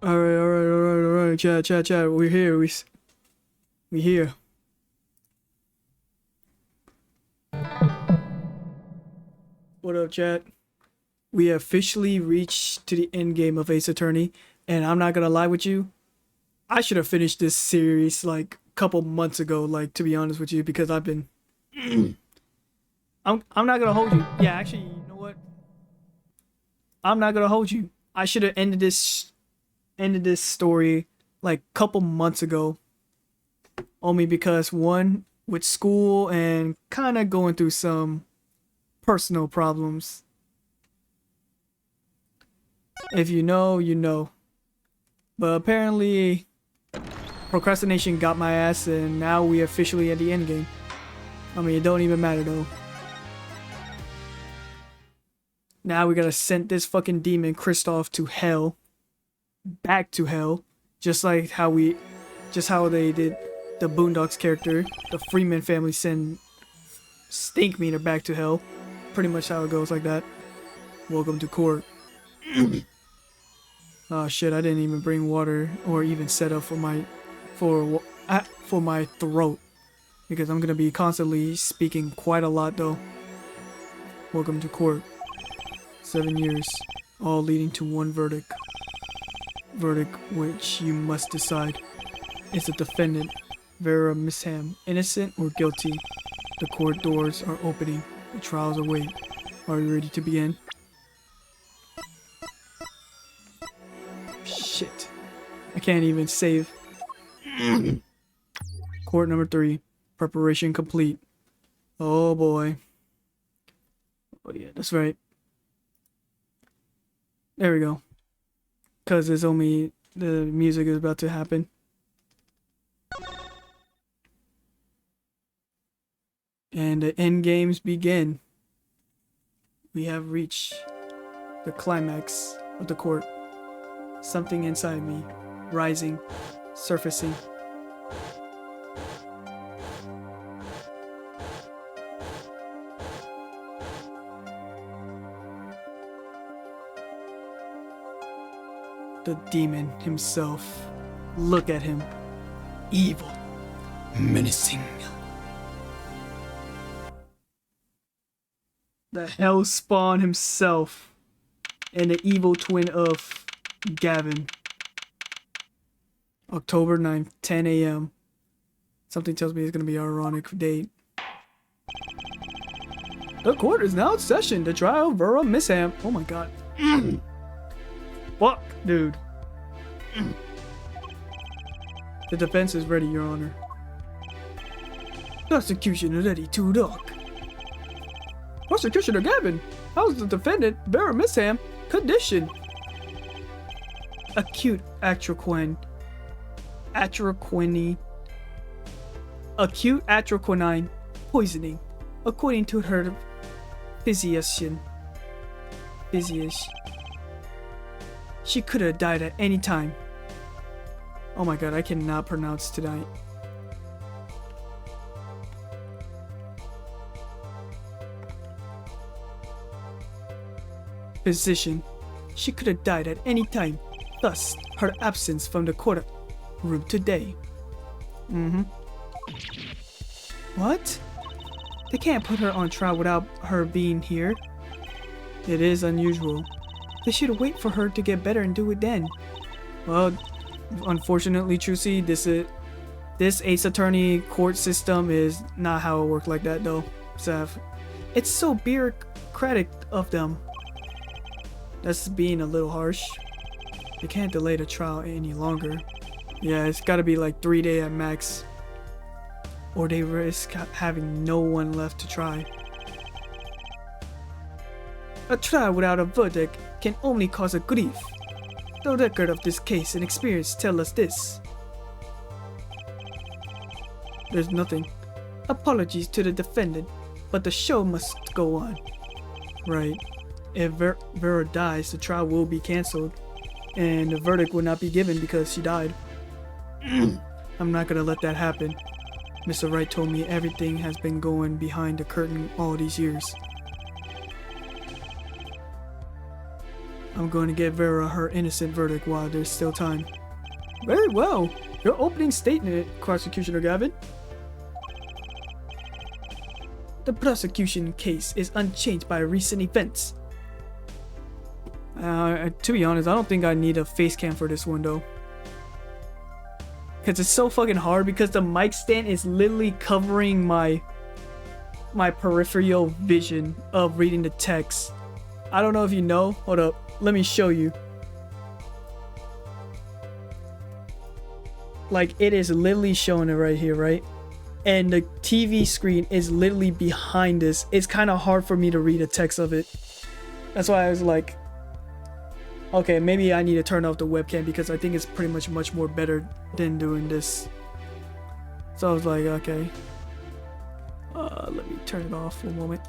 Alright. Chat. We're here. We here. What up, chat? We officially reached to the end game of Ace Attorney, and I'm not gonna lie with you. I should have finished this series like a couple months ago. Like, to be honest with you, because I've been. I'm not gonna hold you. Yeah, actually, you know what? I'm not gonna hold you. I should have ended this story like a couple months ago. Only because one, with school and kind of going through some personal problems. If you know, you know. But apparently, procrastination got my ass, and now we officially at the end game. I mean, it don't even matter though. Now we gotta send this fucking demon Kristoff to hell. Back to hell. Just how they did the Boondocks character. The Freeman family send Stinkmeaner back to hell. Pretty much how it goes like that. Welcome to court. Oh shit, I didn't even bring water or even set up for my throat. Because I'm gonna be constantly speaking quite a lot though. Welcome to court. 7 years, all leading to one verdict. Verdict which you must decide. Is the defendant, Vera Misham, innocent or guilty? The court doors are opening. The trials await. Are you ready to begin? Shit. I can't even save. Court number 3. Preparation complete. Oh boy. Oh yeah, that's right. There we go. Because it's only the music is about to happen. And the end games begin. We have reached the climax of the court. Something inside me, rising, surfacing. The demon himself. Look at him. Evil. Menacing. The hell spawn himself. And the evil twin of Gavin. October 9th, 10 a.m. Something tells me it's going to be an ironic date. The court is now in session. The trial of Vera Misham. Oh my god. Fuck, dude. The defense is ready, Your Honor. Prosecution ready to talk. Prosecutioner Gavin, how's the defendant, Vera Misham, condition? Acute acute atroquinine poisoning, according to her physician. She could have died at any time. Oh my god, I cannot pronounce tonight. Physician. She could have died at any time. Thus, her absence from the courtroom today. What? They can't put her on trial without her being here. It is unusual. They should wait for her to get better and do it then. Well, unfortunately, Trucy, this Ace Attorney court system is not how it works like that, though. Sav, it's so bureaucratic of them. That's being a little harsh. They can't delay the trial any longer. Yeah, it's gotta be like 3 days at max. Or they risk having no one left to try. A trial without a verdict can only cause a grief. The record of this case and experience tell us this. There's nothing. Apologies to the defendant, but the show must go on. Right. If Vera dies, the trial will be cancelled, and the verdict will not be given because she died. I'm not gonna let that happen. Mr. Wright told me everything has been going behind the curtain all these years. I'm going to get Vera her innocent verdict while there's still time. Very well. Your opening statement, Prosecutor Gavin. The prosecution case is unchanged by recent events. To be honest, I don't think I need a face cam for this one though. Because it's so fucking hard because the mic stand is literally covering my peripheral vision of reading the text. I don't know if you know. Hold up. Let me show you. Like, it is literally showing it right here, right? And the TV screen is literally behind this. It's kind of hard for me to read the text of it. That's why I was like, okay, maybe I need to turn off the webcam because I think it's pretty much more better than doing this. So I was like, okay. Let me turn it off for a moment.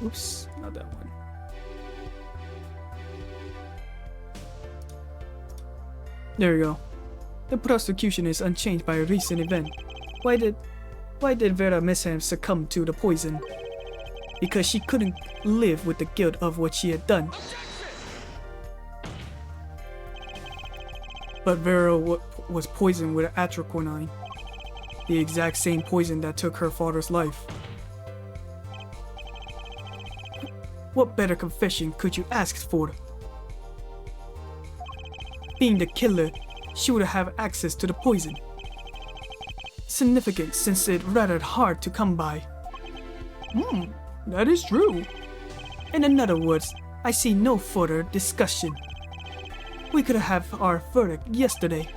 Oops, not that one. There we go. The prosecution is unchanged by a recent event. Why did Vera Misham succumb to the poison? Because she couldn't live with the guilt of what she had done. But Vera was poisoned with atroquinine, the exact same poison that took her father's life. What better confession could you ask for? Being the killer, she would have access to the poison. Significant since it's rather hard to come by. That is true. In other words, I see no further discussion. We could have our verdict yesterday.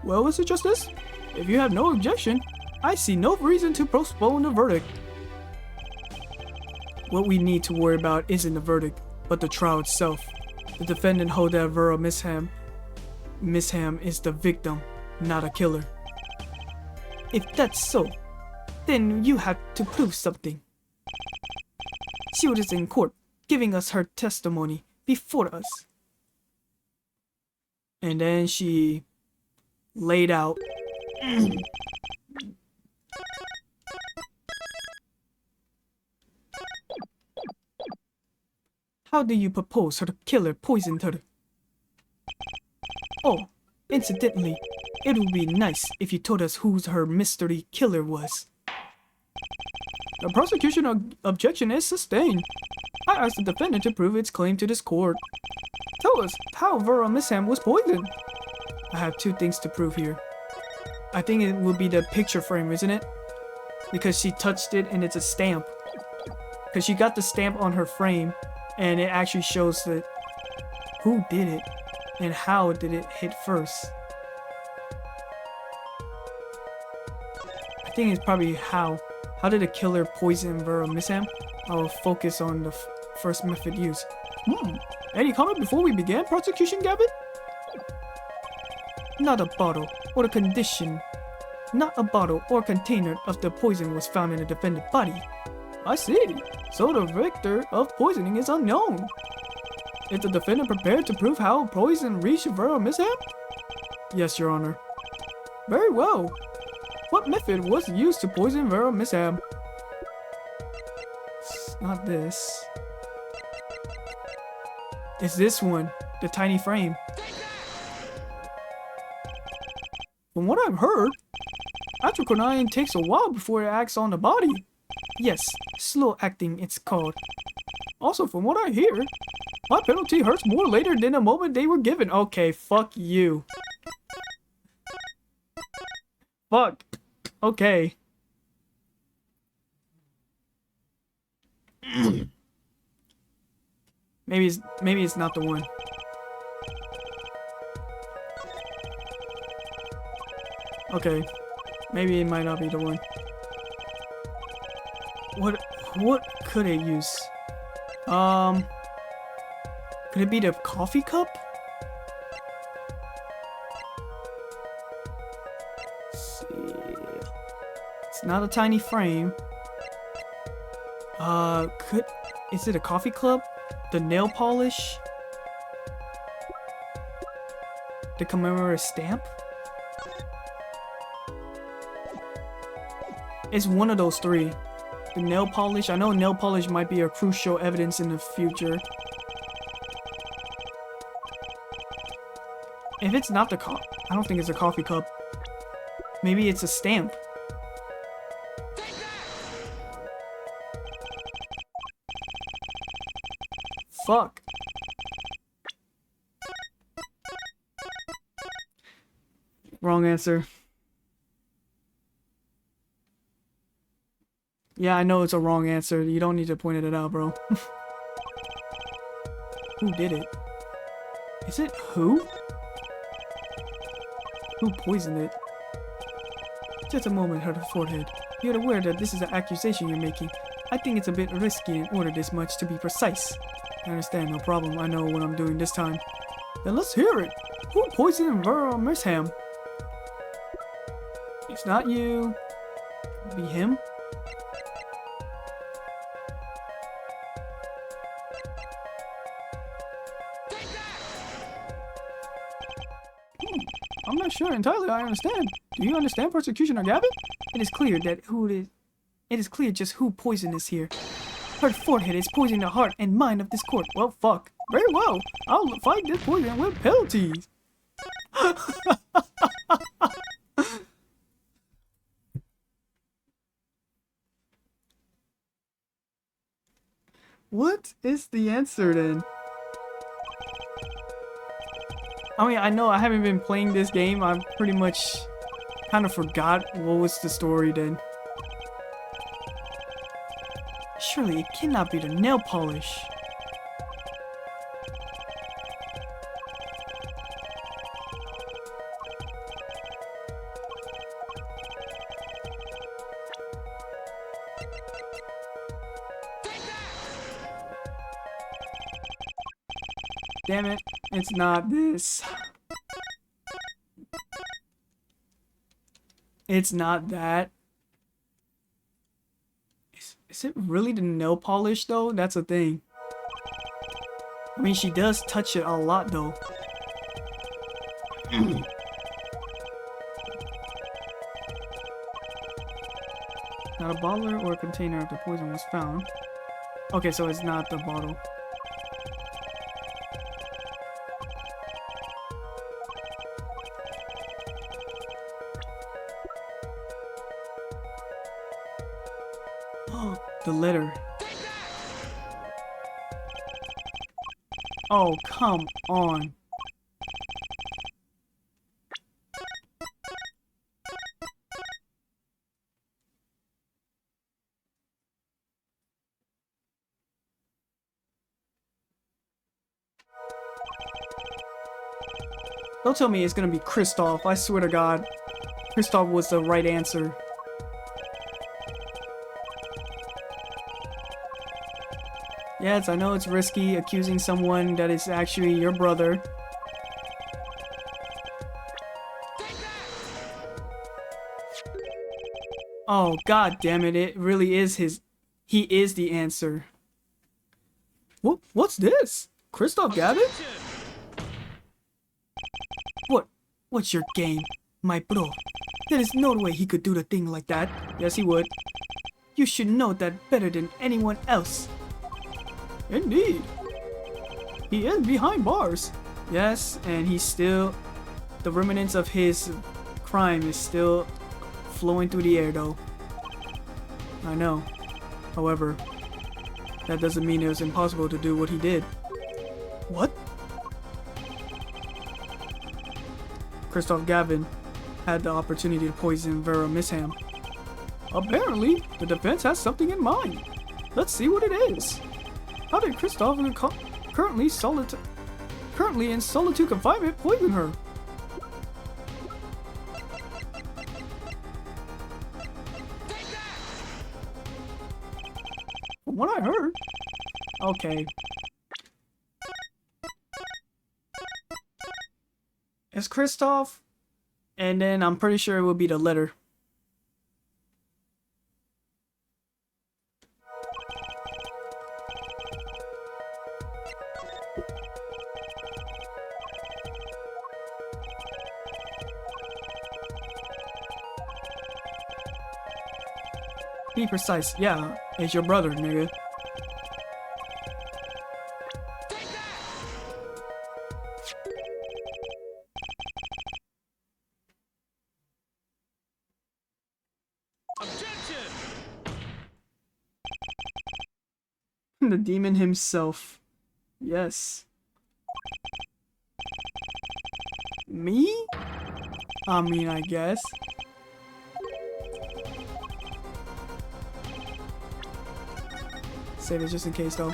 Well, Mr. Justice, if you have no objection, I see no reason to postpone the verdict. What we need to worry about isn't the verdict, but the trial itself. The defendant holds that Vera Misham is the victim, not a killer. If that's so, then you have to prove something. She was in court, giving us her testimony before us. And then she laid out. How do you propose her killer poisoned her? Oh, incidentally, it would be nice if you told us who her mystery killer was. The prosecution objection is sustained. I asked the defendant to prove its claim to this court. Tell us how Vera Misham was poisoned. I have two things to prove here. I think it will be the picture frame, isn't it? Because she touched it and it's a stamp. Because she got the stamp on her frame and it actually shows that who did it and how did it hit first. I think it's probably how. How did the killer poison Vera Misham? I will focus on the first method used. Any comment before we begin, Prosecution Gavin? Not a bottle or condition. Not a bottle or container of the poison was found in the defendant's body. I see. So the vector of poisoning is unknown. Is the defendant prepared to prove how poison reached Vera Misham? Yes, Your Honor. Very well. What method was used to poison Vera Misham? Not this. It's this one, the tiny frame. From what I've heard, atroquinine takes a while before it acts on the body. Yes, slow acting it's called. Also, from what I hear, my penalty hurts more later than the moment they were given. Okay, fuck you. Fuck. Okay. Maybe it's not the one. Okay. Maybe it might not be the one. What could it use? Could it be the coffee cup? Let's see. It's not a tiny frame. Is it a coffee cup? The nail polish? The commemorative stamp? It's one of those three. The nail polish. I know nail polish might be a crucial evidence in the future. If it's not the I don't think it's a coffee cup. Maybe it's a stamp. Fuck. Wrong answer. Yeah, I know it's a wrong answer. You don't need to point it out, bro. Who did it? Is it who? Who poisoned it? Just a moment, her forehead. You're aware that this is an accusation you're making. I think it's a bit risky in order this much to be precise. I understand, no problem. I know what I'm doing this time. Then let's hear it. Who poisoned Vera Misham? It's not you. It'd be him. I'm not sure entirely I understand. Do you understand persecution or Gavin? It is clear that it is clear just who poison is here. Her forehead is poisoning the heart and mind of this court. Well, fuck. Very well. I'll fight this poison with penalties. What is the answer then? I mean, I know I haven't been playing this game. I pretty much kind of forgot what was the story then. Surely it cannot be the nail polish. Damn it, it's not this. It's not that. Is it really the nail polish though? That's a thing. I mean, she does touch it a lot though. Not a bottle or a container of the poison was found. Okay, so it's not the bottle. The letter. Oh, come on. Don't tell me it's gonna be Kristoff. I swear to God. Kristoff was the right answer. Yes, I know it's risky accusing someone that is actually your brother. Oh, god damn it, it really is his... He is the answer. What's this? Kristoff Gavin? What's your game? My bro. There is no way he could do the thing like that. Yes, he would. You should know that better than anyone else. Indeed. He is behind bars. Yes, and he's still... The remnants of his crime is still flowing through the air though. I know. However, that doesn't mean it was impossible to do what he did. What? Kristoff Gavin had the opportunity to poison Vera Misham. Apparently, the defense has something in mind. Let's see what it is. How did Kristoff, currently in solitude confinement, poison her? From what I heard. Okay. It's Kristoff, and then I'm pretty sure it will be the letter. Be precise. Yeah, it's your brother, nigga. The demon himself. Yes. Me? I mean, I guess. Save it just in case, though.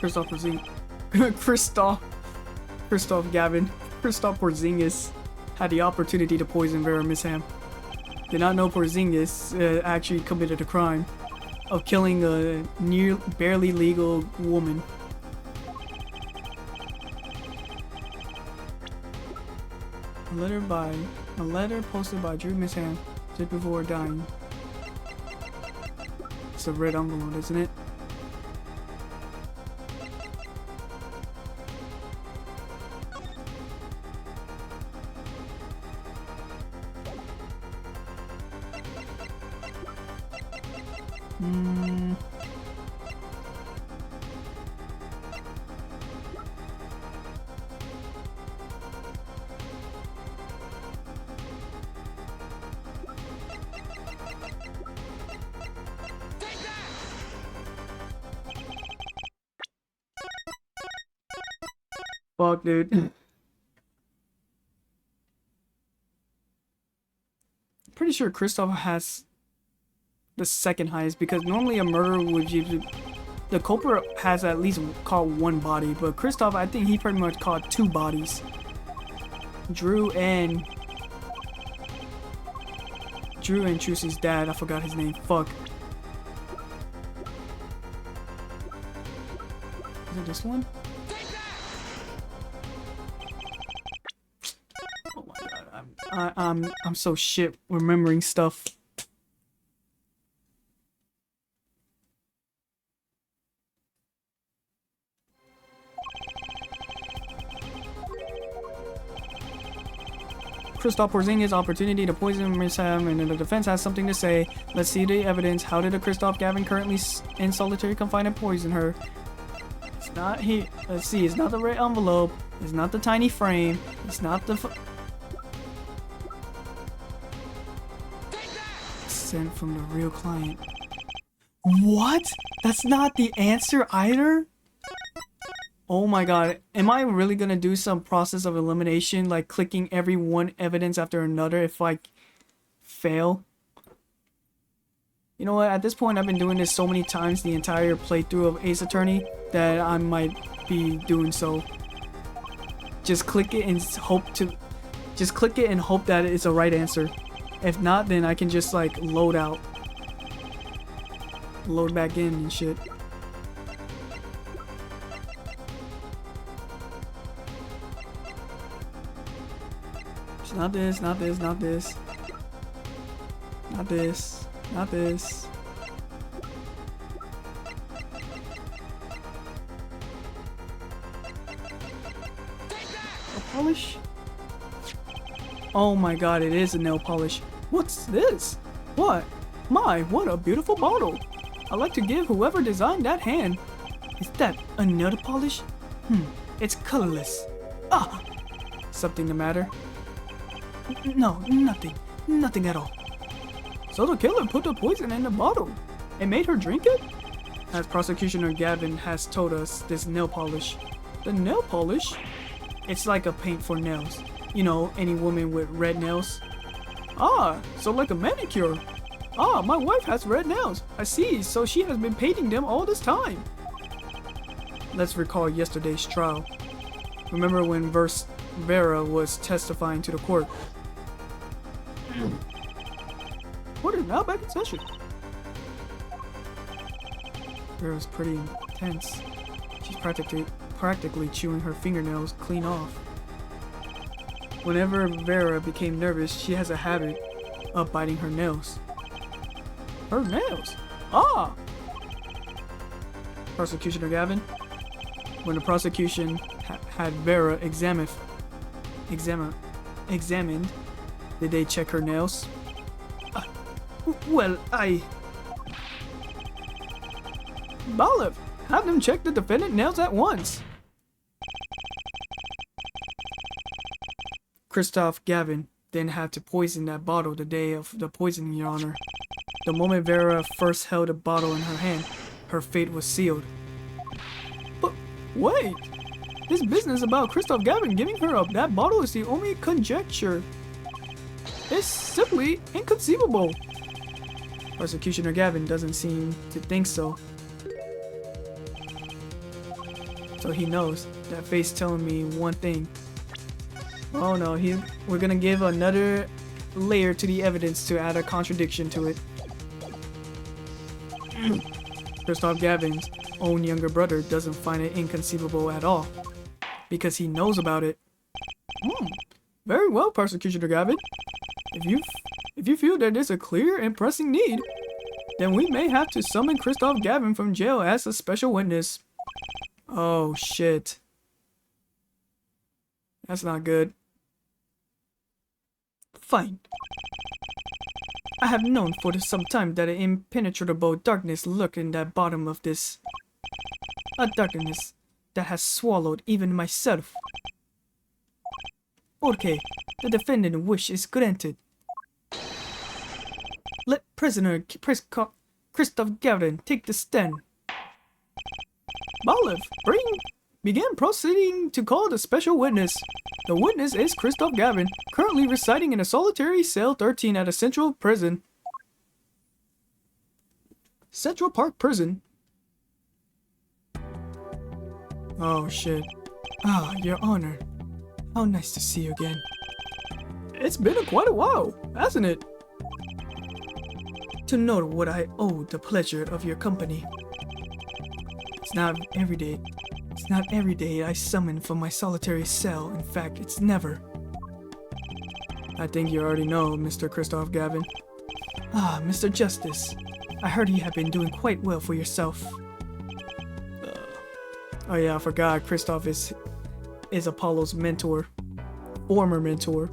Christoph Gavin. Christoph Porzingis had the opportunity to poison Vera Misham. Did not know Porzingis actually committed a crime of killing a barely legal woman. A letter posted by Drew Misham just before dying. It's a red envelope, isn't it? Fuck, dude. Pretty sure Christoph has the second highest, because normally a murderer would usually... The culprit has at least caught one body, but Christoph, I think he pretty much caught 2 bodies. Drew and Trucy's dad. I forgot his name. Fuck. Is it this one? Oh my god, I'm so shit remembering stuff. Christoph Porzingis' opportunity to poison Misham, and the defense has something to say. Let's see the evidence. How did a Christoph Gavin currently in solitary confinement poison her? It's not here. Let's see. It's not the red envelope. It's not the tiny frame. It's not the... Sent from the real client. What? That's not the answer either? Oh my god, am I really gonna do some process of elimination, like clicking every one evidence after another if I fail? You know what, at this point I've been doing this so many times the entire playthrough of Ace Attorney that I might be doing so. Just click it and hope that it's a right answer. If not, then I can just like load out. Load back in and shit. Not this, not this, not this. Not this, not this. Nail polish? Oh my god, it is a nail polish. What's this? What? My, what a beautiful bottle. I'd like to give whoever designed that hand. Is that a nail polish? It's colorless. Ah! Something the matter? No, nothing. Nothing at all. So the killer put the poison in the bottle and made her drink it? As Prosecutioner Gavin has told us, this nail polish. The nail polish? It's like a paint for nails. You know, any woman with red nails. Ah, so like a manicure. Ah, my wife has red nails. I see, so she has been painting them all this time. Let's recall yesterday's trial. Remember when Vera was testifying to the court? Court is now back in session. Vera's pretty intense. She's practically chewing her fingernails clean off. Whenever Vera became nervous, she has a habit of biting her nails. Her nails? Ah! Prosecutioner Gavin? When the prosecution had Vera examined, did they check her nails? Well, Balev, have them check the defendant's nails at once. Christoph Gavin, didn't have to poison that bottle the day of the poisoning, Your Honor. The moment Vera first held the bottle in her hand, her fate was sealed. But wait! This business about Christoph Gavin giving her up that bottle is the only conjecture. It's simply inconceivable. Prosecutioner Gavin doesn't seem to think so. So he knows. That face telling me one thing. Oh no, we're gonna give another layer to the evidence to add a contradiction to it. Christoph Gavin's own younger brother doesn't find it inconceivable at all, because he knows about it. Very well, Prosecutor Gavin. If you feel that there's a clear and pressing need, then we may have to summon Christoph Gavin from jail as a special witness. Oh shit. That's not good. Fine. I have known for some time that an impenetrable darkness lurked in the bottom of this. A darkness that has swallowed even myself. Okay, the defendant's wish is granted. Let prisoner Christoph Gavin take the stand. Balev, begin proceeding to call the special witness. The witness is Christoph Gavin, currently residing in a solitary cell 13 at a central prison. Central Park Prison. Oh shit. Ah, Your Honor. How nice to see you again. It's been quite a while, hasn't it? To know what I owe the pleasure of your company. It's not every day I summon from my solitary cell. In fact, it's never. I think you already know, Mr. Christoph Gavin. Ah, Mr. Justice. I heard you have been doing quite well for yourself. Oh yeah, I forgot. Christoph is Apollo's mentor. Former mentor.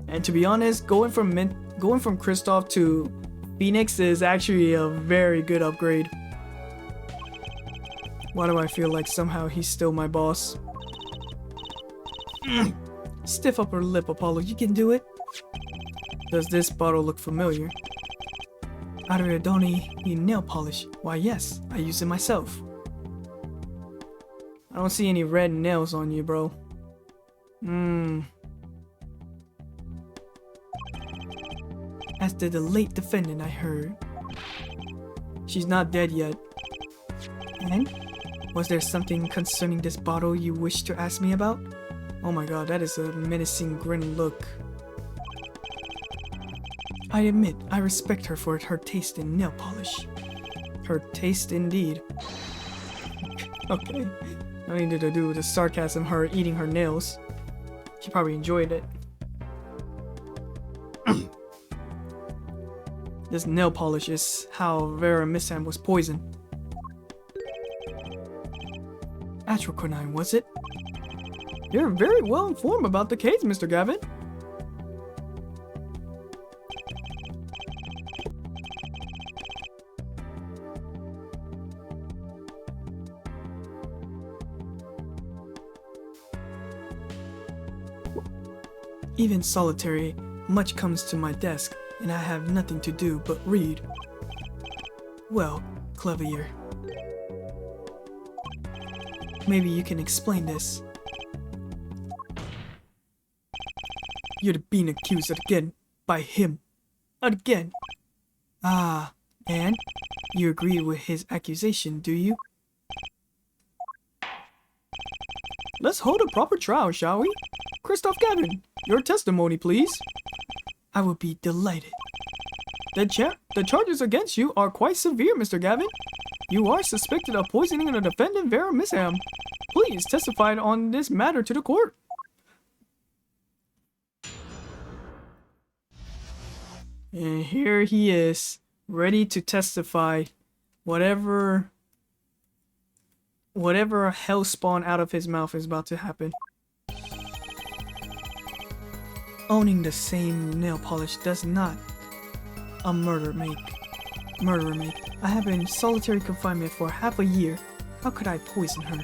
And to be honest, going from Christoph to Phoenix is actually a very good upgrade. Why do I feel like somehow he's still my boss? Stiff upper lip, Apollo, you can do it. Does this bottle look familiar? Adriodoni nail polish. Why yes, I use it myself. I don't see any red nails on you, bro. As did the late defendant, I heard. She's not dead yet. And? Was there something concerning this bottle you wish to ask me about? Oh my god, that is a menacing grin look. I admit, I respect her for her taste in nail polish. Her taste indeed. Okay. Nothing to do with the sarcasm, her eating her nails. She probably enjoyed it. This nail polish is how Vera Misham was poisoned. Atroquinine, was it? You're very well informed about the case, Mr. Gavin. Even solitary, much comes to my desk, and I have nothing to do but read. Well, Clevier. Maybe you can explain this. You're being accused again by him. Again. Ah, and you agree with his accusation, do you? Let's hold a proper trial, shall we? Christoph Gavin, your testimony, please. I will be delighted. The charges against you are quite severe, Mr. Gavin. You are suspected of poisoning the defendant Vera Misham. Please testify on this matter to the court. And here he is, ready to testify. Whatever hell spawn out of his mouth is about to happen. Owning the same nail polish does not a murderer make. I have been in solitary confinement for half a year. How could I poison her?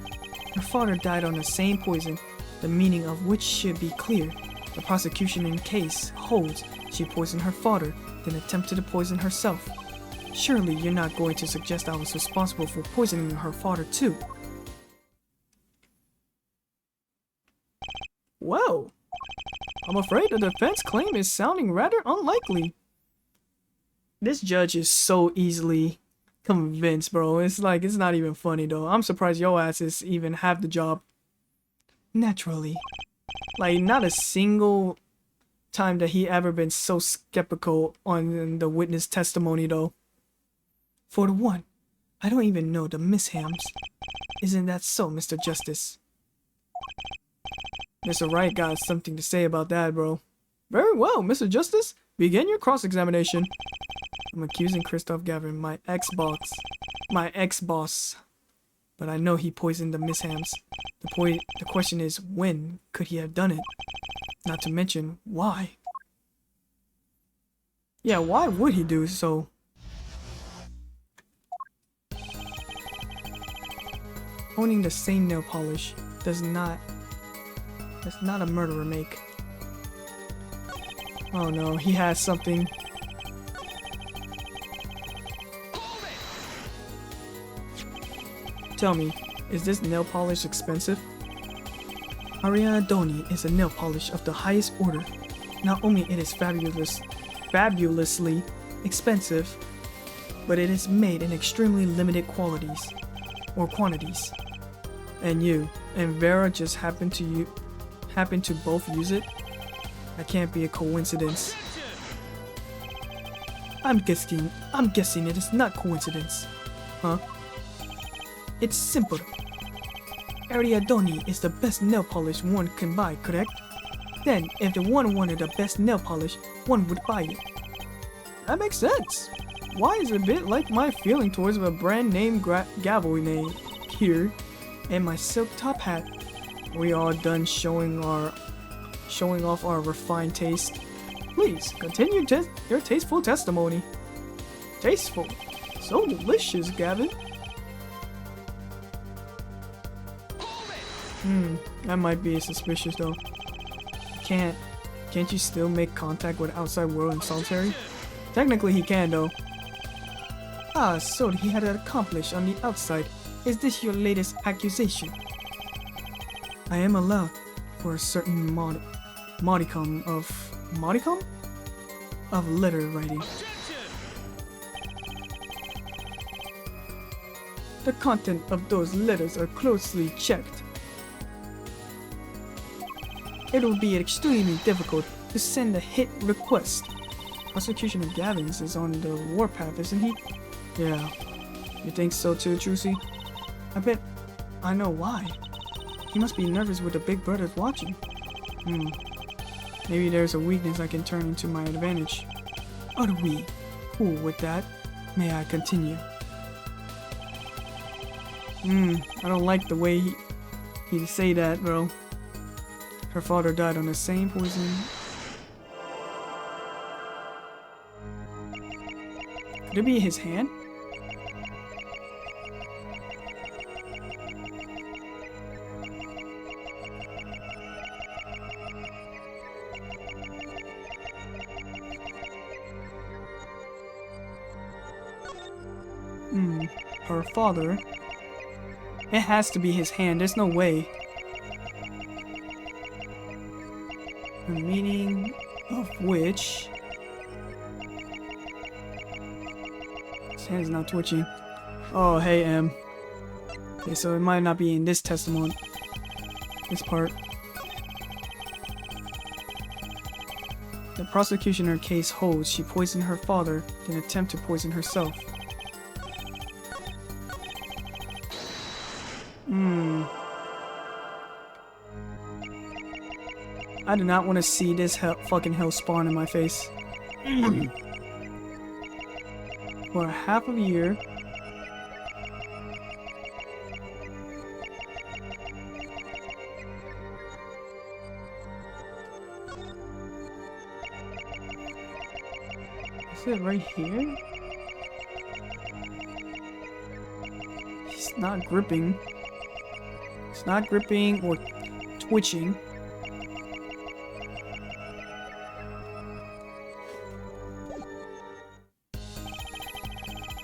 Her father died on the same poison, the meaning of which should be clear. The prosecution in case holds she poisoned her father, then attempted to poison herself. Surely you're not going to suggest I was responsible for poisoning her father too. Well, I'm afraid the defense claim is sounding rather unlikely. This judge is so easily convinced, bro. It's like, it's not even funny though. I'm surprised your asses even have the job. Naturally. Like, not a single time that he ever been so skeptical on the witness testimony though. For the one, I don't even know the Miss Hams. Isn't that so, Mr. Justice? Mr. Wright got something to say about that, bro. Very well, Mr. Justice. Begin your cross-examination. I'm accusing Christoph Gavin, my ex-boss. But I know he poisoned the Miss Hams. The question is, when could he have done it? Not to mention, why? Yeah, why would he do so? Owning the same nail polish does not a murderer make. Oh no, he has something. Tell me, is this nail polish expensive? Ariadne is a nail polish of the highest order. Not only it is fabulously expensive, but it is made in extremely limited quantities. And you and Vera just happen to both use it? That can't be a coincidence. I'm guessing it is not coincidence. Huh? It's simple. Ariadne is the best nail polish one can buy, correct? Then, if the one wanted the best nail polish, one would buy it. That makes sense. Why is it a bit like my feeling towards a brand name gavel name here and my silk top hat? We all done showing off our refined taste. Please continue your tasteful testimony. Tasteful, so delicious, Gavin. That might be suspicious though. Can't you still make contact with the outside world in solitary? Technically he can though. Ah, so he had it accomplished on the outside. Is this your latest accusation? I am allowed for a certain modicum of letter writing. The content of those letters are closely checked. It will be extremely difficult to send a hit request. Prosecution of Gavin's is on the warpath, isn't he? Yeah. You think so too, Trucy? I bet I know why. He must be nervous with the big brothers watching. Maybe there's a weakness I can turn into my advantage. Are we cool with that? May I continue? I don't like the way he say that, bro. Her father died on the same poison. Could it be his hand? Her father. It has to be his hand. There's no way. The meaning of which his hand's not twitching. Oh, hey, M. Okay, so it might not be in this testimony. This part. The prosecution in her case holds she poisoned her father, then attempt to poison herself. I do not want to see this fucking hell spawn in my face. For half of a year. Is it right here? It's not gripping. It's not gripping or twitching.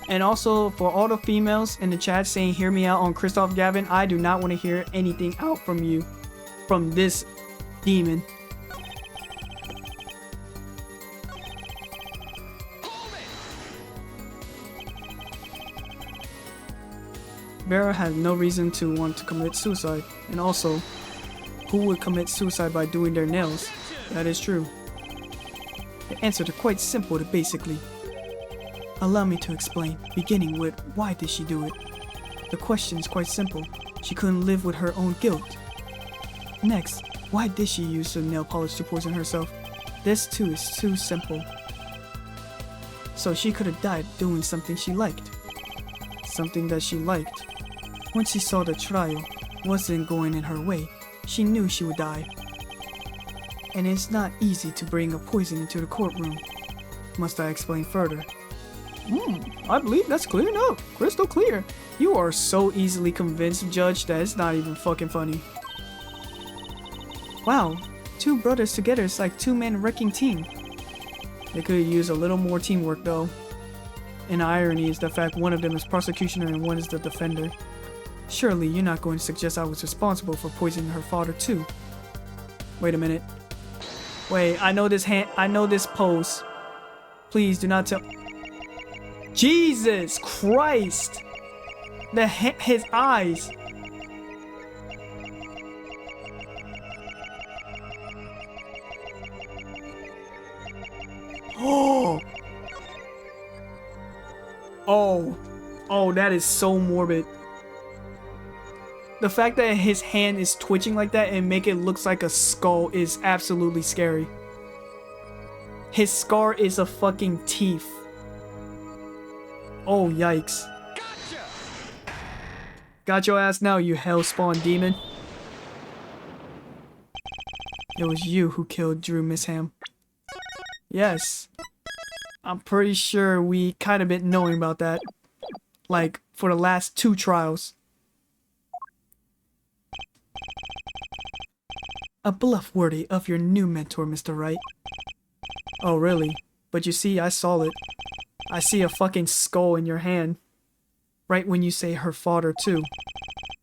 And also, for all the females in the chat saying hear me out on Christoph Gavin, I do not want to hear anything out from you. From this demon. Vera has no reason to want to commit suicide. And also, who would commit suicide by doing their nails? That is true. The answers are quite simple to basically. Allow me to explain, beginning with why did she do it? The question is quite simple. She couldn't live with her own guilt. Next, why did she use the nail polish to poison herself? This too is too simple. So she could have died doing something she liked. Something that she liked. When she saw the trial wasn't going in her way, she knew she would die. And it's not easy to bring a poison into the courtroom. Must I explain further? I believe that's clear enough. Crystal clear. You are so easily convinced, Judge, that it's not even fucking funny. Wow, two brothers together is like two-man wrecking team. They could use a little more teamwork though. And the irony is the fact one of them is prosecutioner and one is the defender. Surely you're not going to suggest I was responsible for poisoning her father too. Wait a minute. Wait, I know this pose. Please do not tell. Jesus Christ! His eyes. Oh. Oh, that is so morbid. The fact that his hand is twitching like that and make it look like a skull is absolutely scary. His scar is a fucking teeth. Oh, yikes. Gotcha! Got your ass now, you hellspawn demon. It was you who killed Drew Misham. Yes. I'm pretty sure we kind of been knowing about that. Like, for the last 2 trials. A bluff worthy of your new mentor, Mr. Wright. Oh, really? But you see, I saw it. I see a fucking skull in your hand. Right when you say her father, too.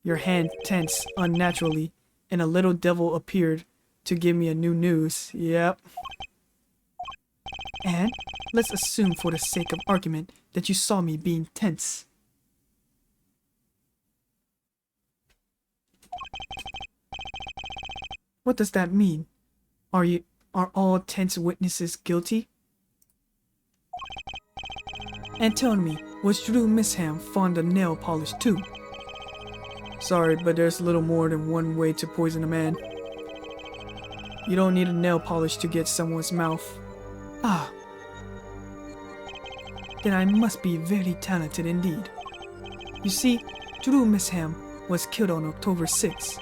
Your hand tensed unnaturally, and a little devil appeared to give me a new news. Yep. And let's assume for the sake of argument that you saw me being tense. What does that mean? Are all tense witnesses guilty? And tell me, was Drew Misham fond of nail polish too? Sorry, but there's little more than one way to poison a man. You don't need a nail polish to get someone's mouth. Ah. Then I must be very talented indeed. You see, Drew Misham was killed on October 6th,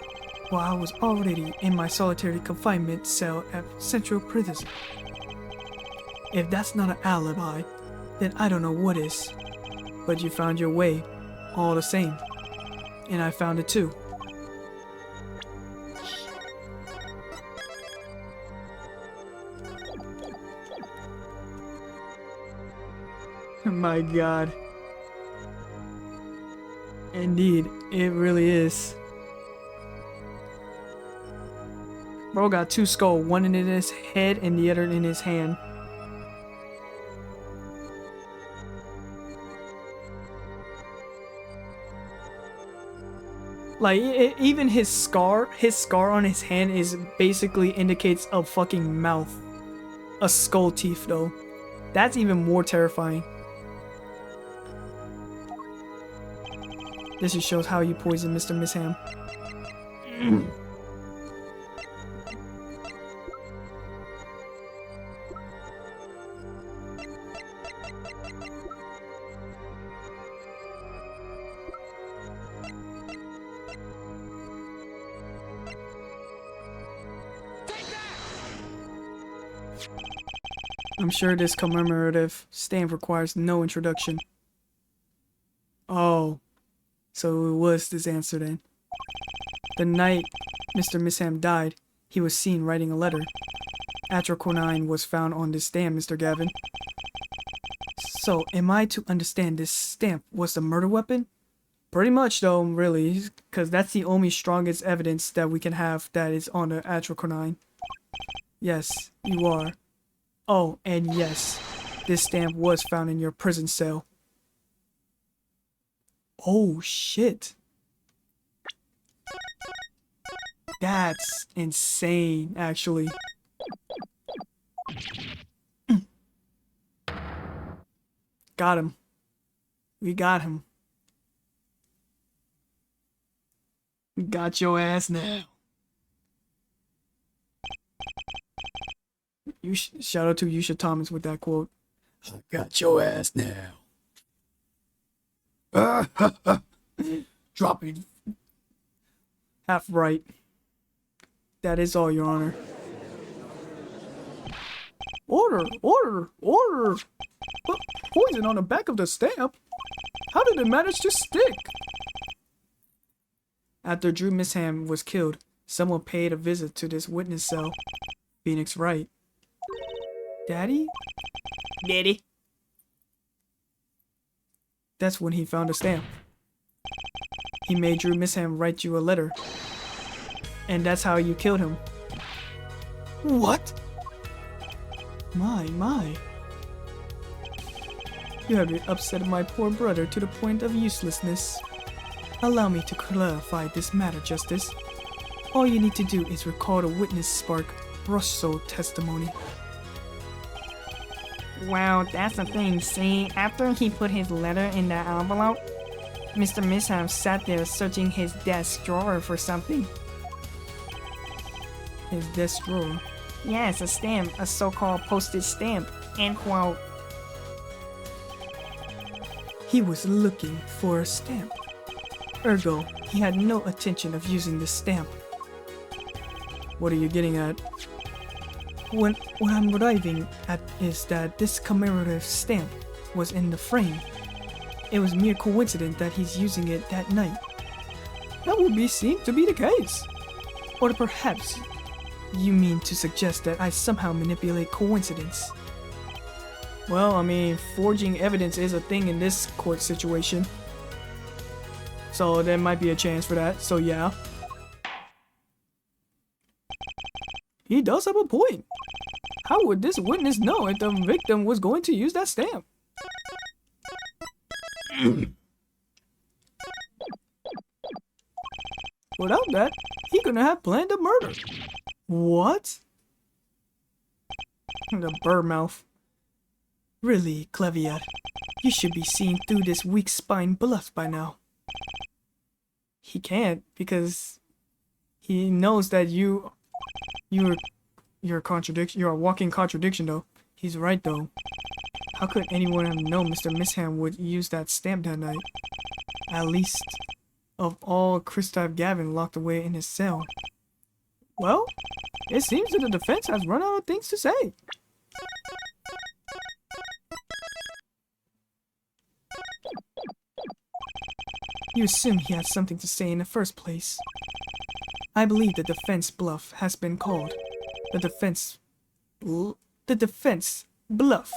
while I was already in my solitary confinement cell at Central Prison. If that's not an alibi, then I don't know what is. But you found your way, all the same. And I found it too. My God. Indeed, it really is. Bro got 2 skulls, one in his head and the other in his hand. Like, even his scar on his hand is basically indicates a fucking mouth. A skull teeth, though. That's even more terrifying. This just shows how you poison Mr. Misham. I'm sure this commemorative stamp requires no introduction. Oh, so it was this answer then. The night Mr. Misham died, he was seen writing a letter. Atroconine was found on this stamp, Mr. Gavin. So, am I to understand this stamp was the murder weapon? Pretty much though, really, because that's the only strongest evidence that we can have that is on the Atroconine. Yes, you are. Oh, and yes, this stamp was found in your prison cell. Oh, shit. That's insane, actually. Got him. We got him. We got your ass now. Shout out to Yusha Thomas with that quote. I got your ass now. Dropping. Half right. That is all, Your Honor. Order! Order! Order! But poison on the back of the stamp? How did it manage to stick? After Drew Misham was killed, someone paid a visit to this witness cell. Phoenix Wright. Daddy? Daddy? That's when he found a stamp. He made Drew Misham write you a letter. And that's how you killed him. What? My. You have upset my poor brother to the point of uselessness. Allow me to clarify this matter, Justice. All you need to do is recall the witness Spark Brusso testimony. Well, that's the thing. See, after he put his letter in the envelope, Mr. Misham sat there searching his desk drawer for something. His desk drawer? Yes, a stamp, a so-called postage stamp. End quote. He was looking for a stamp. Ergo, he had no intention of using the stamp. What are you getting at? What I'm arriving at is that this commemorative stamp was in the frame. It was mere coincidence that he's using it that night. That would seem to be the case. Or perhaps you mean to suggest that I somehow manipulate coincidence? Well, I mean, forging evidence is a thing in this court situation. So there might be a chance for that, so yeah. He does have a point. How would this witness know if the victim was going to use that stamp? Without that, he couldn't have planned the murder. What? The bird mouth. Really, Cleviat, you should be seeing through this weak spine bluff by now. He can't, because he knows that you're a walking contradiction though. He's right though. How could anyone have known Mr. Misham would use that stamp that night? At least of all Christoph Gavin locked away in his cell. Well, it seems that the defense has run out of things to say. You assume he had something to say in the first place. I believe the defense bluff has been called. The defense bluff.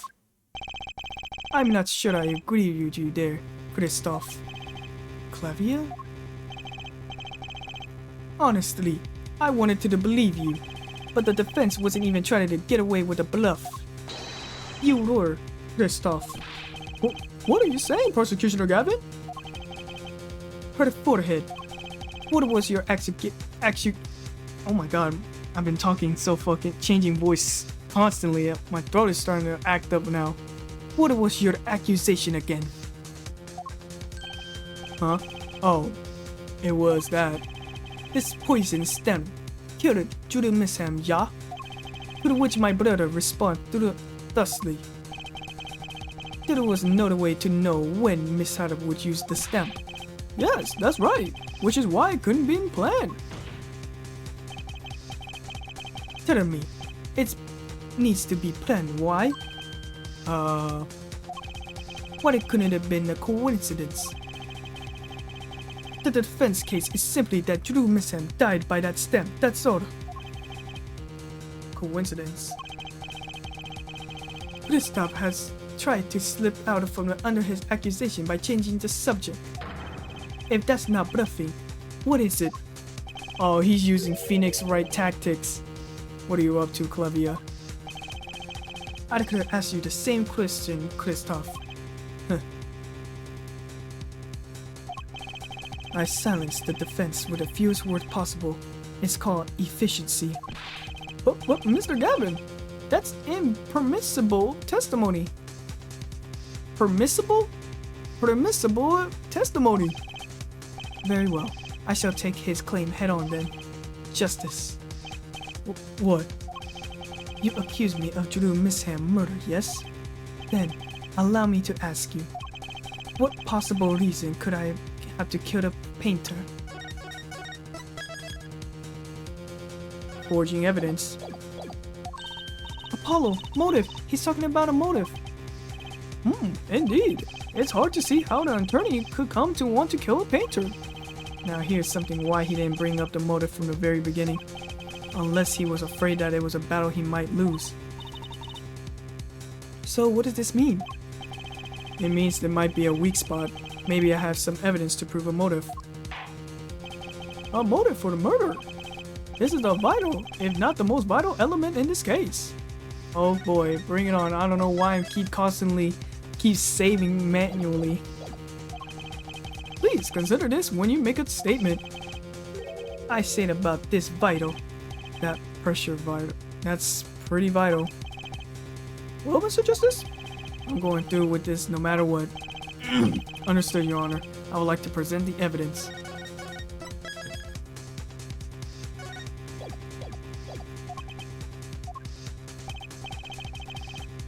I'm not sure I agree with you there, Christoph. Clavia? Honestly, I wanted to believe you, but the defense wasn't even trying to get away with a bluff. You were, Christoph. What are you saying, Prosecutioner Gavin? Her forehead. What was your oh my god, I've been talking so fucking changing voice constantly. My throat is starting to act up now. What was your accusation again? Huh? Oh, it was that this poison stem killed Judy Misham, yeah? To which my brother responded thusly. There was no way to know when Miss Harder would use the stamp. Yes, that's right, which is why it couldn't be planned. Tell me, it needs to be planned, why? What it couldn't have been a coincidence. The defense case is simply that Drew Misham died by that stamp, that's all. Coincidence. Christoph has tried to slip out from under his accusation by changing the subject. If that's not bluffing, what is it? Oh, he's using Phoenix Wright tactics. What are you up to, Clavia? I could have asked you the same question, Kristoff. Huh. I silenced the defense with the fewest words possible. It's called efficiency. But Mr. Gavin, that's impermissible testimony. Permissible? Permissible testimony. Very well. I shall take his claim head on then. Justice. What? You accuse me of Drew Misham murder, yes? Then, allow me to ask you. What possible reason could I have to kill the painter? Forging evidence. Apollo, motive. He's talking about a motive. Indeed. It's hard to see how the attorney could come to want to kill a painter. Now here's something why he didn't bring up the motive from the very beginning. Unless he was afraid that it was a battle he might lose. So what does this mean? It means there might be a weak spot. Maybe I have some evidence to prove a motive. A motive for the murder? This is the vital, if not the most vital element in this case. Oh boy, bring it on. I don't know why I keep saving manually. Please consider this when you make a statement. I said about this vital. That pressure vital. That's pretty vital. Well, Mr. Justice, I'm going through with this no matter what. Understood, Your Honor. I would like to present the evidence.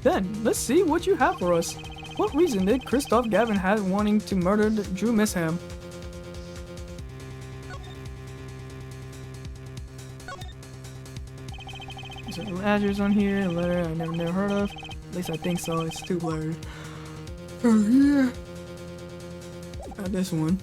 Then, let's see what you have for us. What reason did Kristoff Gavin have wanting to murder Drew Misham? There's an address on here, a letter I never heard of. At least I think so, it's too blurry. Oh yeah. Got this one.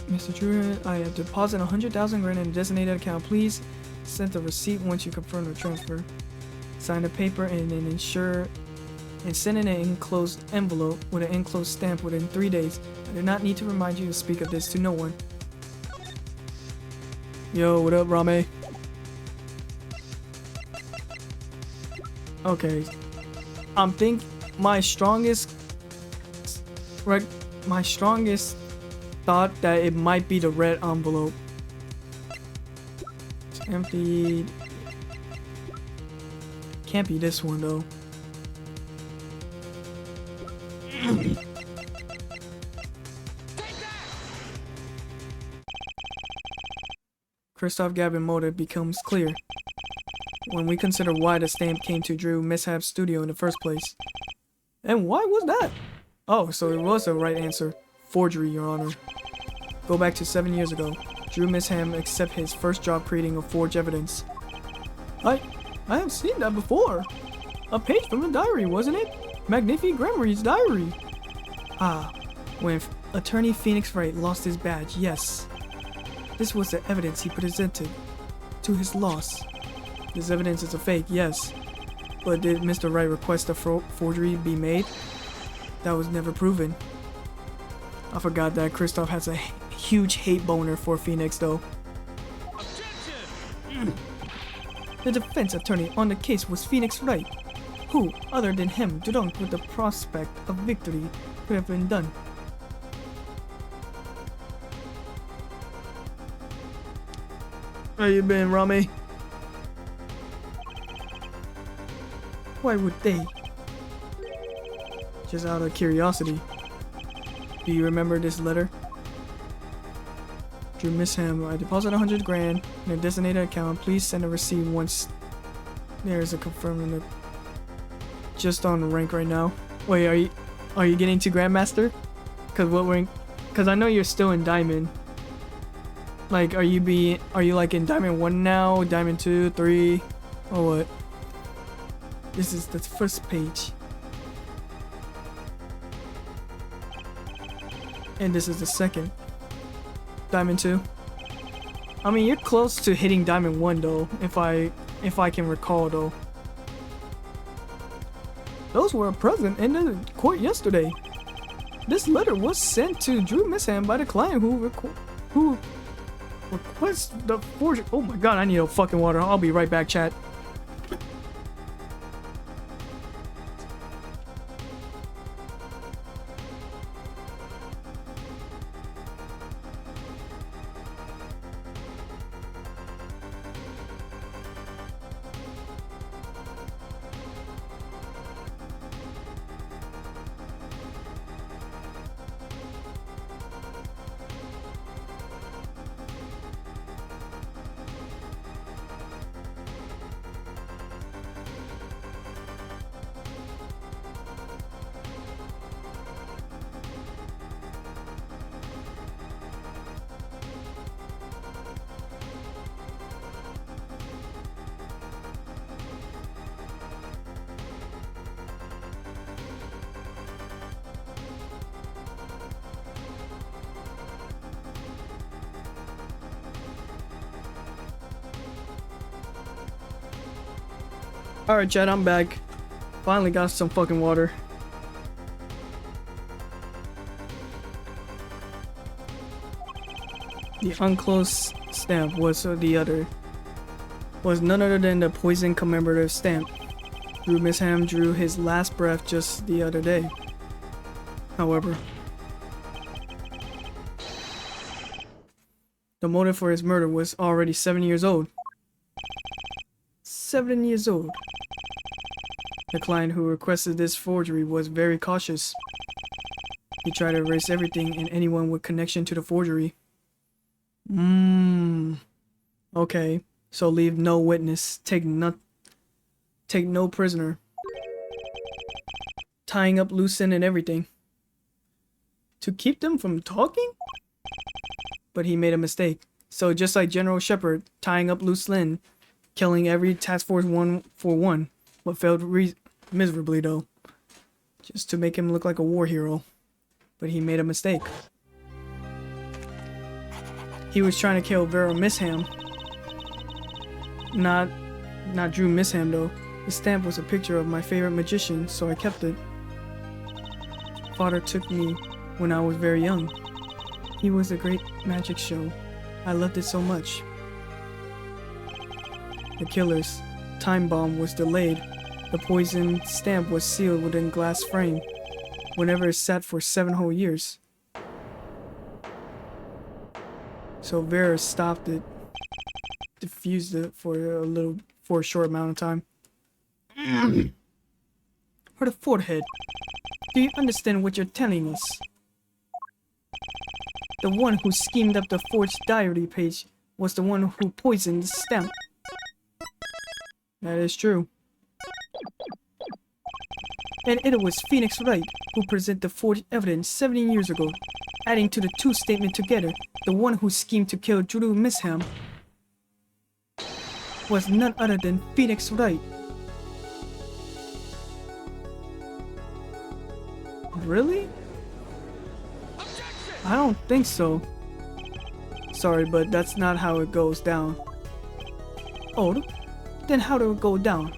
Mr. Drew, I have deposited 100,000 grand in a designated account. Please send the receipt once you confirm the transfer. Sign the paper and then ensure and send in an enclosed envelope with an enclosed stamp within 3 days. I do not need to remind you to speak of this to no one. Yo, what up, Rame? Okay. I'm think my strongest thought that it might be the red envelope. It's emptied. Can't be this one though. Kristoff Gavin motive becomes clear when we consider why the stamp came to Drew Misham's studio in the first place. And why was that? Oh, so it was the right answer. Forgery, Your Honor. Go back to 7 years ago. Drew Misham accepted his first job creating a forged evidence. I have seen that before. A page from a diary, wasn't it? Magnifique Gramarie's diary. Ah, when attorney Phoenix Wright lost his badge, yes. This was the evidence he presented to his loss. This evidence is a fake, yes. But did Mr. Wright request a forgery be made? That was never proven. I forgot that Kristoff has a huge hate boner for Phoenix though. The defense attorney on the case was Phoenix Wright. Who, other than him, did with the prospect of victory could have been done? How you been, Rami? Why would they? Just out of curiosity. Do you remember this letter? Drew Misham, I deposit 100 grand in a designated account. Please send a receipt once there is a confirming. Just on rank right now. Wait, are you getting to Grandmaster? Cause what rank? Cause I know you're still in Diamond. Like, are you like in Diamond 1 now, Diamond 2, 3, or what? This is the first page. And this is the second. Diamond 2. I mean, you're close to hitting Diamond 1 though, if I can recall though. Those were present in the court yesterday. This letter was sent to Drew Misham by the client who requests the forgery. Oh my god, I need a fucking water. I'll be right back, chat. Alright, chat, I'm back. Finally got some fucking water. The unclosed stamp was none other than the poison commemorative stamp. Drew Misham drew his last breath just the other day. However, the motive for his murder was already 7 years old. 7 years old. The client who requested this forgery was very cautious. He tried to erase everything and anyone with connection to the forgery. Okay, so leave no witness, take no prisoner. Tying up loose end and everything. To keep them from talking? But he made a mistake. So just like General Shepard tying up loose end, killing every Task Force 141, but failed miserably though. Just to make him look like a war hero. But he made a mistake. He was trying to kill Vera Misham. Not Drew Misham though. The stamp was a picture of my favorite magician, so I kept it. Father took me when I was very young. He was a great magic show. I loved it so much. The killer's time bomb was delayed. The poison stamp was sealed within glass frame. Whenever it sat for 7 whole years. So Vera stopped it, diffused it for a short amount of time. For the forehead. Do you understand what you're telling us? The one who schemed up the forged diary page was the one who poisoned the stamp. That is true. And it was Phoenix Wright who presented the forged evidence 17 years ago, adding to the two statements together. The one who schemed to kill Drew Misham was none other than Phoenix Wright. Really? I don't think so. Sorry, but that's not how it goes down. Oh, then how did it go down?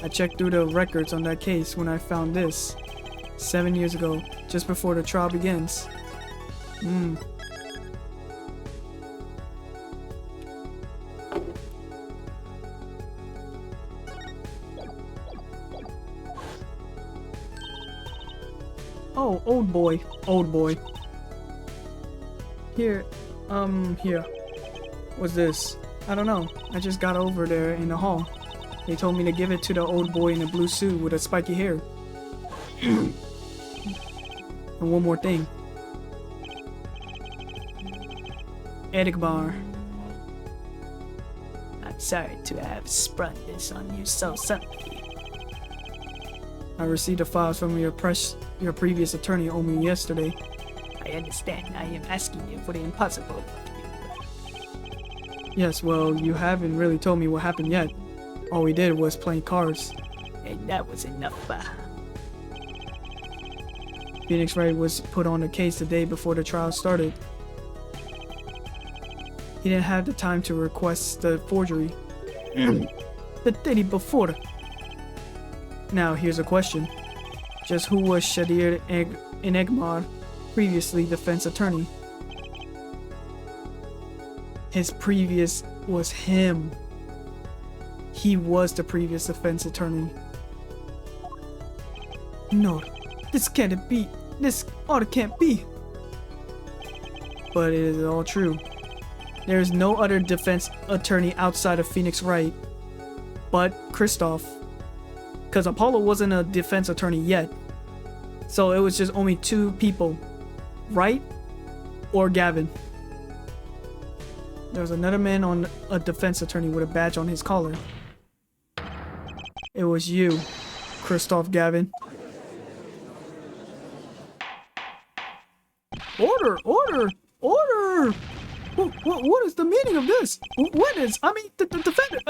I checked through the records on that case when I found this. 7 years ago, just before the trial begins. Oh, old boy. Old boy. Here. Here. What's this? I don't know. I just got over there in the hall. They told me to give it to the old boy in the blue suit with the spiky hair. And one more thing. Edigbar. I'm sorry to have sprung this on you so suddenly. I received the files from your previous attorney only yesterday. I understand. I am asking you for the impossible. Yes, well, you haven't really told me what happened yet. All we did was play cards. And that was enough. Phoenix Wright was put on the case the day before the trial started. He didn't have the time to request the forgery. The day before. Now, here's a question. Just who was Shadir Enigmar, previously defense attorney? His previous was him. He was the previous defense attorney. No, this can't be. This all can't be. But it is all true. There is no other defense attorney outside of Phoenix Wright but Kristoff. Because Apollo wasn't a defense attorney yet. So it was just only two people. Wright or Gavin. There was another man on a defense attorney with a badge on his collar. It was you, Kristoff Gavin. Order! Order! Order! What is the meaning of this? Witness! I mean, the defendant,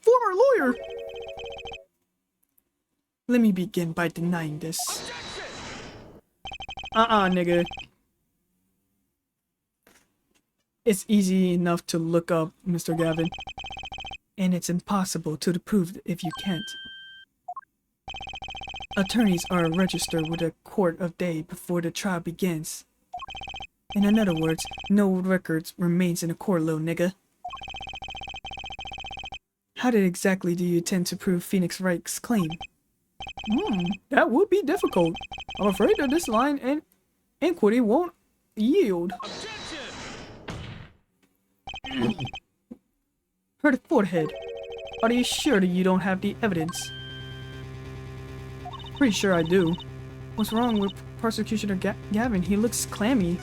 former lawyer! Let me begin by denying this. Nigga. It's easy enough to look up, Mr. Gavin. And it's impossible to prove if you can't. Attorneys are registered with a court of day before the trial begins. In other words, no records remains in a court, little nigga. How exactly do you intend to prove Phoenix Wright's claim? That would be difficult. I'm afraid that this line and inquiry won't yield. Her forehead. Are you sure that you don't have the evidence? Pretty sure I do. What's wrong with Prosecutor Gavin? He looks clammy.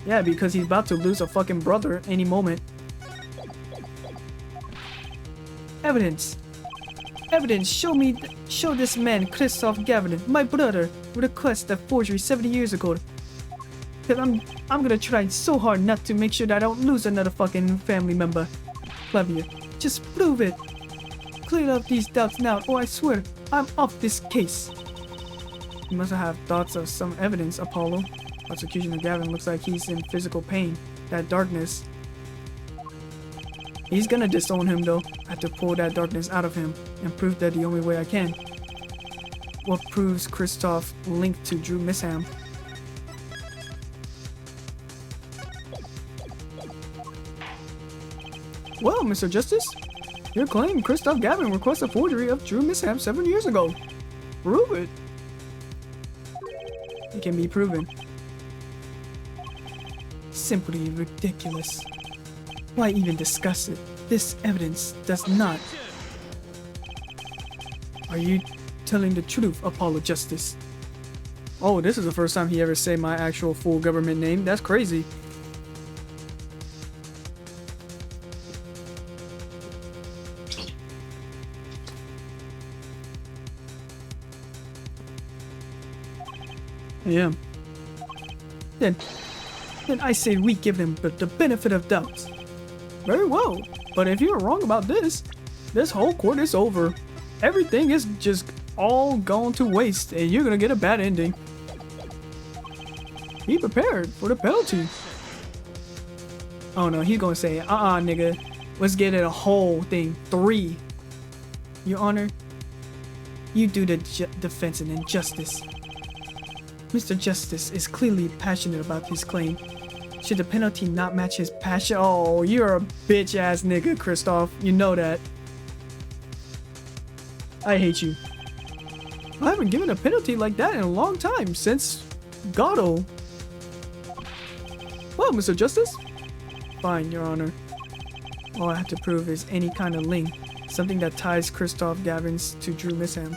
Yeah, because he's about to lose a fucking brother any moment. Evidence. Evidence. Show this man, Kristoff Gavin, my brother, request a forgery 70 years ago. Cause I'm gonna try so hard not to make sure that I don't lose another fucking family member. Flavia, just prove it. Clear up these doubts now, or I swear I'm off this case. You must have thoughts of some evidence, Apollo. Prosecutioner Gavin looks like he's in physical pain. That darkness. He's gonna disown him though. I have to pull that darkness out of him and prove that the only way I can. What proves Kristoff linked to Drew Misham? Well, Mr. Justice, your claim Kristoff Gavin requested a forgery of Drew Misham 7 years ago. Prove it. It can be proven. Simply ridiculous. Why even discuss it? This evidence does not. Are you telling the truth, Apollo Justice? Oh, this is the first time he ever said my actual full government name. That's crazy. Yeah. Then I say we give him the benefit of doubt. Very well, but if you're wrong about this whole court is over. Everything is just all gone to waste, and you're gonna get a bad ending. Be prepared for the penalty. Oh no, he's gonna say, nigga, let's get it a whole thing. 3. Your Honor, you do the defense an injustice. Mr. Justice is clearly passionate about his claim. Should the penalty not match his passion? Oh, you're a bitch ass nigga, Kristoff. You know that. I hate you. I haven't given a penalty like that in a long time, since Gato. Well, Mr. Justice? Fine, Your Honor. All I have to prove is any kind of link. Something that ties Kristoff Gavins to Drew Misham.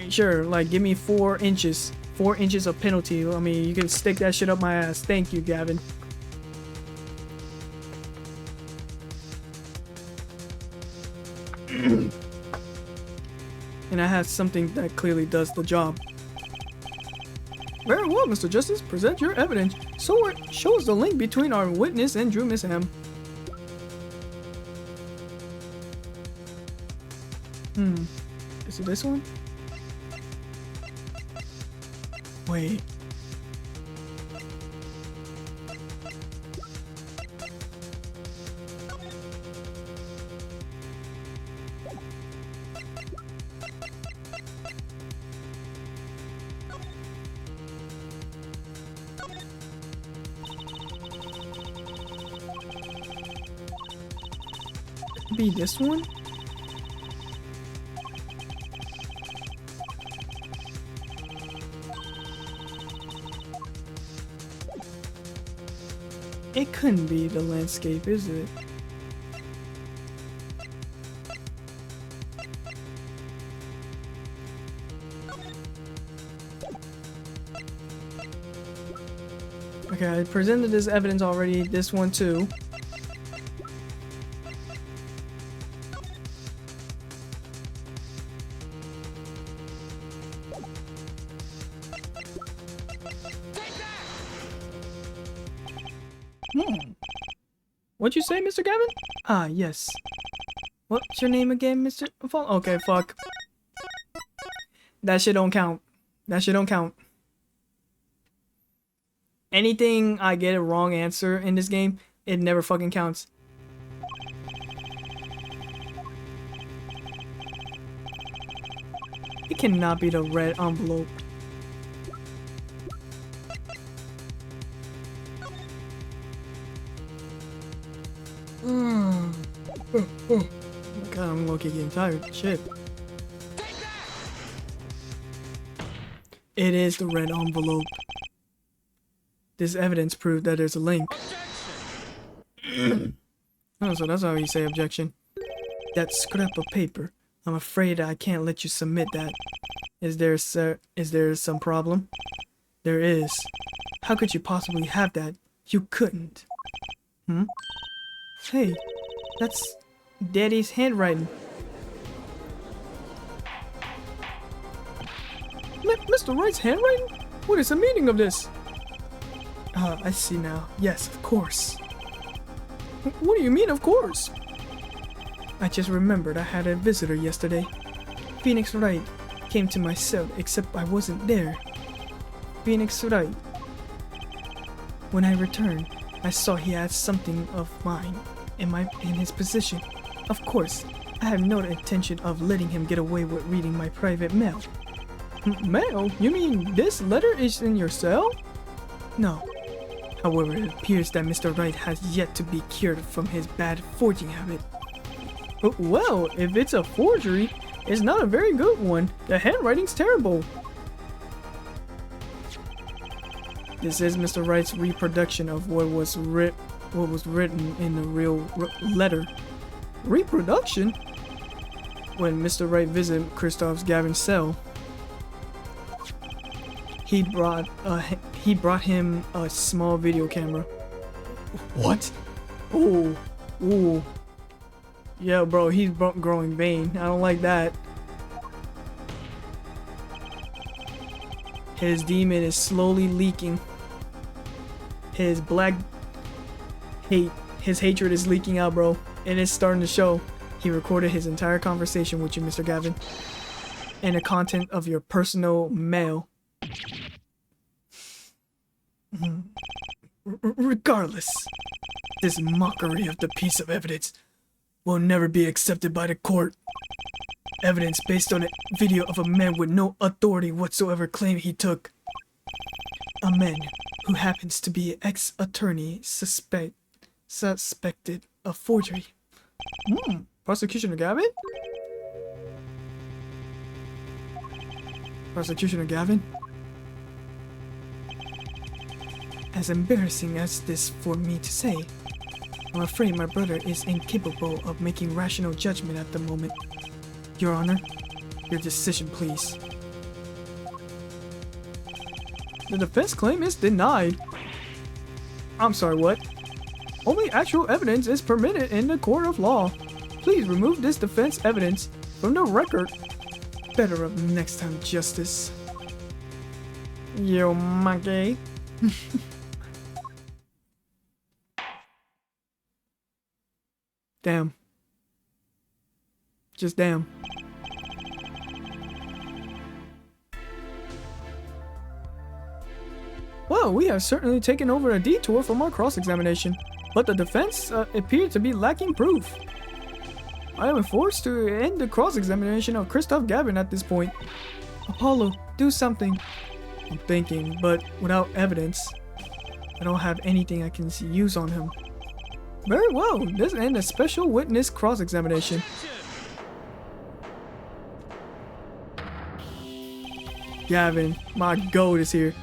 Sure, like give me 4 inches. 4 inches of penalty. I mean, you can stick that shit up my ass. Thank you, Gavin. And I have something that clearly does the job. Very well, Mr. Justice. Present your evidence. So it shows the link between our witness and Drew Misham. Is it this one? Wait. Be this one? It couldn't be the landscape, is it? Okay, I presented this evidence already, this one too. What'd you say, Mr. Gavin? Ah, yes. What's your name again, Mr. Fall? Okay, fuck. That shit don't count. That shit don't count. Anything I get a wrong answer in this game, it never fucking counts. It cannot be the red envelope. God, I'm low-key getting tired. Shit. It is the red envelope. This evidence proved that there's a link. Oh, so that's how you say objection. That scrap of paper. I'm afraid I can't let you submit that. Is there some problem? There is. How could you possibly have that? You couldn't. Hey, that's Daddy's handwriting. Mr. Wright's handwriting? What is the meaning of this? I see now. Yes, of course. What do you mean, of course? I just remembered I had a visitor yesterday. Phoenix Wright came to my cell, except I wasn't there. Phoenix Wright. When I returned, I saw he had something of mine in his possession. Of course, I have no intention of letting him get away with reading my private mail. Mail? You mean this letter is in your cell? No. However, it appears that Mr. Wright has yet to be cured from his bad forging habit. Well, if it's a forgery, it's not a very good one. The handwriting's terrible. This is Mr. Wright's reproduction of what was written in the real letter. Reproduction? When Mr. Wright visited Kristoff's Gavin's cell, he brought him a small video camera. What? Ooh. Yeah, bro, he's growing vain. I don't like that. His demon is slowly leaking. His hatred is leaking out, bro. And it's starting to show. He recorded his entire conversation with you, Mr. Gavin. And the content of your personal mail. Regardless, this mockery of the piece of evidence will never be accepted by the court. Evidence based on a video of a man with no authority whatsoever claim he took. A man who happens to be an ex-attorney suspected of forgery. Prosecutioner Gavin? Prosecutioner Gavin? As embarrassing as this for me to say, I'm afraid my brother is incapable of making rational judgment at the moment. Your Honor, your decision, please. The defense claim is denied. I'm sorry, what? Only actual evidence is permitted in the court of law. Please remove this defense evidence from the record. Better up next time, Justice. Yo, monkey. Damn. Just damn. Well, we have certainly taken over a detour from our cross-examination, but the defense appeared to be lacking proof. I am forced to end the cross-examination of Christoph Gavin at this point. Apollo, do something. I'm thinking, but without evidence. I don't have anything I can use on him. Very well, let's end a special witness cross-examination. Gavin, my goat is here.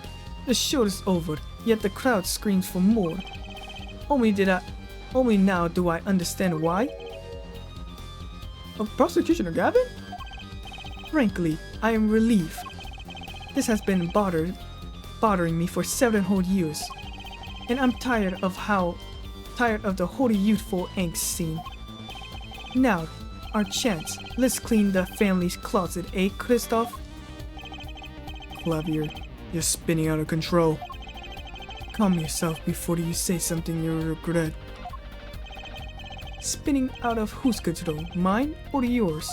The show is over, yet the crowd screams for more. Only now do I understand why. Prosecutioner Gavin? Frankly, I am relieved. This has been bothering me for 7 whole years, and I'm tired of the wholly youthful angst scene. Now, our chance. Let's clean the family's closet, eh, Christoph? Clavier, you're spinning out of control. Calm yourself before you say something you'll regret. Spinning out of whose control, mine or yours?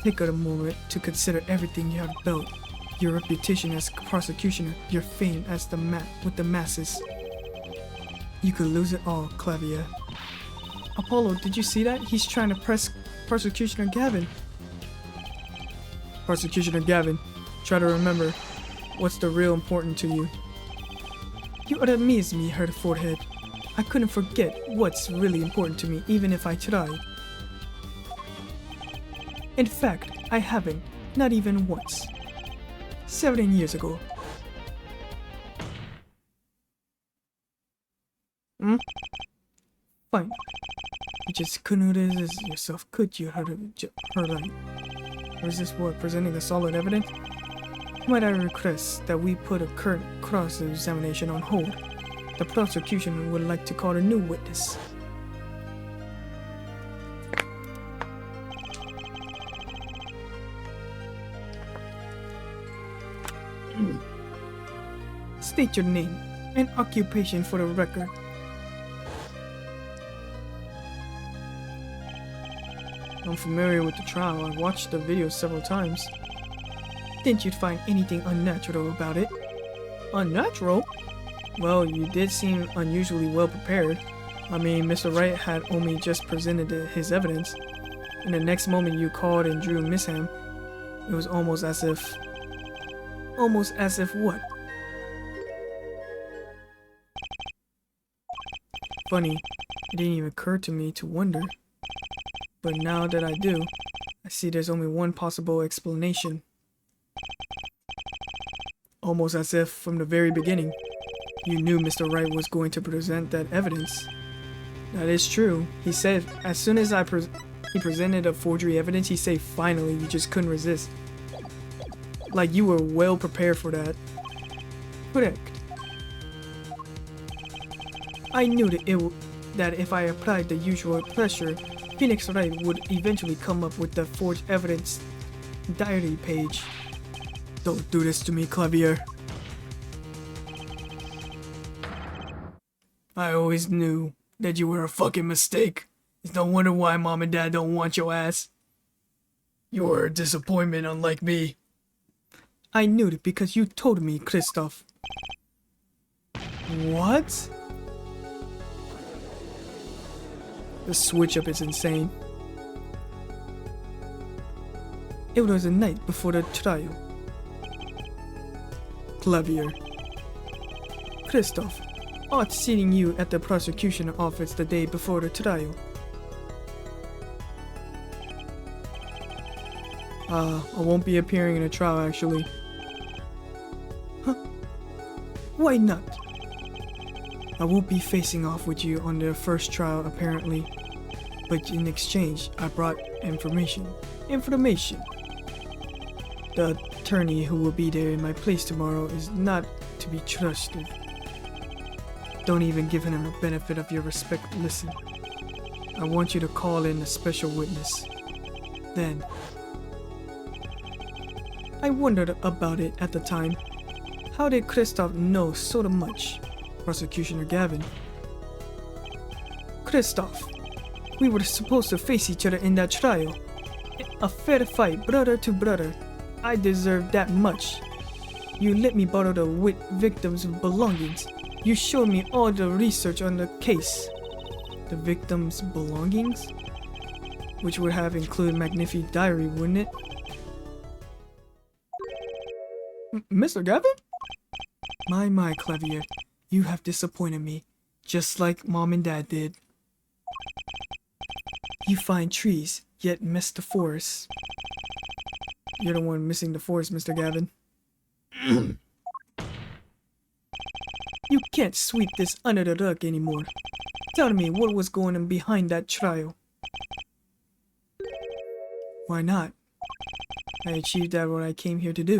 Take a moment to consider everything you have built. Your reputation as prosecutioner, your fame as with the masses. You could lose it all, Clavier. Apollo, did you see that? He's trying to press Prosecutioner Gavin. Prosecutioner Gavin, try to remember what's the real important to you. You would amaze me, her forehead. I couldn't forget what's really important to me, even if I tried. In fact, I haven't, not even once. 17 years ago. Fine. You just couldn't resist yourself, could you, her right? Resist what? Presenting the solid evidence? Might I request that we put a current cross-examination on hold? The prosecution would like to call a new witness. State your name and occupation for the record. I'm familiar with the trial. I've watched the video several times. Didn't you find anything unnatural about it? Unnatural? Well, you did seem unusually well prepared. I mean, Mr. Wright had only just presented his evidence, and the next moment you called and drew Misham. It was almost as if what? Funny, it didn't even occur to me to wonder. But now that I do, I see there's only one possible explanation. Almost as if, from the very beginning, you knew Mr. Wright was going to present that evidence. That is true. He said, as soon as he presented a forgery evidence, he said, finally, you just couldn't resist. Like you were well prepared for that. Correct. I knew that if I applied the usual pressure, Phoenix Wright would eventually come up with the forged evidence diary page. Don't do this to me, Clavier. I always knew that you were a fucking mistake. It's no wonder why Mom and Dad don't want your ass. You were a disappointment, unlike me. I knew it because you told me, Christoph. What? The switch up is insane. It was the night before the trial. Clavier. Christoph, ought seeing you at the prosecution office the day before the trial. I won't be appearing in a trial actually. Huh? Why not? I won't be facing off with you on the first trial apparently, but in exchange I brought information. The attorney who will be there in my place tomorrow is not to be trusted. Don't even give him the benefit of your respect. Listen, I want you to call in a special witness. Then, I wondered about it at the time. How did Christoph know so much? Prosecutioner Gavin. Christoph, we were supposed to face each other in that trial. A fair fight, brother to brother. I deserve that much. You let me borrow the victim's belongings. You showed me all the research on the case. The victim's belongings? Which would have included Magnifi's diary, wouldn't it? Mr. Gavin? My, Clavier. You have disappointed me, just like Mom and Dad did. You find trees, yet miss the forest. You're the one missing the forest, Mr. Gavin. You can't sweep this under the rug anymore. Tell me what was going on behind that trial. Why not? I achieved that what I came here to do.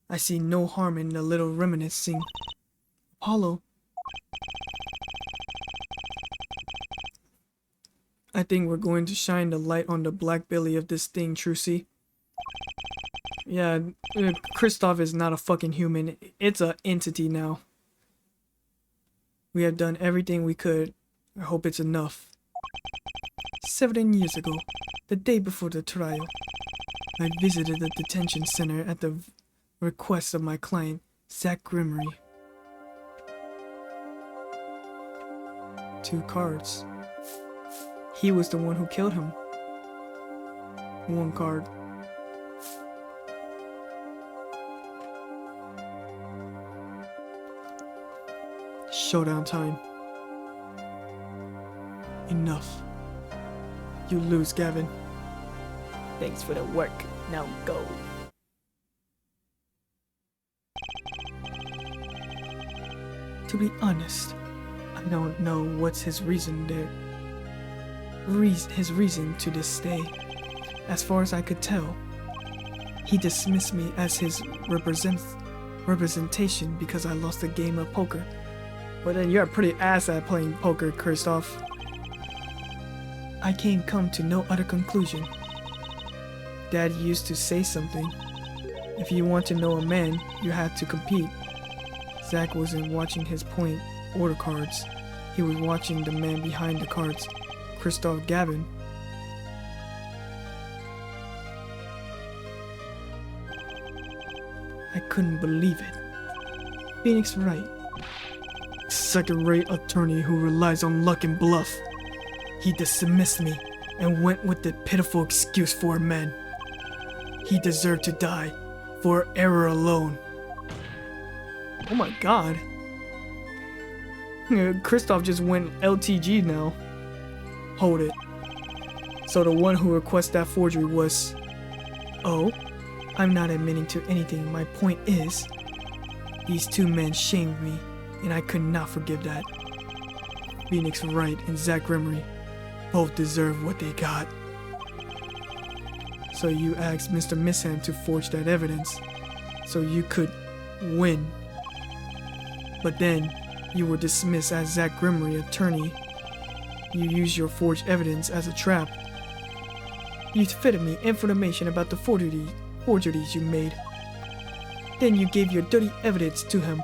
I see no harm in a little reminiscing. Apollo. I think we're going to shine the light on the black belly of this thing, Trucy. Yeah, Kristoff is not a fucking human. It's an entity now. We have done everything we could. I hope it's enough. 7 years ago, the day before the trial, I visited the detention center at the request of my client, Zach Grimmery. 2 cards. He was the one who killed him. 1 card. Showdown time. Enough. You lose, Gavin. Thanks for the work. Now go. To be honest, I don't know what's his reason there. His reason to this day. As far as I could tell, he dismissed me as his representation because I lost a game of poker. But then you're a pretty ass at playing poker, Kristoff. I can't come to no other conclusion. Dad used to say something. If you want to know a man, you have to compete. Zach wasn't watching his point or the cards. He was watching the man behind the cards, Kristoff Gavin. I couldn't believe it. Phoenix Wright. Second-rate attorney who relies on luck and bluff. He dismissed me and went with the pitiful excuse for a man. He deserved to die for error alone. Oh my god. Kristoff just went LTG now. Hold it. So the one who requested that forgery was... Oh, I'm not admitting to anything. My point is, these 2 men shamed me, and I could not forgive that. Phoenix Wright and Zach Grimmery both deserve what they got. So you asked Mr. Misham to forge that evidence, so you could win. But then, you were dismissed as Zach Grimmery, attorney. You used your forged evidence as a trap. You fed me information about the forgeries you made. Then you gave your dirty evidence to him.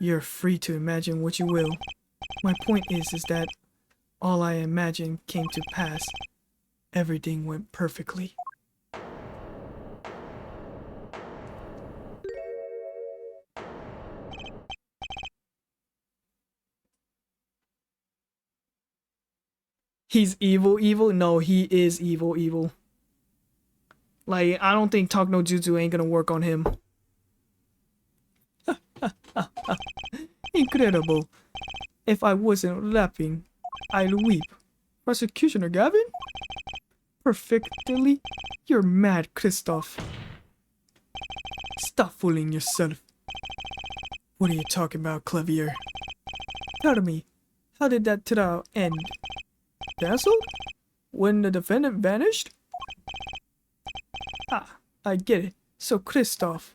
You're free to imagine what you will. My point is that all I imagined came to pass. Everything went perfectly. He's evil? No, he is evil. Like, I don't think Talk No Jutsu ain't gonna work on him. Incredible. If I wasn't laughing, I'd weep. Prosecutioner Gavin? Perfectly? You're mad, Kristoff. Stop fooling yourself. What are you talking about, Clavier? Tell me, how did that trial end? Cancelled? When the defendant vanished? Ah, I get it. So, Kristoff,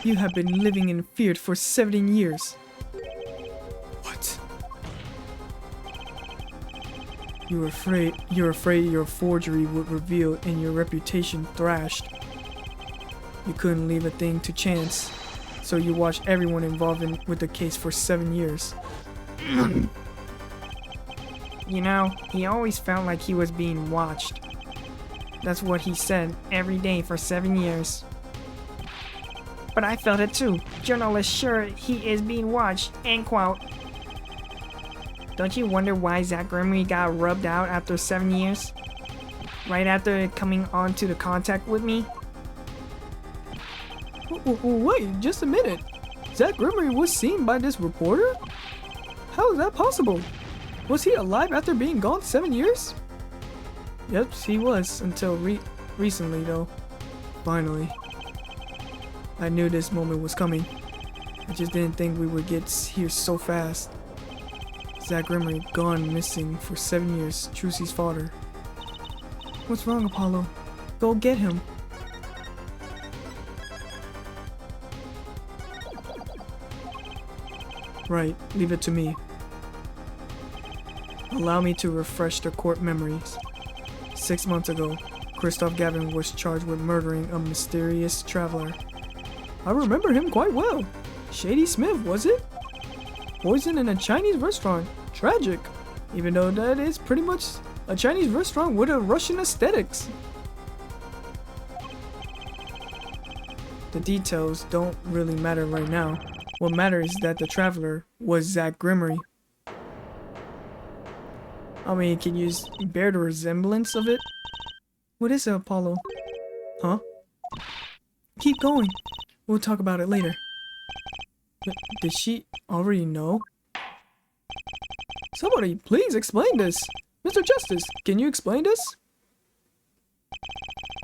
you have been living in fear for 17 years. What? You're afraid your forgery would reveal and your reputation thrashed. You couldn't leave a thing to chance, so you watched everyone involved with the case for 7 years. You know, he always felt like he was being watched. That's what he said every day for 7 years. But I felt it too. Journalists sure he is being watched. End quote. Don't you wonder why Zach Gremory got rubbed out after 7 years? Right after coming onto the contact with me? Wait, just a minute. Zach Gremory was seen by this reporter? How is that possible? Was he alive after being gone 7 years? Yep, he was, until recently though. Finally. I knew this moment was coming. I just didn't think we would get here so fast. Zach Gremory gone missing for 7 years, Trucy's father. What's wrong, Apollo? Go get him. Right, leave it to me. Allow me to refresh the court memories. 6 months ago, Christoph Gavin was charged with murdering a mysterious traveler. I remember him quite well. Shady Smith, was it? Poison in a Chinese restaurant. Tragic. Even though that is pretty much a Chinese restaurant with a Russian aesthetics. The details don't really matter right now. What matters is that the traveler was Zach Gremory. I mean, can you bear the resemblance of it? What is it, Apollo? Huh? Keep going. We'll talk about it later. But did she already know? Somebody, please explain this. Mr. Justice, can you explain this?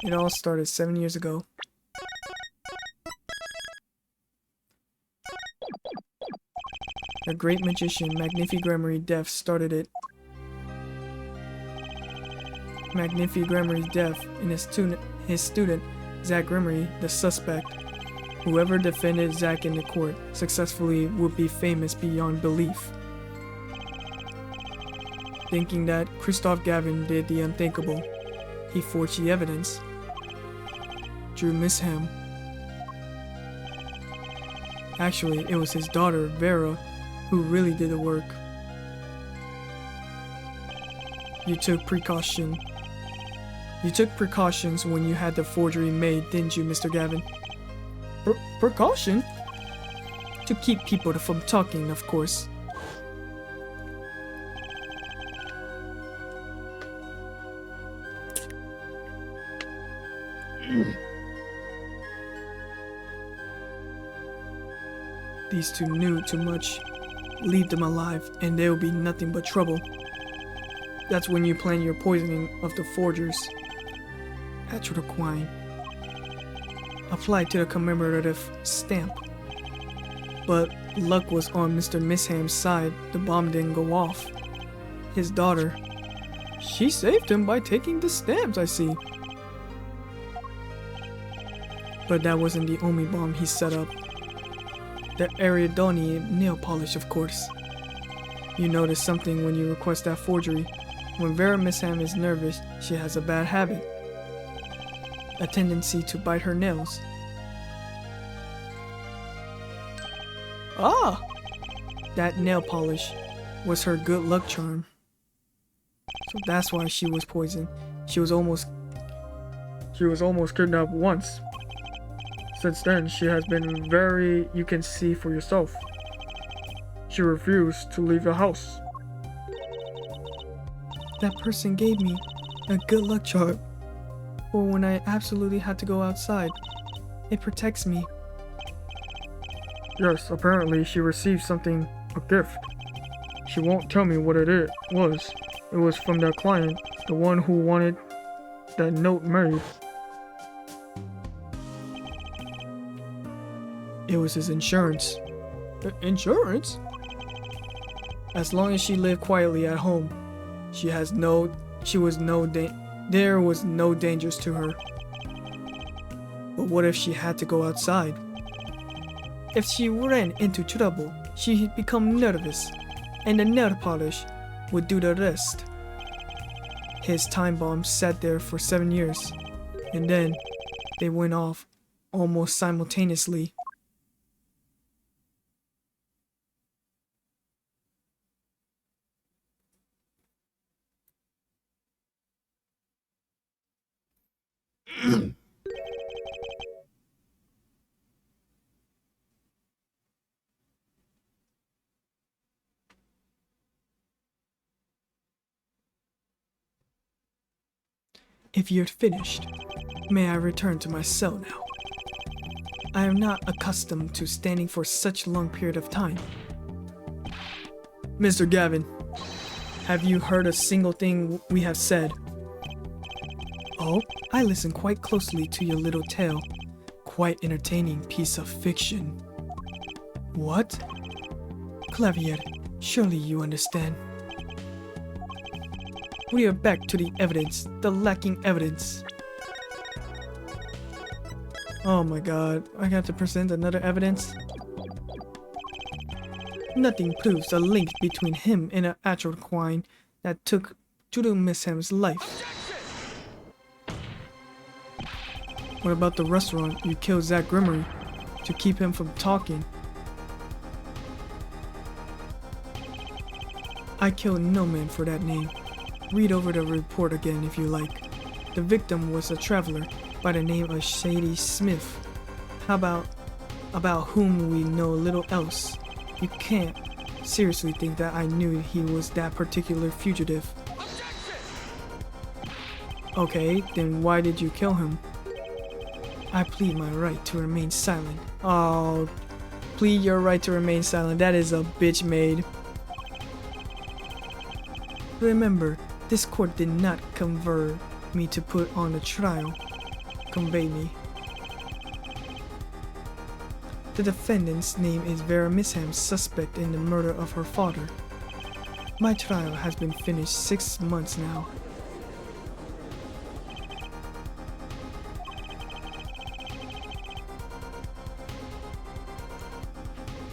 It all started 7 years ago. A great magician, Magnifi Gremory Death, started it. Magnifi Gremory's death and his student, Zach Gremory, the suspect. Whoever defended Zach in the court successfully would be famous beyond belief. Thinking that Christoph Gavin did the unthinkable, he forged the evidence. Drew Misham. Actually, it was his daughter, Vera, who really did the work. You took precautions when you had the forgery made, didn't you, Mr. Gavin? Precaution? To keep people from talking, of course. These two knew too much. Leave them alive, and there will be nothing but trouble. That's when you plan your poisoning of the forgers. Atrioquine. Applied to the commemorative stamp. But luck was on Mr. Misham's side. The bomb didn't go off. His daughter. She saved him by taking the stamps, I see. But that wasn't the only bomb he set up. The Ariadne nail polish, of course. You notice something when you request that forgery. When Vera Misham is nervous, she has a bad habit. A tendency to bite her nails. Ah! That nail polish was her good luck charm. So that's why she was poisoned. She was almost kidnapped once. Since then, she has been very, you can see for yourself. She refused to leave the house. That person gave me a good luck charm for when I absolutely had to go outside. It protects me. Yes, apparently she received something, a gift. She won't tell me what it was. It was from that client, the one who wanted that note made. It was his insurance. Insurance? As long as she lived quietly at home, there was no dangers to her. But what if she had to go outside? If she ran into trouble, she'd become nervous, and the nail polish would do the rest. His time bomb sat there for 7 years, and then they went off almost simultaneously. If you're finished, may I return to my cell now? I am not accustomed to standing for such a long period of time. Mr. Gavin, have you heard a single thing we have said? Oh, I listened quite closely to your little tale. Quite entertaining piece of fiction. What? Clavier, surely you understand. We are back to the evidence, the lacking evidence. Oh my god, I got to present another evidence? Nothing proves a link between him and an actual crime that took Judo Miss Ham's life. What about the restaurant you killed Zach Grimmery to keep him from talking? I killed no man for that name. Read over the report again if you like. The victim was a traveler by the name of Shady Smith. How about whom we know little else? You can't seriously think that I knew he was that particular fugitive. Okay, then why did you kill him? I plead my right to remain silent. Oh, plead your right to remain silent. That is a bitch made. Remember, this court did not convert me to put on a trial. Convey me. The defendant's name is Vera Misham, suspect in the murder of her father. My trial has been finished 6 months now.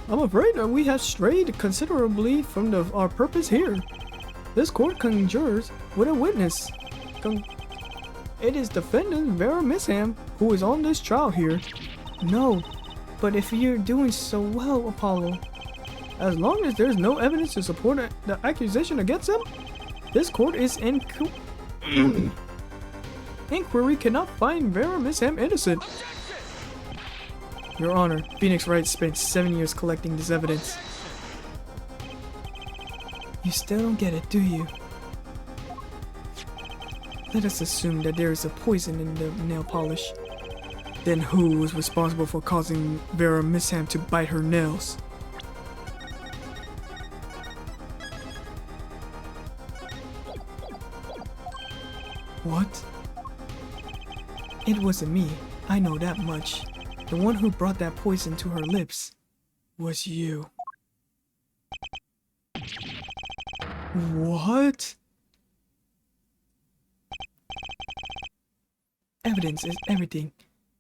I'm afraid that we have strayed considerably from our purpose here. This court conjures with a witness. It is defendant Vera Misham who is on this trial here. No, but if you're doing so well, Apollo, as long as there's no evidence to support the accusation against him, this court is inquiry cannot find Vera Misham innocent. Your Honor, Phoenix Wright spent 7 years collecting this evidence. You still don't get it, do you? Let us assume that there is a poison in the nail polish. Then who was responsible for causing Vera Misham to bite her nails? What? It wasn't me, I know that much. The one who brought that poison to her lips was you. What? Evidence is everything.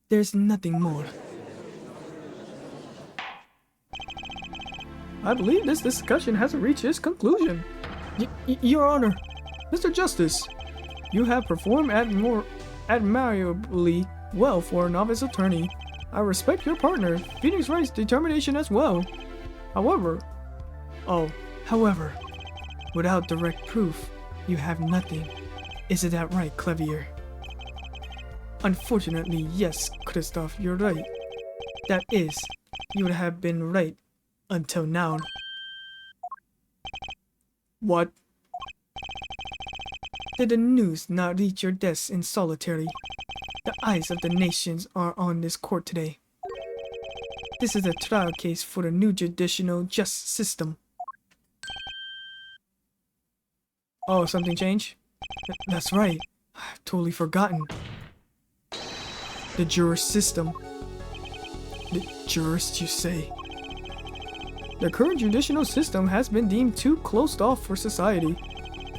There's nothing more. I believe this discussion hasn't reached its conclusion. Your Honor, Mr. Justice, you have performed admirably well for a novice attorney. I respect your partner, Phoenix Wright's determination as well. However, without direct proof, you have nothing. Isn't that right, Clavier? Unfortunately, yes, Christoph, you're right. That is, you would have been right until now. What? Did the news not reach your desk in solitary? The eyes of the nations are on this court today. This is a trial case for the new judicial justice system. Oh, something changed? That's right. I've totally forgotten. The juror system. The jurists, you say? The current judicial system has been deemed too closed off for society.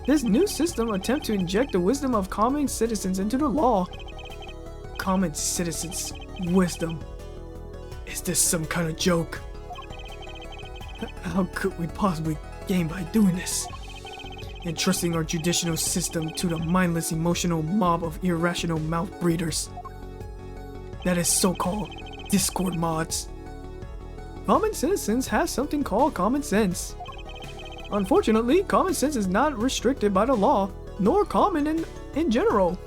This new system attempts to inject the wisdom of common citizens into the law. Common citizens' wisdom. Is this some kind of joke? How could we possibly gain by doing this? Entrusting our judicial system to the mindless emotional mob of irrational mouth breeders. That is so-called Discord mods. Common citizens have something called common sense. Unfortunately, common sense is not restricted by the law, nor common in general.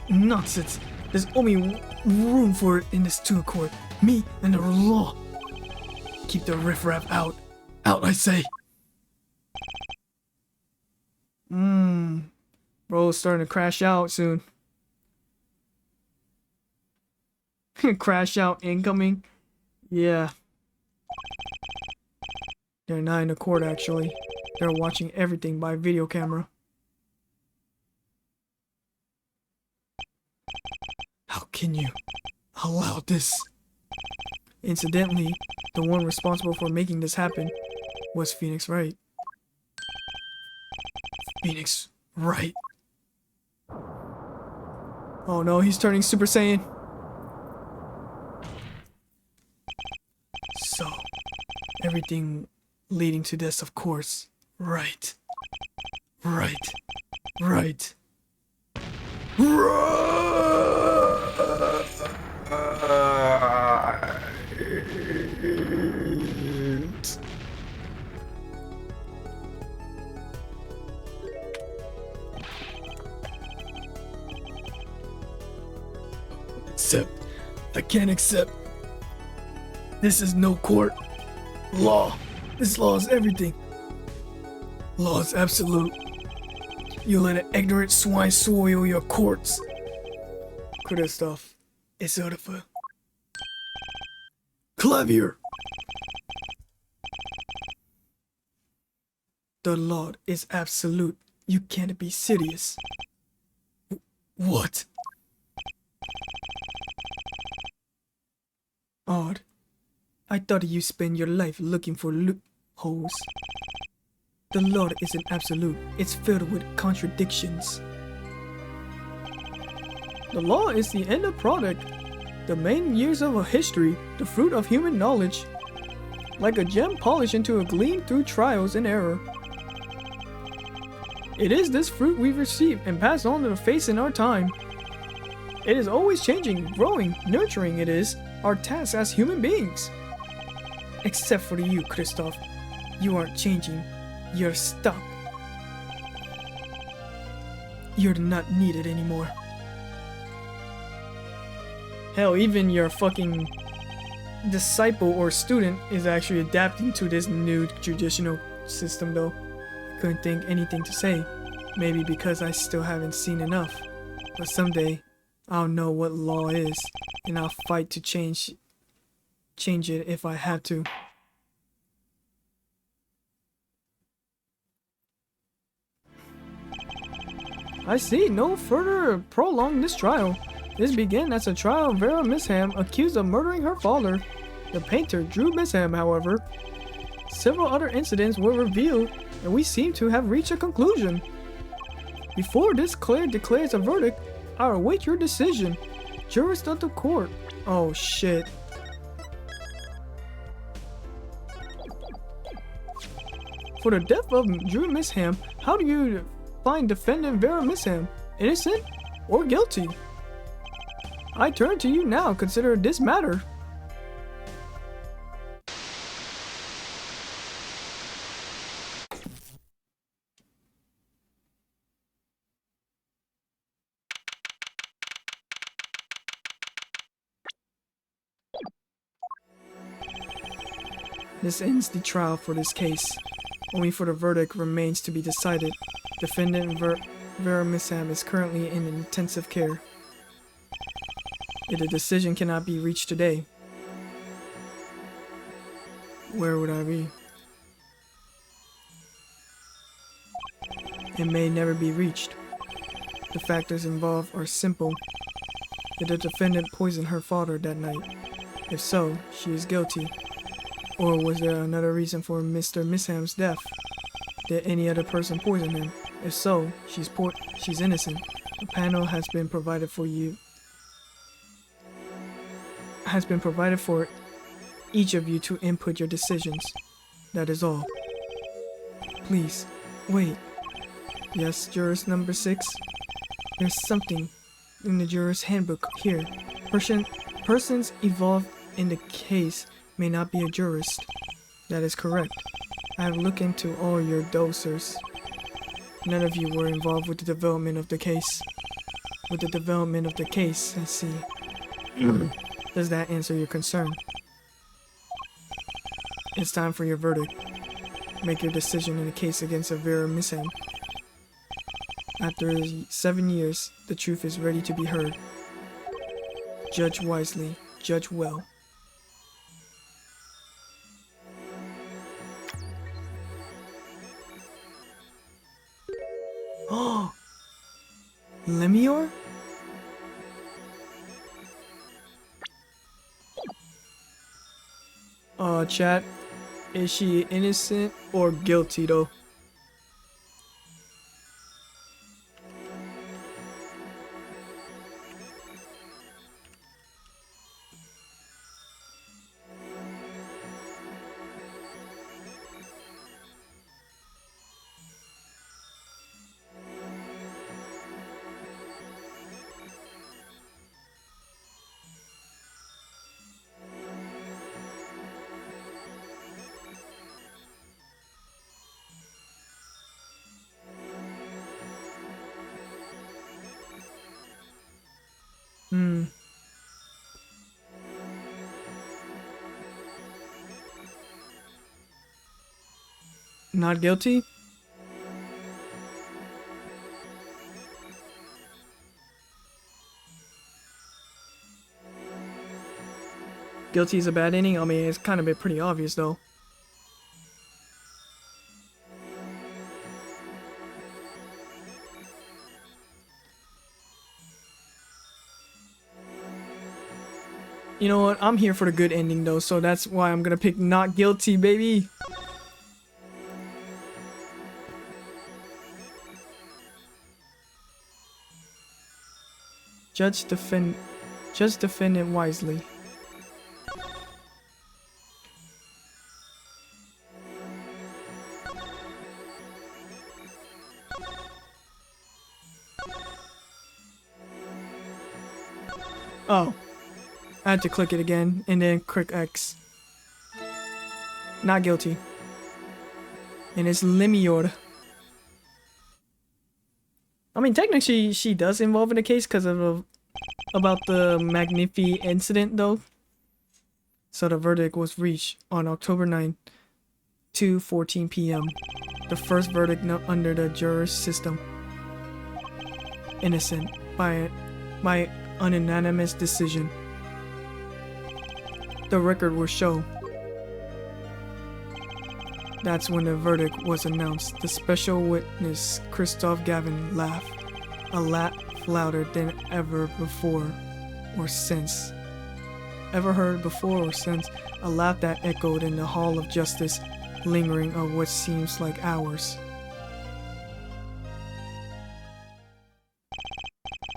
Nonsense. There's only room for it in this two court. Me and the law. Keep the riffraff out. Out, I say. Bro's starting to crash out soon. Crash out incoming. Yeah. They're not in the court, actually. They're watching everything by video camera. How can you allow this? Incidentally, the one responsible for making this happen was Phoenix Wright. Phoenix Wright. Oh no, he's turning Super Saiyan. So, everything leading to this, of course. Right. Right. Right. I can't accept. This is no court. Law. This law is everything. Law is absolute. You let an ignorant swine soil your courts. Christoph, it's over. Clavier. The law is absolute. You can't be serious. What? Odd. I thought you spend your life looking for loopholes. The law isn't absolute. It's filled with contradictions. The law is the end product, the main years of a history, the fruit of human knowledge, like a gem polished into a gleam through trials and error. It is this fruit we receive and pass on to the face in our time. It is always changing, growing, nurturing. It is our task as human beings. Except for you, Christoph. You aren't changing. You're stuck. You're not needed anymore. Hell, even your fucking disciple or student is actually adapting to this new judicial system though. Couldn't think anything to say. Maybe because I still haven't seen enough. But someday, I'll know what law is, and I'll fight to change it if I have to. I see no further prolong this trial. This began as a trial of Vera Misham accused of murdering her father, the painter Drew Misham, however. Several other incidents were revealed, and we seem to have reached a conclusion. Before this declares a verdict, I await your decision. Jurist of the court. Oh shit. For the death of Drew Misham, how do you find defendant Vera Misham? Innocent or guilty? I turn to you now. Consider this matter. This ends the trial for this case. Only for the verdict remains to be decided. Defendant Vera Misham is currently in intensive care. If the decision cannot be reached today, where would I be? It may never be reached. The factors involved are simple. Did the defendant poison her father that night? If so, she is guilty. Or was there another reason for Mr. Misham's death? Did any other person poison him? If so, she's innocent. A panel has been provided for you. Has been provided for each of you to input your decisions. That is all. Please, wait. Yes, jurist number 6. There's something in the juror's handbook here. Persons involved in the case may not be a jurist. That is correct. I have looked into all your dosers. None of you were involved with the development of the case. With the development of the case, I see. Does that answer your concern? It's time for your verdict. Make your decision in the case against Vera Misham. After 7 years, the truth is ready to be heard. Judge wisely, judge well. Oh! Lemior? Chat, is she innocent or guilty though? Hmm. Not guilty? Guilty is a bad ending? I mean, it's kind of been pretty obvious though. You know what? I'm here for the good ending though, so that's why I'm gonna pick not guilty, baby. Judge defendant wisely. Oh. I had to click it again, and then click X. Not guilty. And it's Lemior. I mean, technically, she does involve in the case because of about the Magnifi incident, though. So the verdict was reached on October 9th, 2:14 p.m. The first verdict under the jurors system. Innocent by an unanimous decision. The record will show. That's when the verdict was announced. The special witness, Christoph Gavin, laughed. A laugh louder than ever before or since. Ever heard before or since. A laugh that echoed in the Hall of Justice, lingering on what seems like hours.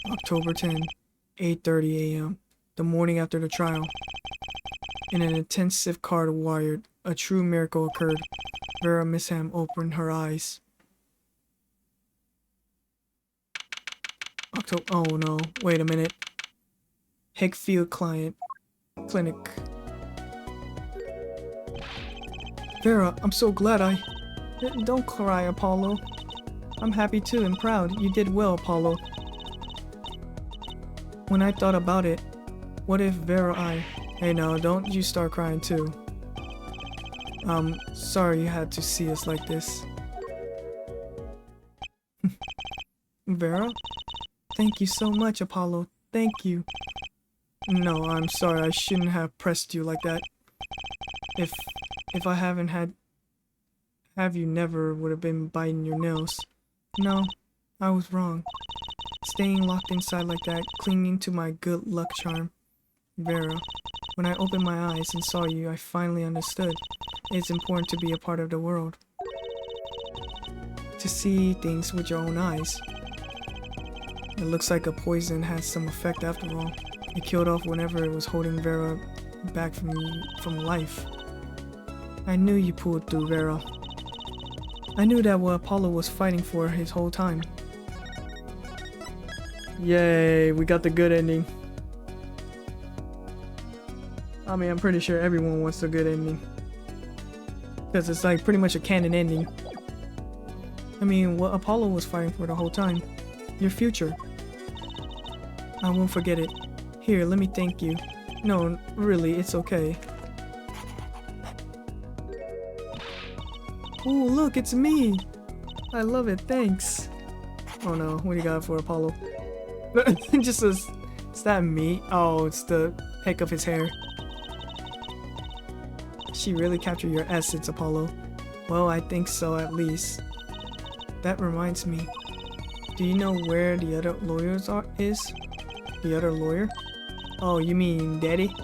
October 10, 8:30 a.m. The morning after the trial. In an intensive card wired, a true miracle occurred. Vera Misham opened her eyes. Oh no, wait a minute. Hickfield Clinic. Vera, I'm so glad Don't cry, Apollo. I'm happy too and proud. You did well, Apollo. When I thought about it, what if Hey no, don't you start crying too. Sorry you had to see us like this. Vera? Thank you so much, Apollo. Thank you. No, I'm sorry, I shouldn't have pressed you like that. If I have you never would have been biting your nails. No, I was wrong. Staying locked inside like that, clinging to my good luck charm. Vera, when I opened my eyes and saw you, I finally understood. It's important to be a part of the world. To see things with your own eyes. It looks like a poison has some effect after all. It killed off whenever it was holding Vera back from life. I knew you pulled through, Vera. I knew that what Apollo was fighting for his whole time. Yay, we got the good ending. I mean, I'm pretty sure everyone wants a good ending. Because it's like pretty much a canon ending. I mean, what Apollo was fighting for the whole time. Your future. I won't forget it. Here, let me thank you. No, really, it's okay. Oh, look, it's me! I love it, thanks. Oh no, what do you got for Apollo? Just says, is that me? Oh, it's the heck of his hair. She really captured your essence, Apollo. Well, I think so at least. That reminds me. Do you know where the other lawyers is? The other lawyer? Oh, you mean Daddy?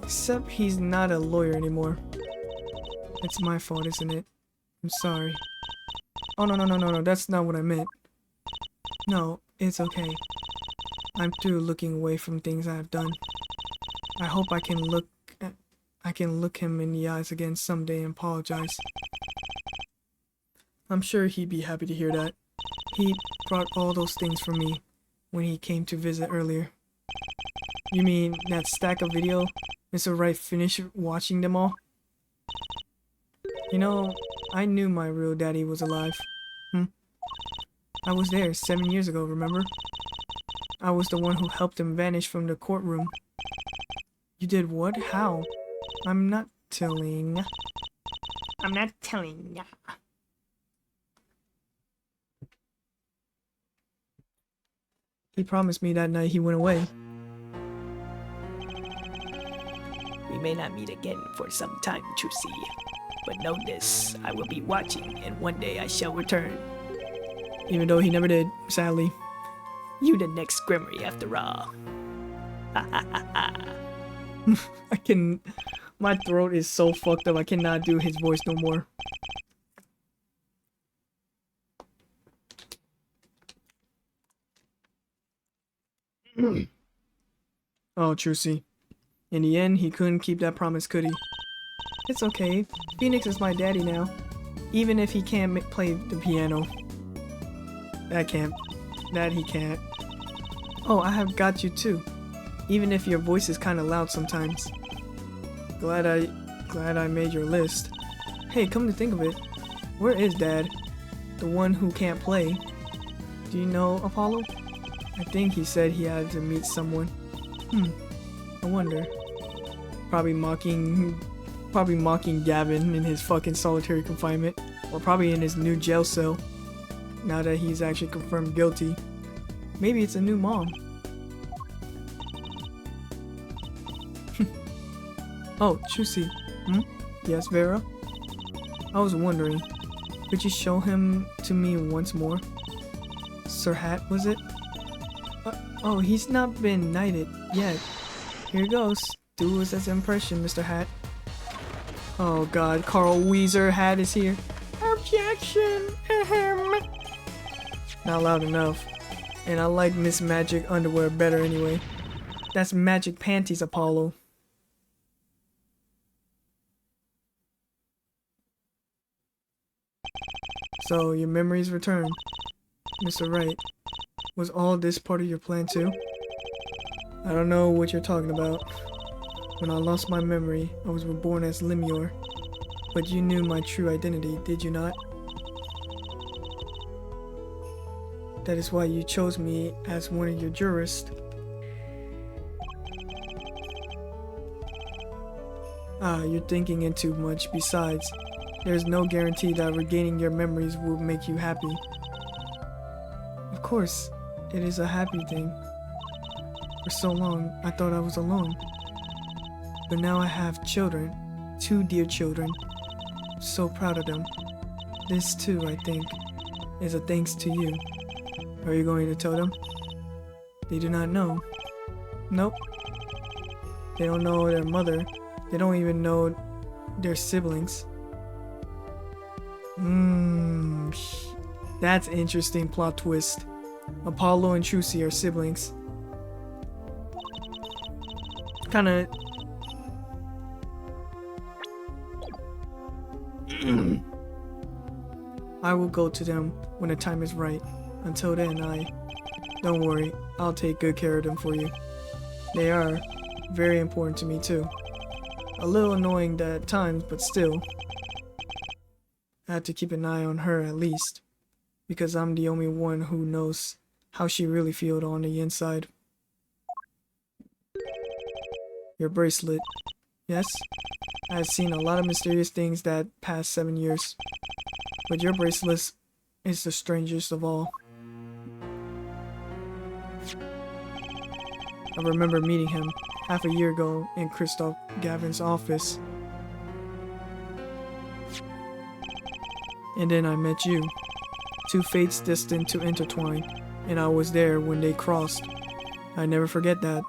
Except he's not a lawyer anymore. It's my fault, isn't it? I'm sorry. Oh, no, that's not what I meant. No, it's okay. I'm through looking away from things I've done. I hope I can look him in the eyes again someday and apologize. I'm sure he'd be happy to hear that. He brought all those things for me when he came to visit earlier. You mean that stack of video? Mr. Wright finished watching them all? You know, I knew my real daddy was alive. I was there 7 years ago, remember? I was the one who helped him vanish from the courtroom. You did what? How? I'm not telling. I'm not telling ya. He promised me that night he went away. We may not meet again for some time, Trucy. But know this, I will be watching, and one day I shall return. Even though he never did, sadly. You the next Gremory after all. Ha ha ha ha. My throat is so fucked up, I cannot do his voice no more. Oh, Trucy. In the end, he couldn't keep that promise, could he? It's okay. Phoenix is my daddy now. Even if he can't play the piano. That he can't. Oh, I have got you too. Even if your voice is kinda loud sometimes. Glad I made your list. Hey, come to think of it, where is Dad? The one who can't play. Do you know Apollo? I think he said he had to meet someone. I wonder. Probably mocking Gavin in his fucking solitary confinement. Or probably in his new jail cell. Now that he's actually confirmed guilty. Maybe it's a new mom. Oh, Trucy. Yes, Vera? I was wondering, could you show him to me once more? Sir Hat, was it? Oh, he's not been knighted yet. Here goes. Do us as an impression, Mr. Hat. Oh god, Carl Weezer Hat is here. Objection! Ahem. Not loud enough. And I like Miss Magic underwear better anyway. That's Magic Panties, Apollo. So, your memories return. Mr. Wright, was all this part of your plan too? I don't know what you're talking about. When I lost my memory, I was reborn as Lemior. But you knew my true identity, did you not? That is why you chose me as one of your jurists. Ah, you're thinking in too much. Besides, there's no guarantee that regaining your memories will make you happy. Of course, it is a happy thing. For so long, I thought I was alone. But now I have children. 2 dear children. I'm so proud of them. This too, I think, is a thanks to you. Are you going to tell them? They do not know. Nope. They don't know their mother. They don't even know their siblings. That's interesting plot twist. Apollo and Trucy are siblings. Kinda... I will go to them when the time is right. Until then, don't worry, I'll take good care of them for you. They are very important to me too. A little annoying at times, but still. I have to keep an eye on her at least. Because I'm the only one who knows how she really feels on the inside. Your bracelet. Yes? I've seen a lot of mysterious things that past 7 years. But your bracelet is the strangest of all. I remember meeting him half a year ago in Christoph Gavin's office. And then I met you. Two fates destined to intertwine, and I was there when they crossed. I never forget that.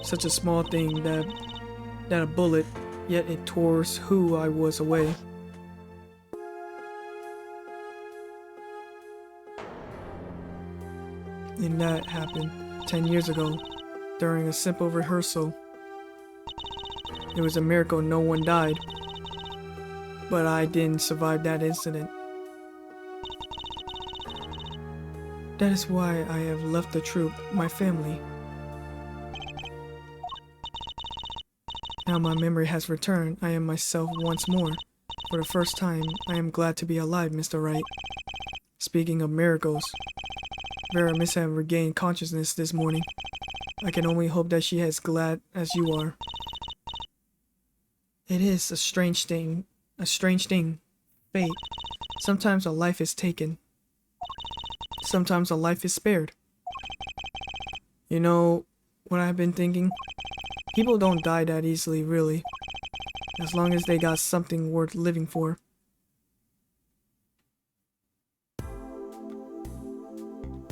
Such a small thing that a bullet, yet it tore who I was away. And that happened 10 years ago, during a simple rehearsal. It was a miracle no one died, but I didn't survive that incident. That is why I have left the troupe, my family. Now my memory has returned, I am myself once more. For the first time, I am glad to be alive, Mr. Wright. Speaking of miracles, Vera must have regained consciousness this morning. I can only hope that she is glad as you are. It is a strange thing. Fate. Sometimes a life is taken. Sometimes a life is spared. You know what I've been thinking? People don't die that easily, really. As long as they got something worth living for.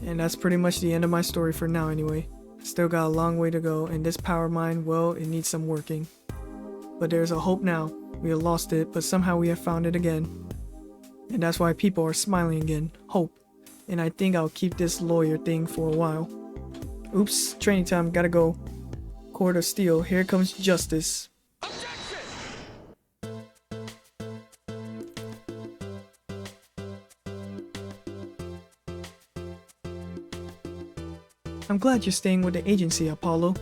And that's pretty much the end of my story for now anyway. Still got a long way to go, and this power mine, well, it needs some working. But there's a hope now. We have lost it, but somehow we have found it again. And that's why people are smiling again. Hope. And I think I'll keep this lawyer thing for a while. Oops, training time, gotta go. Court of Steel, here comes Justice. I'm glad you're staying with the agency, Apollo.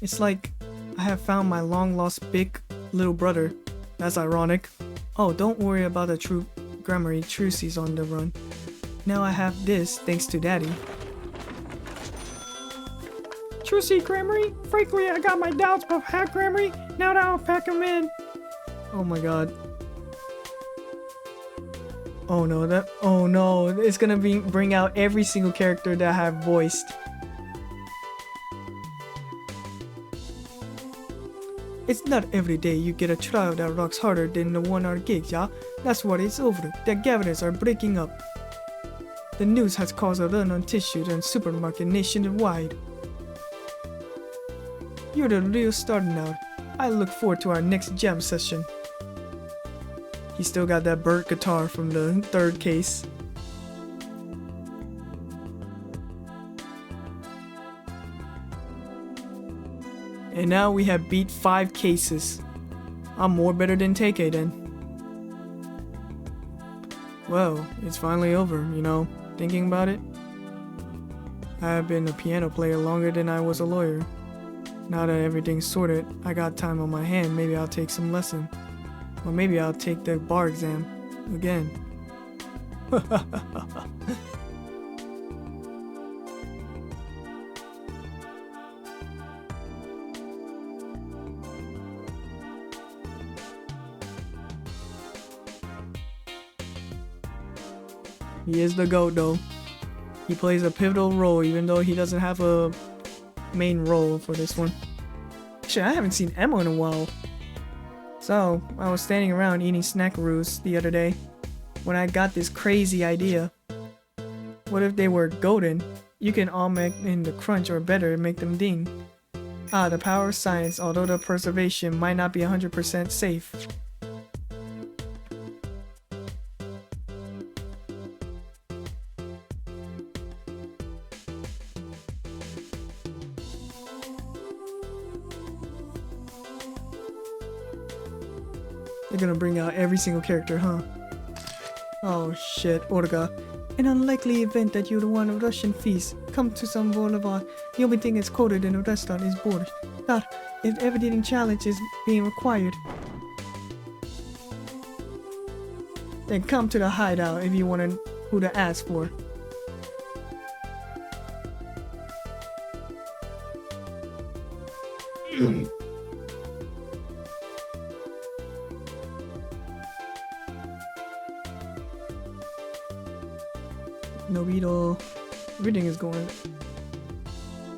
It's like I have found my long-lost big little brother. That's ironic. Oh, don't worry about the true Grammary. Trucy's on the run. Now I have this thanks to Daddy. Trucy, Grammary? Frankly, I got my doubts about Hack Grammary. Now that I'll pack him in. Oh my god. Oh no, it's gonna bring out every single character that I have voiced. It's not every day you get a trial that rocks harder than the 1 hour gigs, yeah? That's what it's over. The Gaviners are breaking up. The news has caused a run on tissues and supermarket nationwide. You're the real star now. I look forward to our next jam session. He still got that burnt guitar from the third case. And now we have beat 5 cases. I'm more better than TK then. Well, it's finally over, you know, thinking about it. I have been a piano player longer than I was a lawyer. Now that everything's sorted, I got time on my hand, maybe I'll take some lesson. Or maybe I'll take the bar exam again. He is the GOAT though. He plays a pivotal role even though he doesn't have a main role for this one. Actually, I haven't seen Emma in a while. So, I was standing around eating snackaroos the other day when I got this crazy idea. What if they were golden? You can all make in the crunch or better make them ding. Ah, the power of science, although the preservation might not be 100% safe. They're gonna bring out every single character, huh? Oh shit, Orga. An unlikely event that you'd want a Russian feast. Come to some boulevard. The only thing that's colder than a restaurant is borders. God, if everything challenge is being required, then come to the hideout if you want who to ask for. Nobito. Everything is going.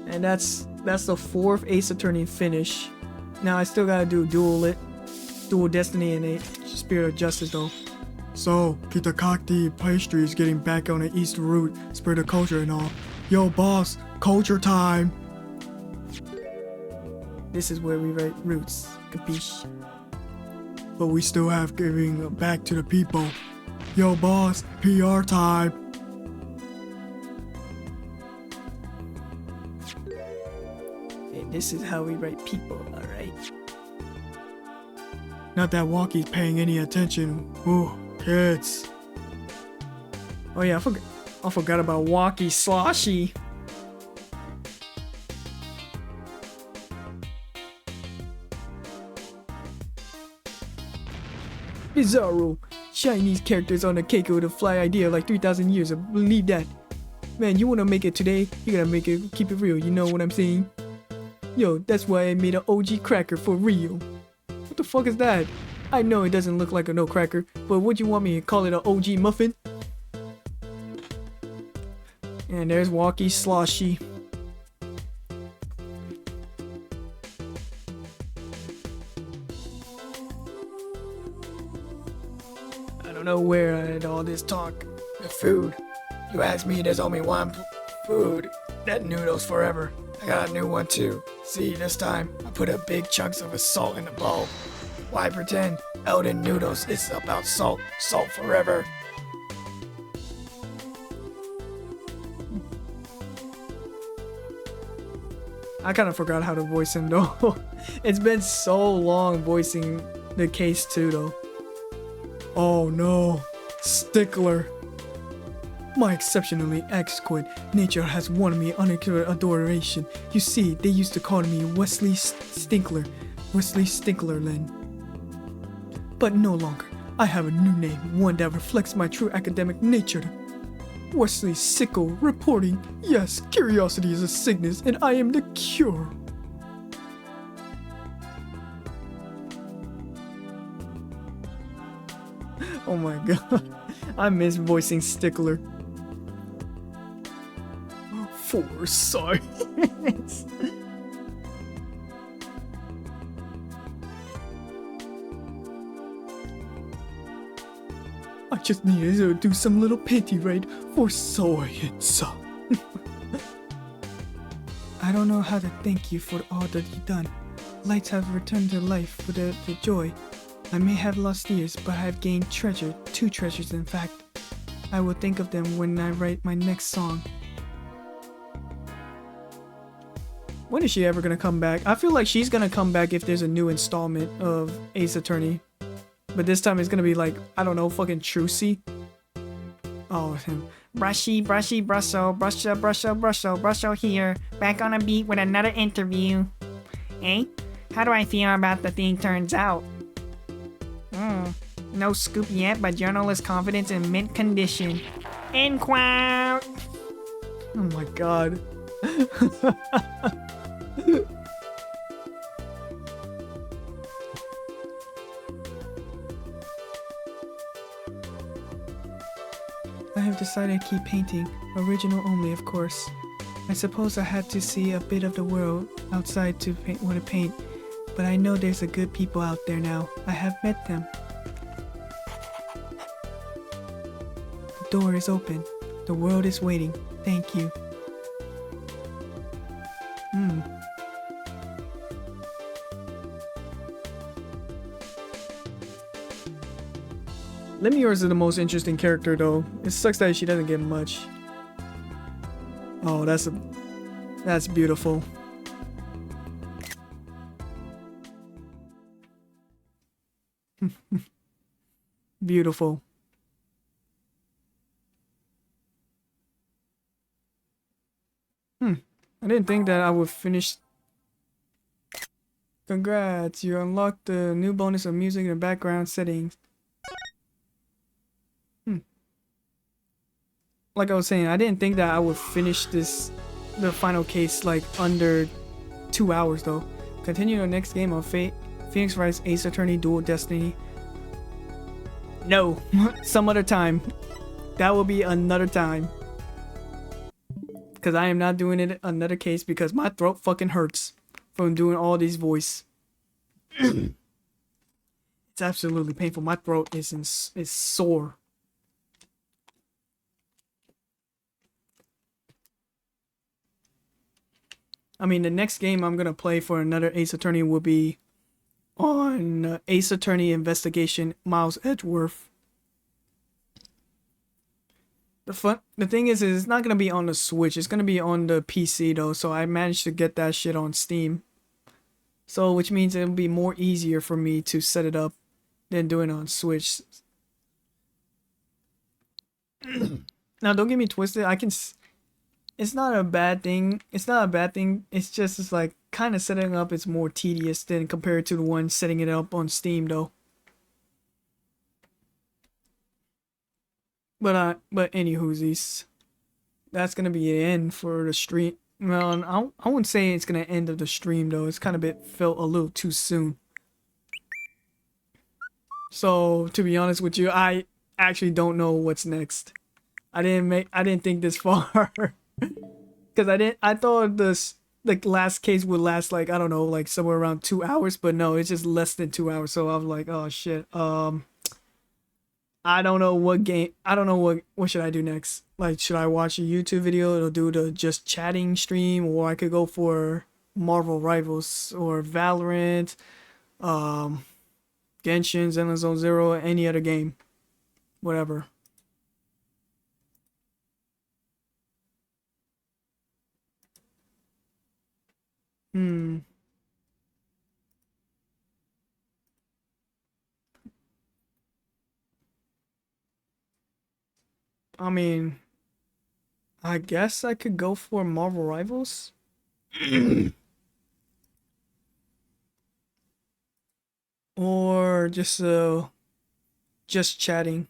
And that's the 4th Ace Attorney finish. Now I still gotta do Dual Destiny, and a Spirit of Justice though. So, Kitakakti Pastry is getting back on the East route, Spirit of Culture and all. Yo boss, culture time! This is where we write roots, capiche? But we still have giving back to the people. Yo boss, PR time! And this is how we write people, alright? Not that Walkie's paying any attention. Ooh, kids. Oh yeah, I forgot about Walkie Sloshy. Bizarro. Chinese characters on the Keiko with a fly idea like 3,000 years. I believe that. Man, you wanna make it today? You gotta make it, keep it real, you know what I'm saying? Yo, that's why I made an OG cracker for real. What the fuck is that? I know it doesn't look like a no cracker, but would you want me to call it an OG muffin? And there's Walkie Sloshy. I don't know where I had all this talk. The food. You asked me, there's only one food. That noodles forever. I got a new one too. See, this time I put a big chunks of salt in the bowl. Why pretend? Elden noodles is about salt. Salt forever. I kind of forgot how to voice him though. It's been so long voicing the case too though. Oh no, Stickler. My exceptionally exquisite nature has won me unequivocal adoration. You see, they used to call me Wesley Stinkler, Wesley Stinklerlin. But no longer. I have a new name, one that reflects my true academic nature. Wesley Sickle reporting, yes, curiosity is a sickness and I am the cure. Oh my god, I miss voicing Stickler. For science. I just needed to do some little panty raid for science. I don't know how to thank you for all that you've done. Lights have returned to life with the joy. I may have lost ears, but I have gained treasure, 2 treasures in fact. I will think of them when I write my next song. When is she ever gonna come back? I feel like she's gonna come back if there's a new installment of Ace Attorney. But this time it's gonna be like, I don't know, fucking Trucy. Oh, him. Brushy, brushy, brussel, brusha, brusha, brussel, brussel here. Back on a beat with another interview. Eh? How do I feel about the thing turns out? No scoop yet, but journalist confidence in mint condition. End quote. Oh my god. I have decided to keep painting, original only of course. I suppose I had to see a bit of the world outside to want to paint, but I know there's a good people out there now. I have met them. The door is open. The world is waiting. Thank you. Lemures is the most interesting character though. It sucks that she doesn't get much. Oh, that's beautiful. Beautiful. I didn't think that I would finish. Congrats, you unlocked the new bonus of music in the background settings. Like I was saying, I didn't think that I would finish the final case like under 2 hours though. Continue the next game of Phoenix Wright's Ace Attorney Dual Destiny. No, some other time. That will be another time. Because I am not doing it another case because my throat fucking hurts from doing all these voice. It's absolutely painful. My throat is sore. I mean, the next game I'm gonna play for another Ace Attorney will be on Ace Attorney Investigation Miles Edgeworth. The thing is it's not gonna be on the Switch. It's gonna be on the PC though. So I managed to get that shit on Steam. So which means it'll be more easier for me to set it up than doing it on Switch. Now don't get me twisted. It's not a bad thing. It's not a bad thing. It's like kind of setting up. It's more tedious than compared to the one setting it up on Steam though. But anywhoosies, that's gonna be the end for the stream. Well, I wouldn't say it's gonna end of the stream though. It's kind of felt a little too soon. So to be honest with you, I actually don't know what's next. I didn't think this far. Because I thought this like last case would last like I don't know like somewhere around 2 hours, but no, it's just less than 2 hours. So I was like, oh shit. I don't know what game. I don't know what should I do next. Like, should I watch a YouTube video? It'll do the just chatting stream, or I could go for Marvel Rivals or Valorant, Genshin, Zenless Zone Zero, any other game, whatever. Hmm. I mean, I guess I could go for Marvel Rivals. Or just chatting.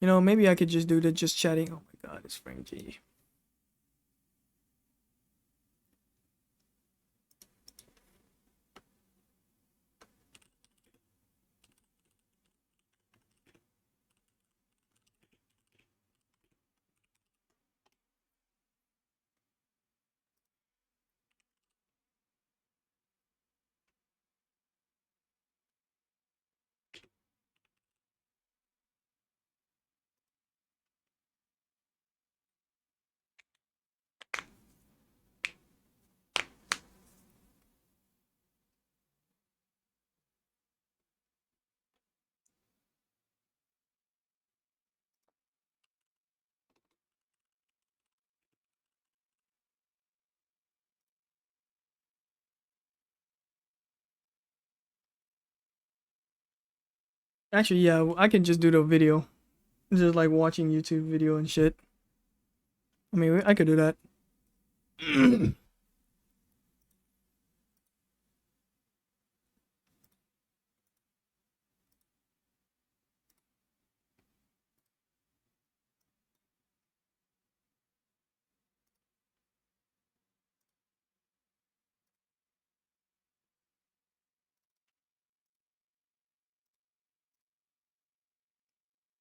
You know, maybe I could just do the just chatting. Oh my god, it's Frank G. Actually, yeah, I can just do the video. Just like watching YouTube video and shit. I mean, I could do that.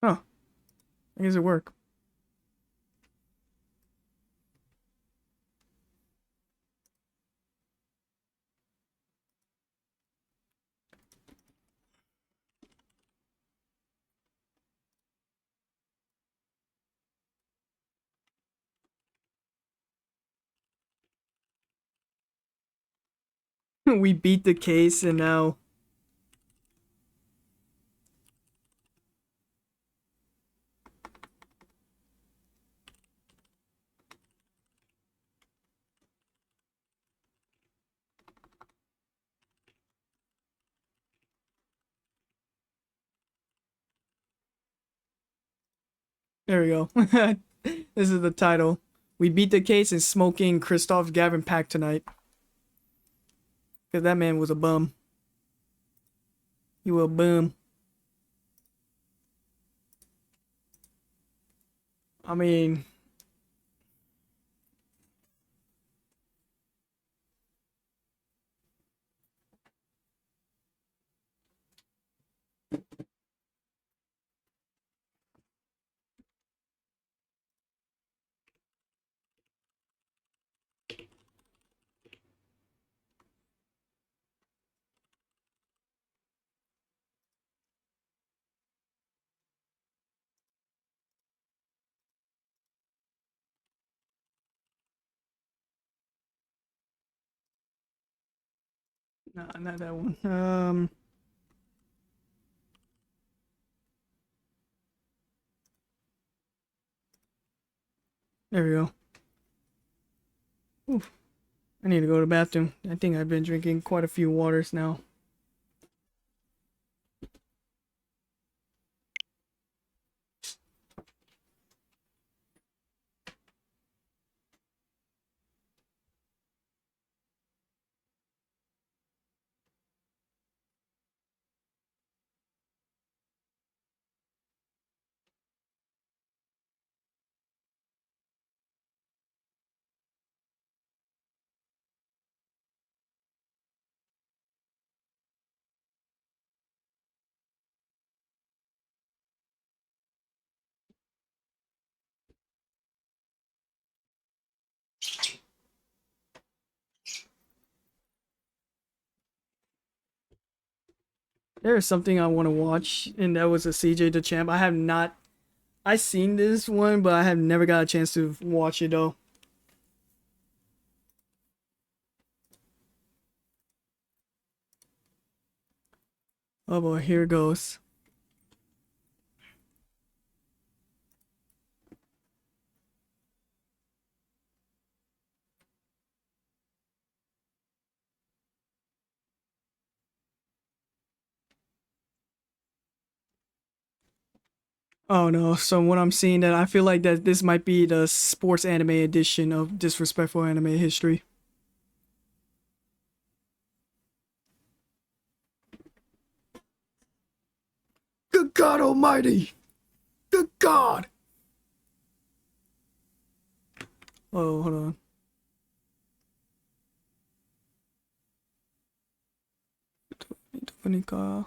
Huh. I guess it work. We beat the case and now there we go. This is the title. We beat the case and smoking Christoph Gavin pack tonight. Cause that man was a bum. You a bum. I mean, Nah, not that one. There we go. Oof. I need to go to the bathroom. I think I've been drinking quite a few waters now. There's something I want to watch, and that was a CJ the Champ. I have not. I seen this one, but I have never got a chance to watch it though. Oh boy, here it goes. Oh no, so what I'm seeing that I feel like that this might be the sports anime edition of Disrespectful Anime History. Good God Almighty! Good God! Oh, hold on. Dominica.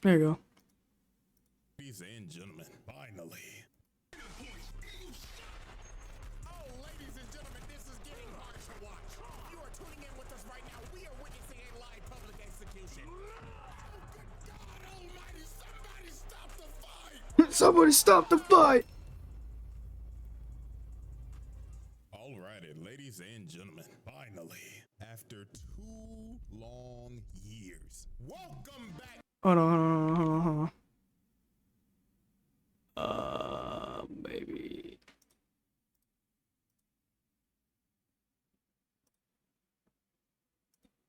There you go. Ladies and gentlemen, finally. Oh, ladies and gentlemen, this is getting hard to watch. If you are tuning in with us right now, we are witnessing a live public execution. Oh, good God Almighty, somebody stop the fight! Somebody stop the fight! Alrighty, ladies and gentlemen, finally, after 2 long years, welcome back. Hold on, hold on, hold on, hold on. Maybe.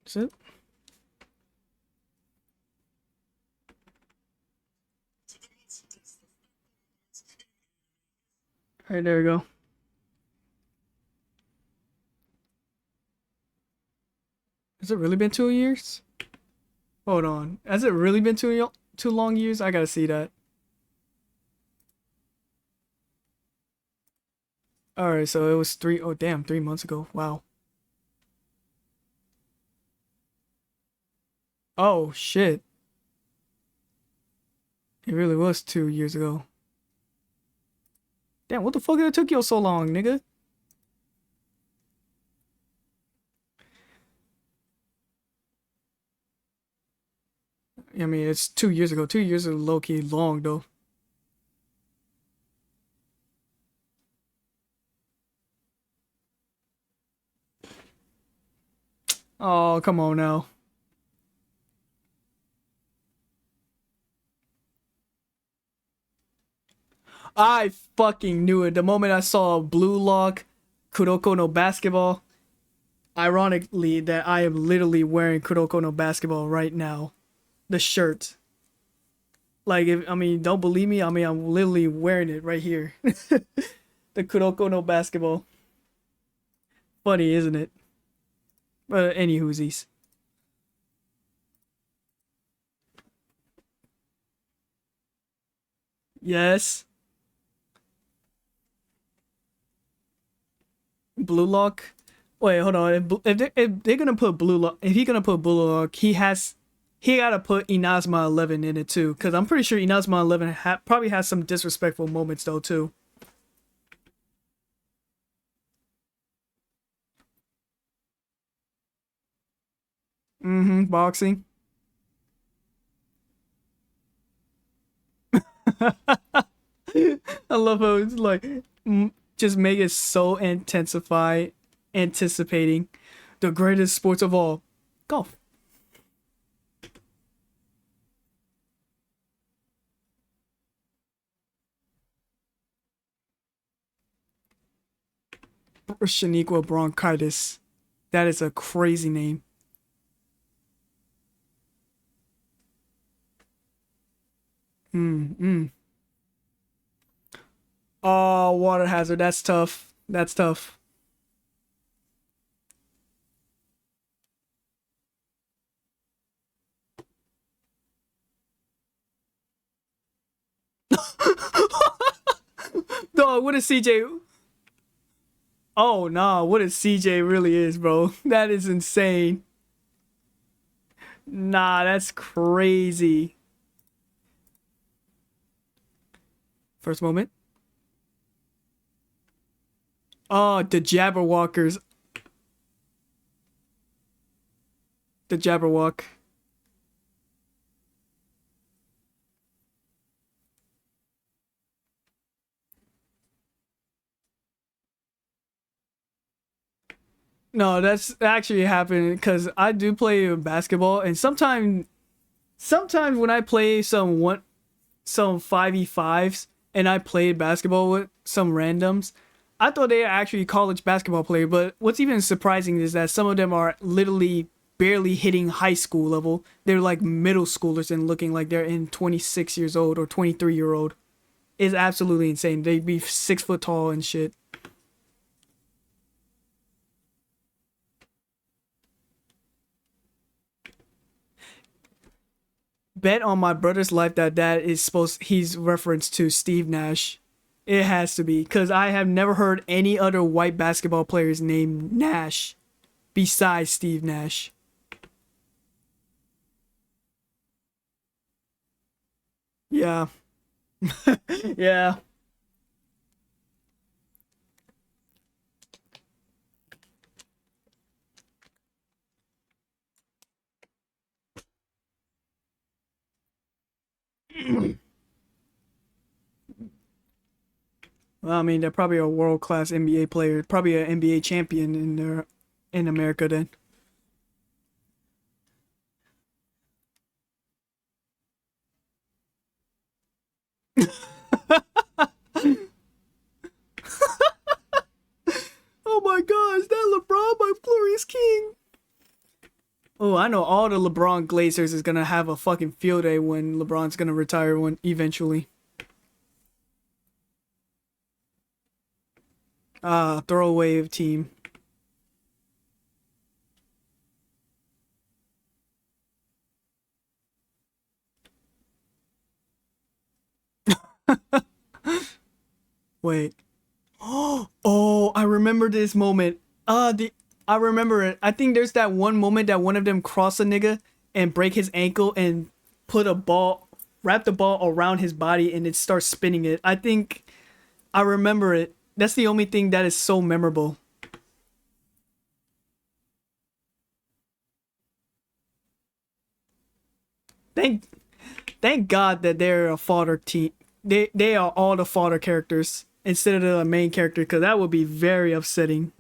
Is it? Alright, there we go. Has it really been 2 years? Hold on. Has it really been two long years? I gotta see that. Alright, so it was 3. Oh, damn, 3 months ago. Wow. Oh, shit. It really was 2 years ago. Damn, what the fuck did it took you so long, nigga? I mean, it's 2 years ago. 2 years is low-key long, though. Oh, come on now. I fucking knew it. The moment I saw Blue Lock, Kuroko no Basketball. Ironically, that I am literally wearing Kuroko no Basketball right now. The shirt. Like, if I mean, don't believe me? I mean, I'm literally wearing it right here. The Kuroko no Basketball. Funny, isn't it? But any whoosies. Yes. Blue Lock. Wait, hold on. If they're gonna put Blue Lock, if he's gonna put Blue Lock, he gotta put Inazuma 11 in it too, because I'm pretty sure Inazuma 11 probably has some disrespectful moments though too. Mm-hmm. Boxing. I love how it's like just make it so intensify, anticipating the greatest sports of all, golf. Shaniqua bronchitis. That is a crazy name. Mm. Oh, water hazard. That's tough. That's tough. Dog, what is CJ? Oh nah, what is CJ really is, bro? That is insane. Nah, that's crazy. First moment. Oh, the Jabberwockers. The Jabberwock. No, that's actually happened because I do play basketball, and sometimes when I play some 5v5s and I played basketball with some randoms, I thought they were actually college basketball players. But what's even surprising is that some of them are literally barely hitting high school level. They're like middle schoolers and looking like they're in 26 years old or 23-year-old. It's absolutely insane. They'd be 6 foot tall and shit. Bet on my brother's life that he's referenced to Steve Nash. It has to be because I have never heard any other white basketball players named Nash besides Steve Nash. Yeah. Yeah. Well, I mean, they're probably a world class NBA player, probably an NBA champion in America then. Oh my gosh, that LeBron, my glorious king. Oh, I know all the LeBron Glazers is gonna have a fucking field day when LeBron's gonna retire one eventually. Throwaway team. Wait. Oh, I remember this moment. I remember it. I think there's that one moment that one of them cross a nigga and break his ankle and put a ball, wrap the ball around his body and it starts spinning it. I think I remember it. That's the only thing that is so memorable. Thank thank God that they're a fodder team. They are all the fodder characters instead of the main character because that would be very upsetting.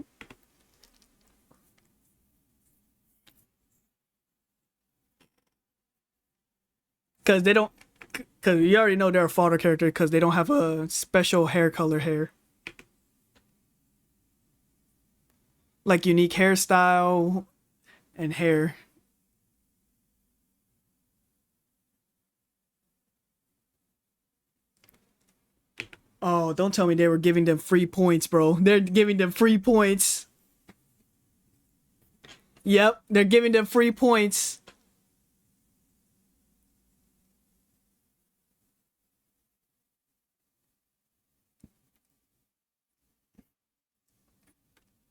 Because they don't. Because you already know they're a fodder character because they don't have a special hair, like unique hairstyle and hair. Oh, don't tell me they were giving them free points, bro. They're giving them free points. Yep, they're giving them free points.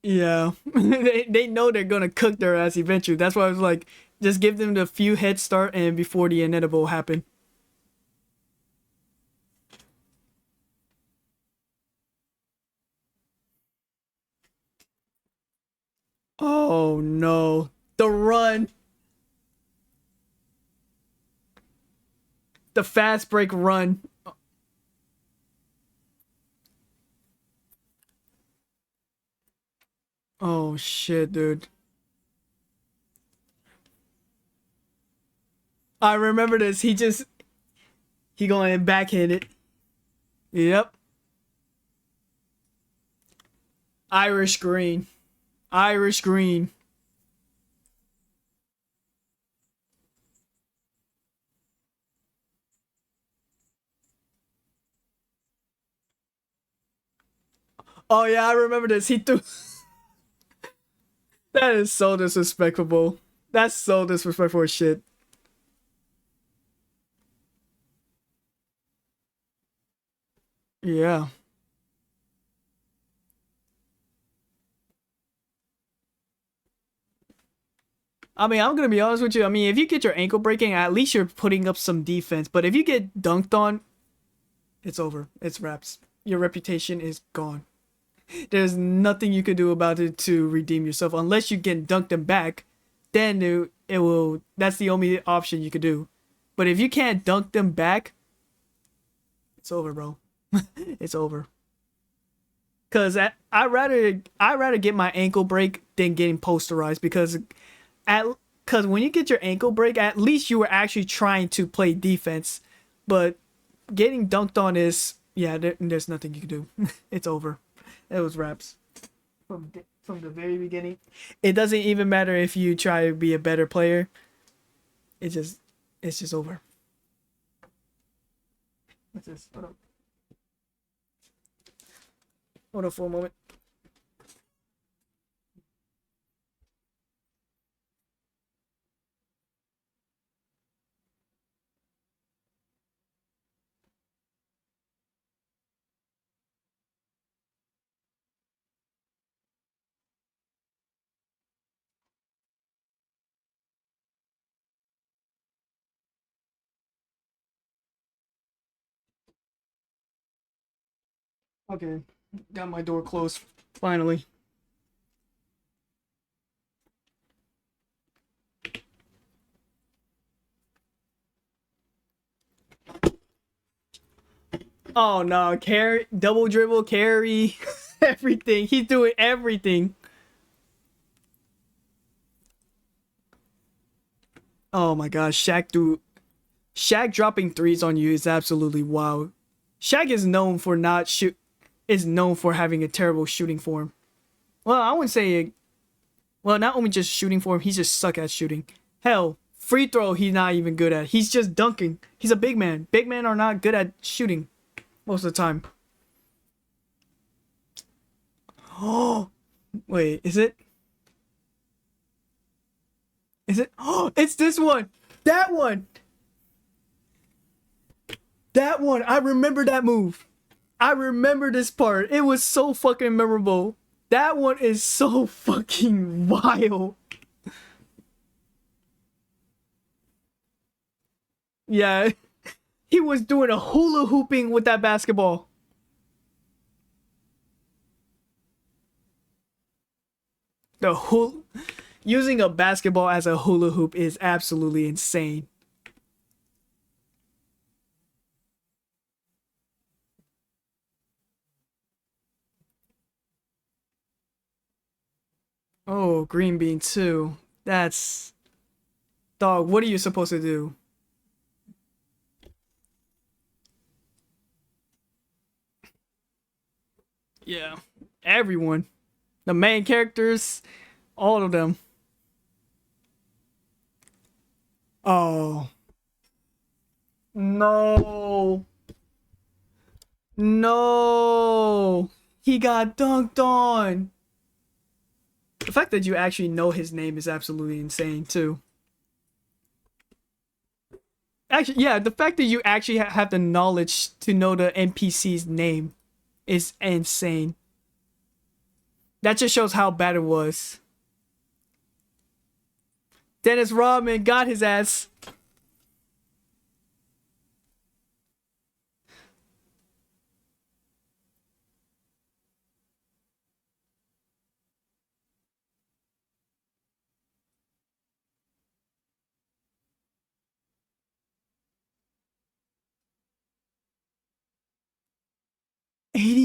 Yeah, they know they're gonna cook their ass eventually. That's why I was like, just give them the few head start and before the inevitable happen. Oh no, the run. The fast break run. Oh shit, dude. I remember this. He going backhand it. Yep. Irish green. Irish green. Oh yeah, I remember this. He threw. That is so disrespectful. That's so disrespectful as shit. Yeah. I mean, I'm gonna be honest with you. I mean, if you get your ankle breaking, at least you're putting up some defense. But if you get dunked on, it's over. It's wraps. Your reputation is gone. There's nothing you can do about it to redeem yourself unless you get dunked them back. Then it will. That's the only option you could do. But if you can't dunk them back, it's over, bro. It's over. Cause I rather get my ankle break than getting posterized at because when you get your ankle break, at least you were actually trying to play defense. But getting dunked on is yeah, there's nothing you can do. It's over. It was wraps from the very beginning. It doesn't even matter if you try to be a better player. It just it's just over. What's this? Hold on. Hold on for a moment. Okay, got my door closed. Finally. Oh no, carry, double dribble, carry, everything. He's doing everything. Oh my gosh, Shaq dropping threes on you is absolutely wild. Shaq is known for not shoot is known for having a terrible shooting form. Well, I wouldn't say well, not only just shooting form, he's just suck at shooting. Hell, free throw he's not even good at. He's just dunking. He's a big man. Big men are not good at shooting most of the time. Oh, wait, is it? Is it? Oh, it's this one. That one. That one. I remember that move. I remember this part. It was so fucking memorable. That one is so fucking wild. Yeah, he was doing a hula hooping with that basketball. The hula using a basketball as a hula hoop is absolutely insane. Oh, green bean too. That's dog. What are you supposed to do? Yeah, everyone, the main characters, all of them. Oh no, no, he got dunked on. The fact that you actually know his name is absolutely insane too. Actually, yeah, the fact that you actually have the knowledge to know the NPC's name is insane. That just shows how bad it was. Dennis Rodman got his ass.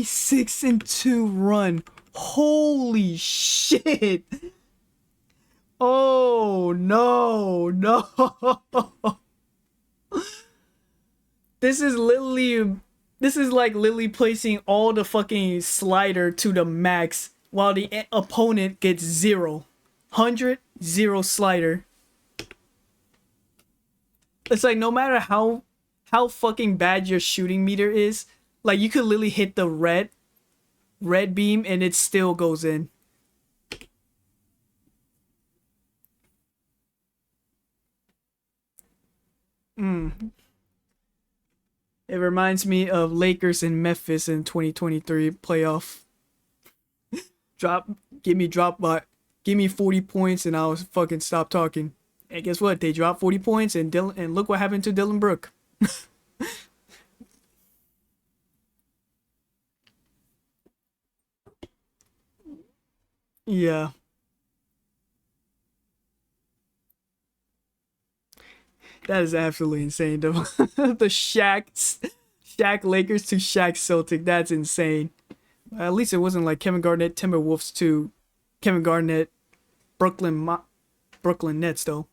26-2 run. Holy shit. Oh no, no. This is like literally placing all the fucking slider to the max while the opponent gets 0. 100, 0 slider. It's like no matter how fucking bad your shooting meter is, like you could literally hit the red beam and it still goes in. It reminds me of Lakers and Memphis in 2023 playoff. Give me 40 points and I'll fucking stop talking. And guess what? They dropped 40 points and look what happened to Dylan Brooke. Yeah. That is absolutely insane though. The Shaq Lakers to Shaq Celtic. That's insane. At least it wasn't like Kevin Garnett Timberwolves to Kevin Garnett Brooklyn Nets though.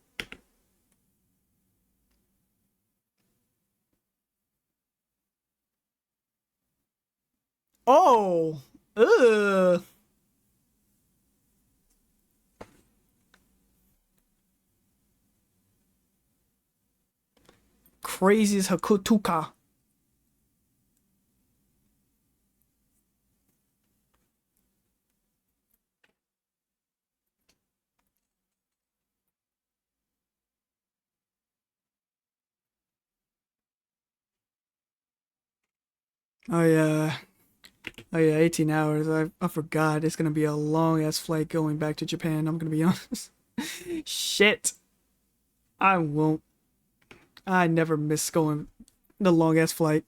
Oh, ugh. Crazy as Hakutuka. Oh yeah. Oh yeah, 18 hours. I forgot. It's gonna be a long ass flight going back to Japan. I'm gonna be honest. Shit. I won't. I never miss going the long ass flight.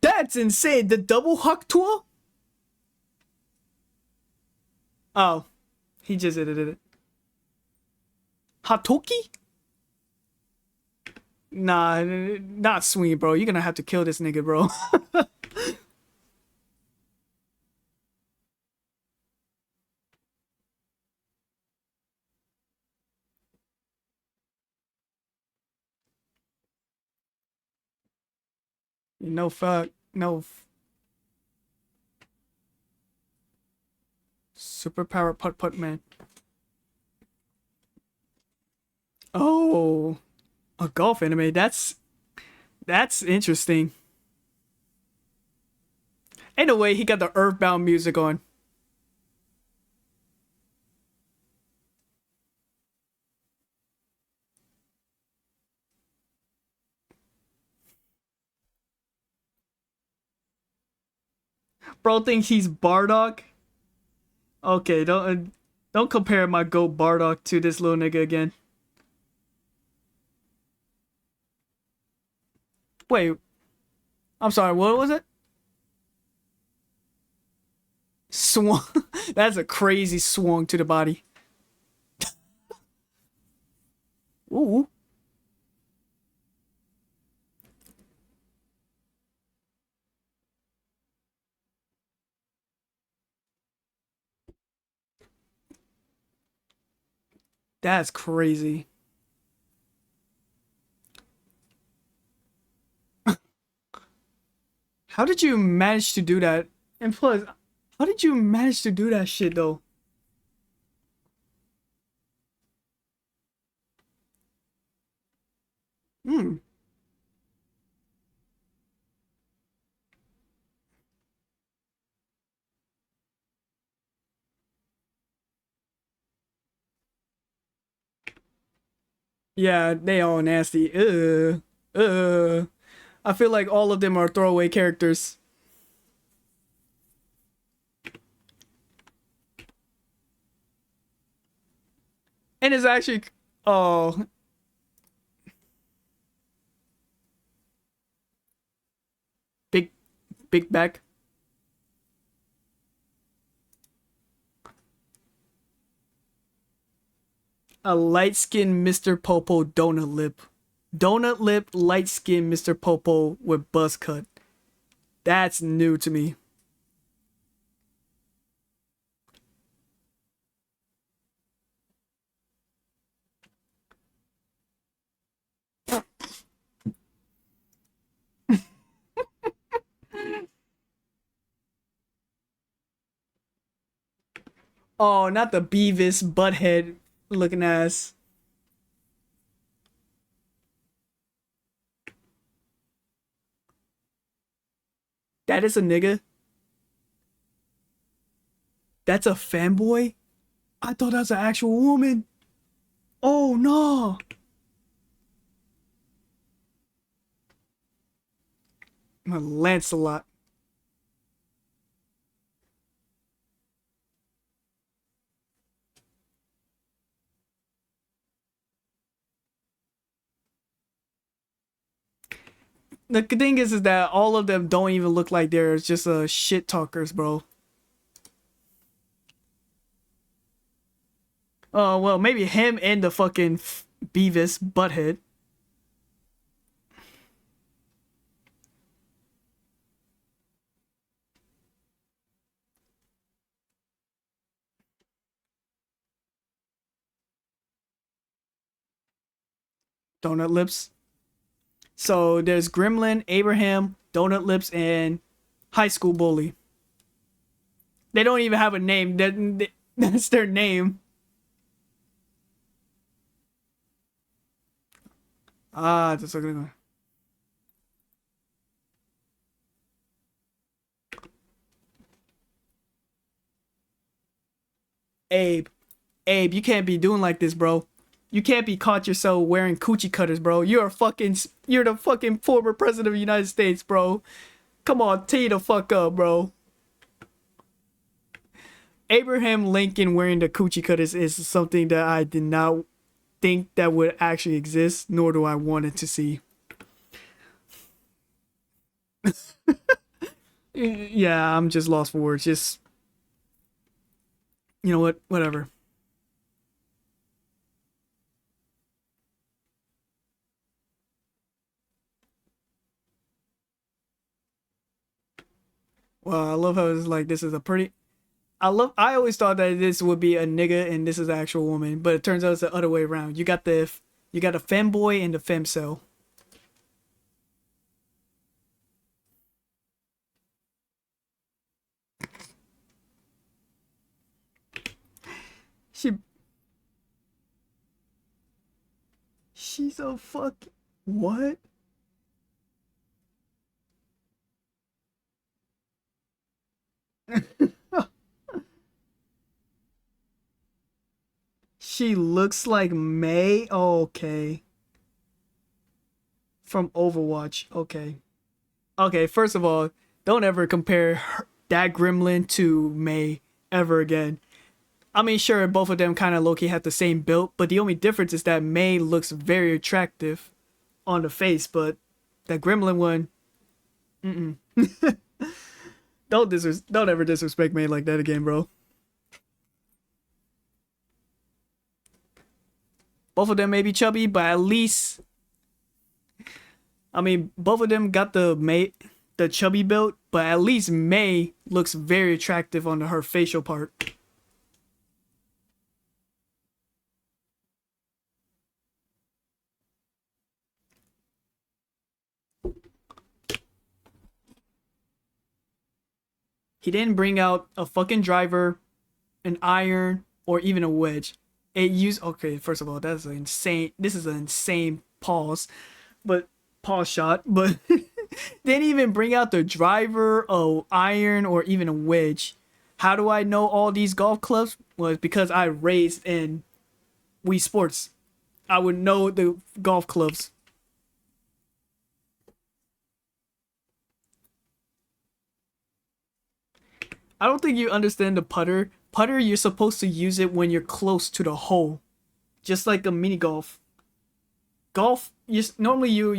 That's insane. The double huck tour? Oh, he just did it. Hatoki? Nah, not swing, bro. You're gonna have to kill this nigga, bro. No fuck. No. Superpower putt man. Oh, a golf anime. That's interesting. Anyway, he got the Earthbound music on. Bro thinks he's Bardock. Okay, don't compare my goat Bardock to this little nigga again. Wait, I'm sorry. What was it? Swung. That's a crazy swung to the body. Ooh. That's crazy. How did you manage to do that? And plus, how did you manage to do that shit though? Hmm. Yeah, they all nasty. I feel like all of them are throwaway characters. And it's actually, oh, big, big back. A light-skinned Mr. Popo donut lip. Donut lip, light-skinned Mr. Popo with buzz cut. That's new to me. Oh, not the Beavis butthead looking ass. That is a nigga. That's a fanboy? I thought that was an actual woman. Oh no. My Lancelot. The thing is that all of them don't even look like they're just shit talkers, bro. Oh, well, maybe him and the fucking Beavis butthead. Donut Lips. So there's Gremlin, Abraham, Donut Lips, and High School Bully. They don't even have a name. That's their name. Ah, that's a good one. Abe. Abe, you can't be doing like this, bro. You can't be caught yourself wearing coochie cutters, bro. You're the fucking former president of the United States, bro. Come on, tee the fuck up, bro. Abraham Lincoln wearing the coochie cutters is something that I did not think that would actually exist, nor do I want it to see. Yeah, I'm just lost for words. Just, you know what? Whatever. Well, I love how it's like this is a pretty. I always thought that this would be a nigga and this is an actual woman, but it turns out it's the other way around. You got a femboy and a femcel. She she's a fuck what? She looks like May. Okay. From Overwatch. Okay. Okay, first of all, don't ever compare that gremlin to May ever again. I mean, sure, both of them kind of low-key have the same build, but the only difference is that May looks very attractive on the face, but that gremlin one, mm-mm. Don't ever disrespect May like that again, bro. Both of them may be chubby, but at least, I mean, both of them got the chubby build, but at least May looks very attractive on her facial part. He didn't bring out a fucking driver, an iron, or even a wedge. It used okay. First of all, that's an insane. This is an insane pause, but pause shot. But didn't even bring out the driver, a iron, or even a wedge. How do I know all these golf clubs? Was because I raised in Wii Sports. I would know the golf clubs. I don't think you understand the putter. Putter, you're supposed to use it when you're close to the hole, just like a mini golf. Golf, normally you would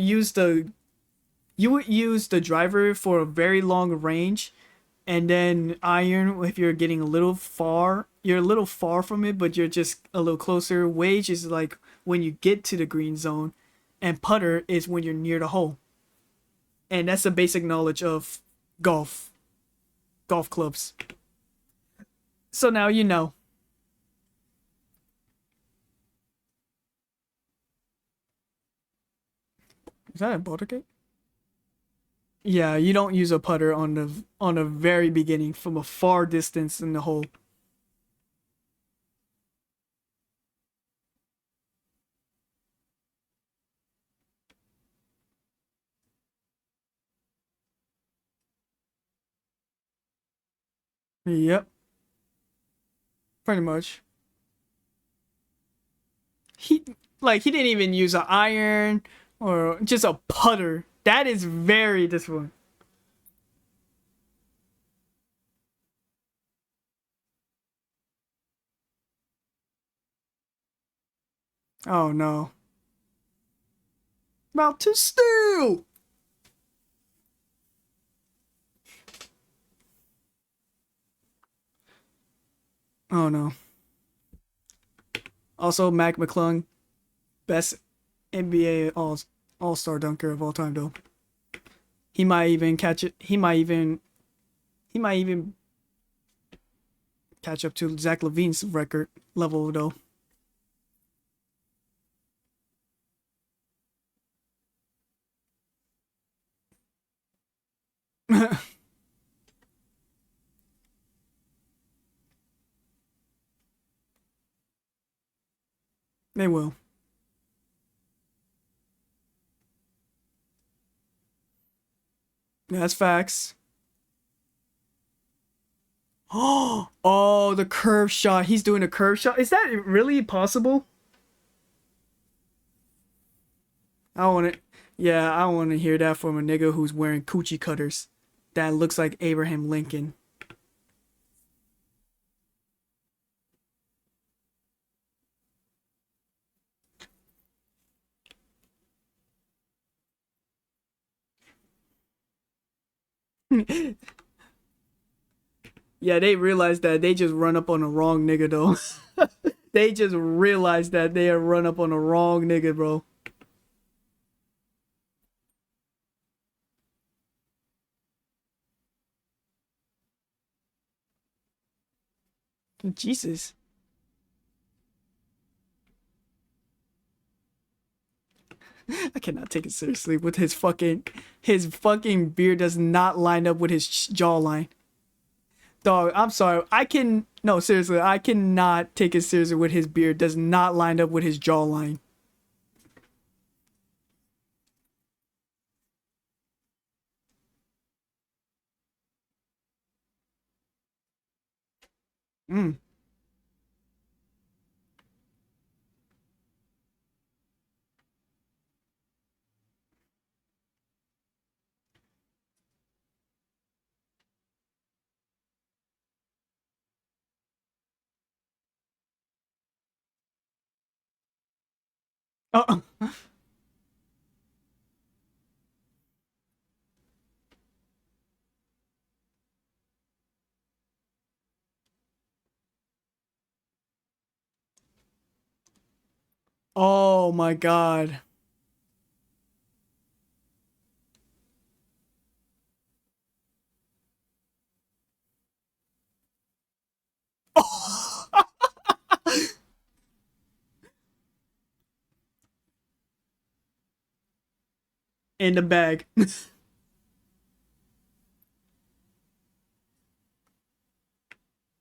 use the driver for a very long range, and then iron if you're getting a little far you're a little far from it, but you're just a little closer. Wage is like when you get to the green zone, and putter is when you're near the hole. And that's the basic knowledge of golf, golf clubs. So now you know. Is that a boulder gate? Yeah, you don't use a putter on the very beginning from a far distance in the hole. Yep, pretty much. He he didn't even use an iron or just a putter. That is very disappointing. Oh no. About to steal. Oh no. Also, Mac McClung, best NBA All Star dunker of all time, though. He might even catch it. He might even catch up to Zach Levine's record level, though. They will. Yeah, that's facts. Oh, the curve shot. He's doing a curve shot. Is that really possible? I want it. Yeah, I want to hear that from a nigga who's wearing coochie cutters. That looks like Abraham Lincoln. Yeah, they realized that they just run up on the wrong nigga though. They just realized that they are run up on the wrong nigga, bro. Jesus. I cannot take it seriously with his fucking beard does not line up with his jawline. Dog, I'm sorry. I can no, seriously, I cannot take it seriously with his beard does not line up with his jawline. Mm. Oh, oh my god. In the bag.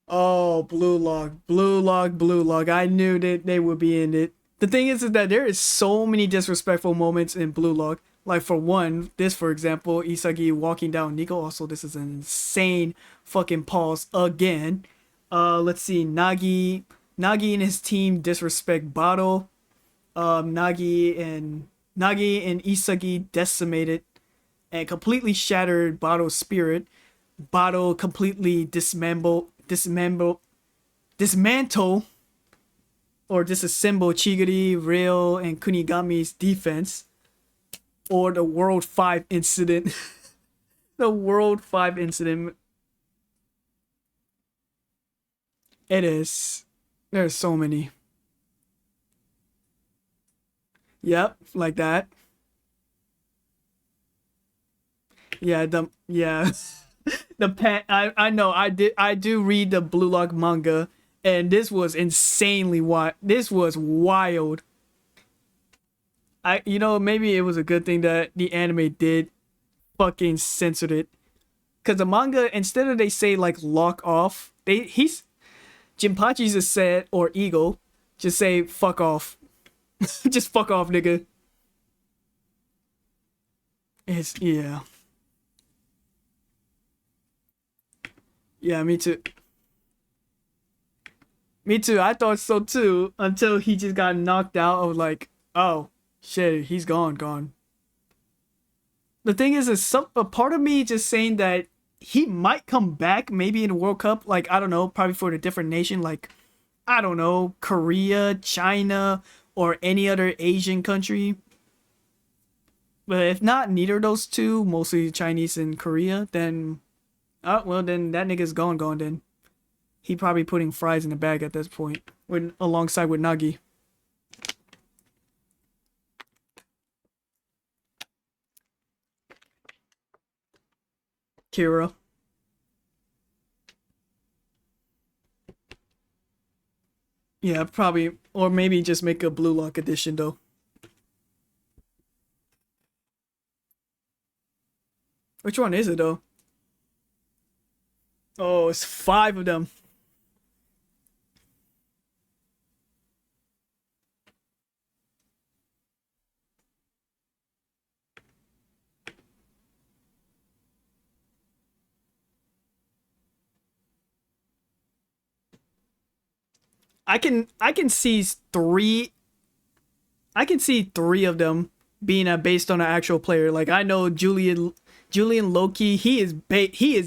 Oh, blue log, blue log, blue log. I knew that they would be in it. The thing is that there is so many disrespectful moments in blue log. Like for one, this for example, Isagi walking down Nico. Also, this is an insane fucking pause again. Let's see, Nagi and his team disrespect Bado. Nagi and Isagi decimated and completely shattered Bado's spirit. Bado completely dismantle or disassemble Chigiri, Real, and Kunigami's defense. Or the World 5 incident. The World 5 incident. It is. There's so many. Yep, like that. Yeah, yeah. The pet I know I do read the Blue Lock manga, and this was insanely wild. This was wild. Maybe it was a good thing that the anime did fucking censored it. Cause the manga, instead of they say like lock off, he's Jinpachi's just said, or Eagle just say fuck off. Just fuck off, nigga. It's yeah. Yeah, me too. Me too. I thought so too until he just got knocked out. I was like, oh shit, he's gone. The thing is a part of me just saying that he might come back maybe in the World Cup. Like, I don't know, probably for a different nation. Like, I don't know, Korea, China, or any other Asian country. But if not, neither of those two, mostly Chinese and Korea, then, oh, well, then that nigga's gone then. He probably putting fries in the bag at this point, alongside with Nagi. Kira. Yeah, probably, or maybe just make a Blue Lock edition though. Which one is it though? Oh, it's 5 of them. I can see 3. I can see 3 of them being based on an actual player. Like, I know Julian Loki. He is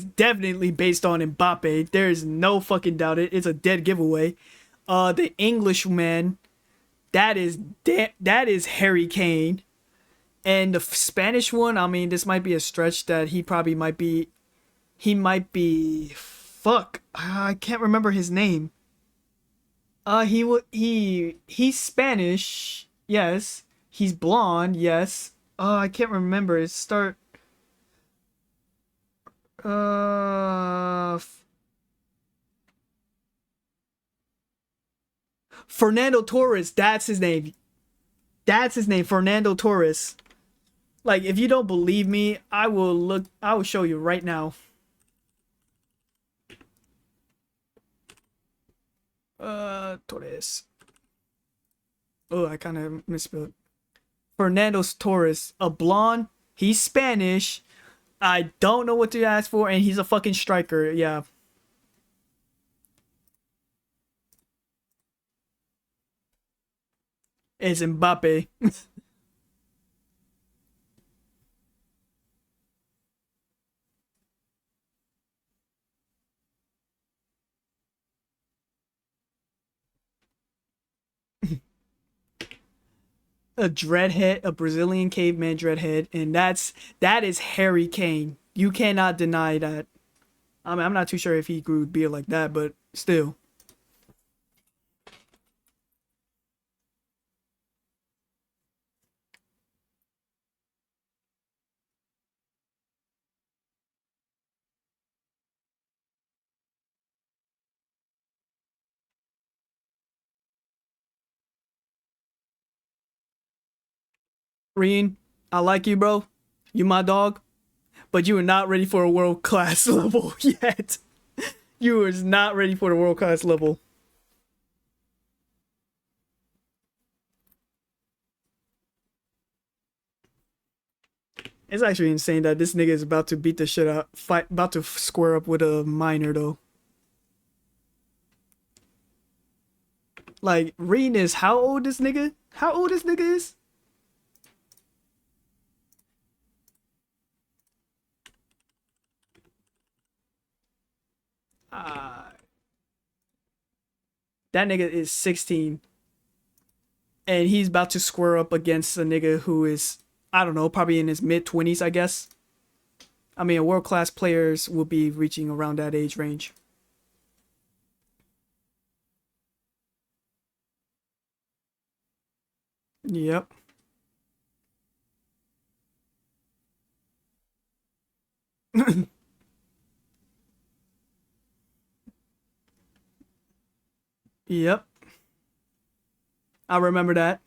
definitely based on Mbappe. There is no fucking doubt it. It's a dead giveaway. The Englishman, that is Harry Kane. And the Spanish one, I mean, this might be a stretch that he probably might be. He might be. Fuck, I can't remember his name. He's Spanish. Yes. He's blonde. Yes. I can't remember. It start. Uh. Fernando Torres. That's his name. That's his name. Fernando Torres. Like, if you don't believe me, I will look. I will show you right now. Torres. Oh, I kind of misspelled. Fernando Torres, a blonde. He's Spanish. I don't know what to ask for, and he's a fucking striker. Yeah. It's Mbappe. A dreadhead, a Brazilian caveman dreadhead, and that is Harry Kane. You cannot deny that. I mean, I'm not too sure if he grew beard like that, but still. Reen, I like you, bro. You my dog, but you are not ready for a world class level yet. You is not ready for the world class level. It's actually insane that this nigga is about to beat the shit out, about to square up with a minor though. Like, Reen is how old this nigga? How old this nigga is? That nigga is 16. And he's about to square up against a nigga who is, I don't know, probably in his mid-20s, I guess. I mean, world-class players will be reaching around that age range. Yep. Yep. I remember that.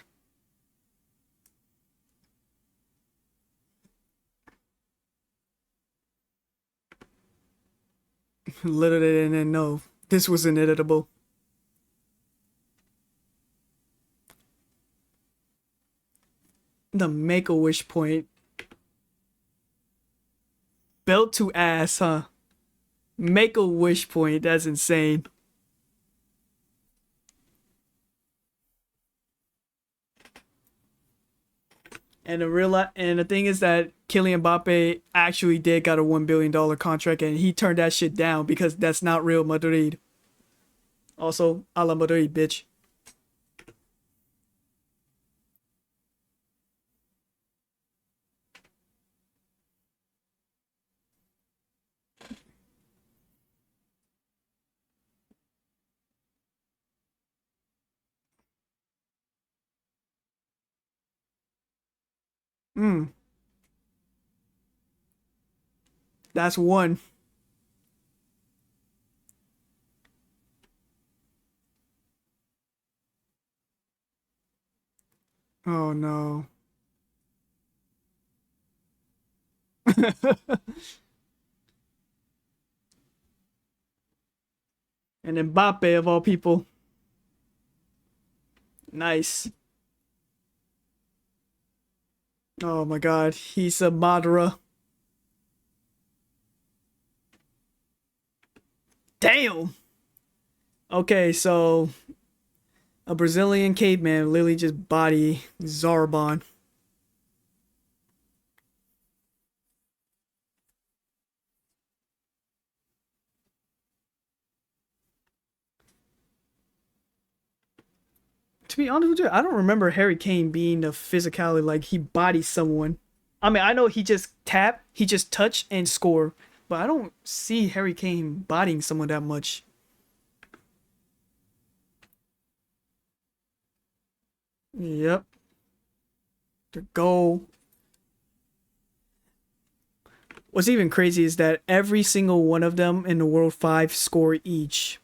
Literally didn't know this was ineditable. The Make-A-Wish point. Belt to ass, huh? Make-A-Wish point. That's insane. And the thing is that Kylian Mbappe actually did got a $1 billion contract, and he turned that shit down because that's not real Madrid. Also, a la Madrid, bitch. Hmm. That's one. Oh no. And Mbappe of all people. Nice. Oh my god, he's a Madara. Damn. Okay, so a Brazilian caveman literally just body Zarbon. To be honest with you, I don't remember Harry Kane being a physicality like he bodies someone. I mean, I know he just tap, he just touch and score, but I don't see Harry Kane bodying someone that much. Yep, the goal. What's even crazy is that every single one of them in the World 5 score each.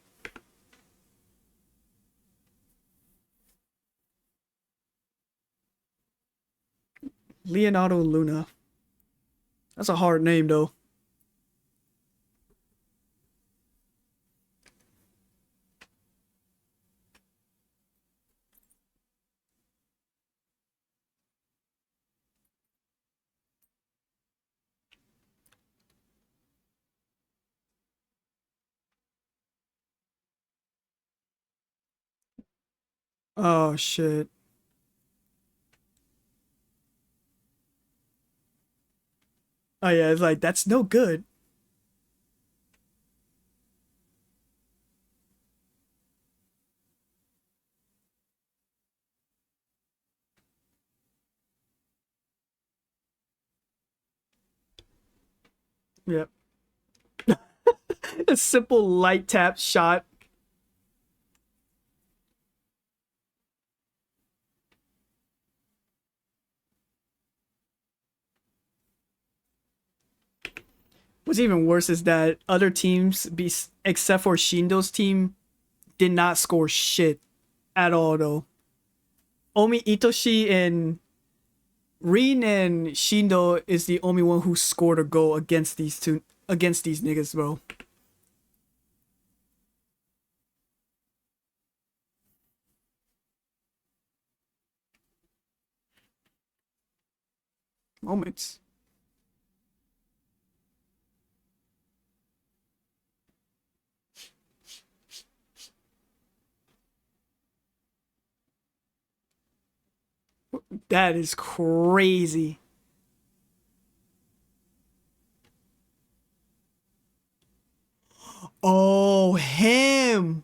Leonardo Luna. That's a hard name though. Oh shit. Oh yeah, it's like that's no good. Yep. A simple light tap shot. What's even worse is that other teams, except for Shindo's team, did not score shit at all though. Omi Itoshi and Rin and Shindo is the only one who scored a goal against these niggas, bro. Moments. That is crazy. Oh, him.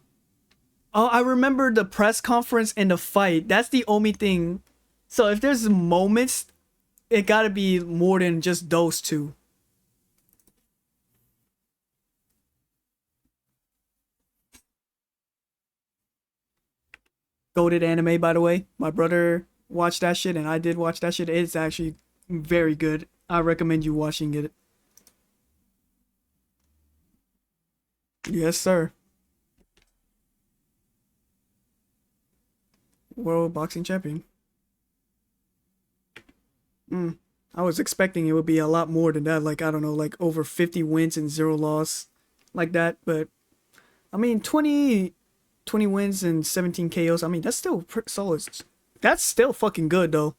Oh, I remember the press conference and the fight. That's the only thing. So if there's moments, it gotta be more than just those two. Goated anime, by the way. My brother watched that shit, and I did watch that shit. It's actually very good. I recommend you watching it. Yes, sir. World boxing champion. I was expecting it would be a lot more than that. Like, I don't know, like over 50 wins and 0 loss, like that. But I mean, 20 wins and 17 KOs. I mean, that's still solid. That's still fucking good, though.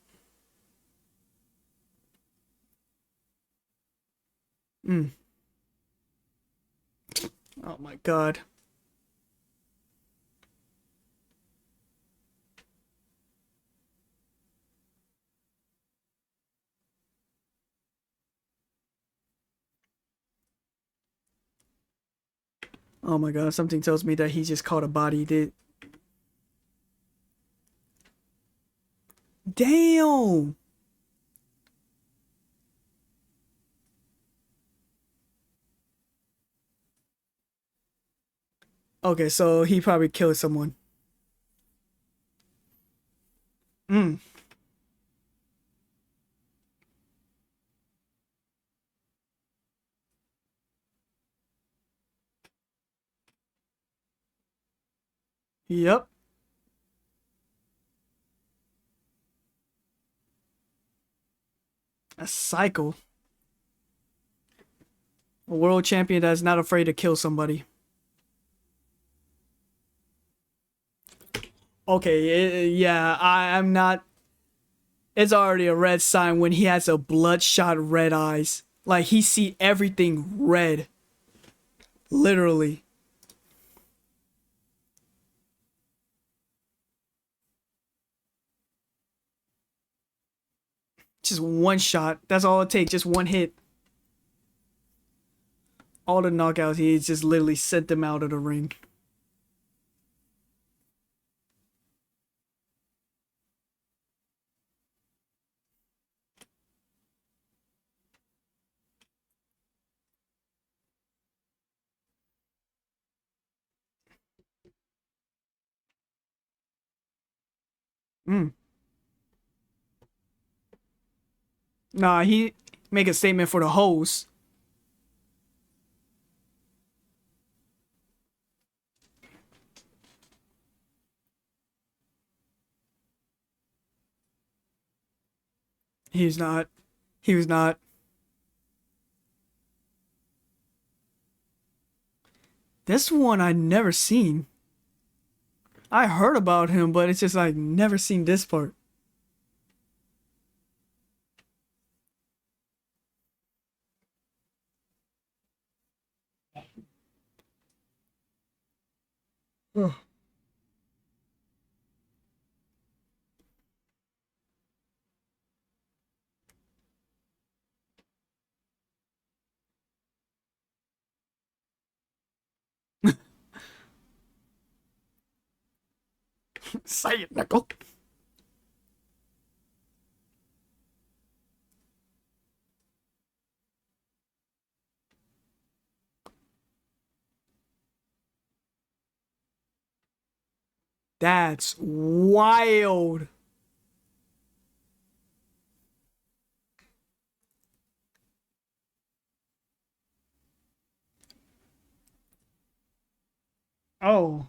Oh my god. Oh my god, something tells me that he just caught a body. Did. Damn! Okay, so he probably killed someone. Mm. Yep. A cycle. A world champion that's not afraid to kill somebody. Okay, yeah, I'm not. It's already a red sign when he has a bloodshot red eyes. Like, he see everything red. Literally. Just one shot. That's all it takes. Just one hit. All the knockouts, he just literally sent them out of the ring. Mm. Nah, he make a statement for the host. He's not. He was not. This one I never seen. I heard about him, but it's just like never seen this part. Say it, Nickel. That's wild. Oh.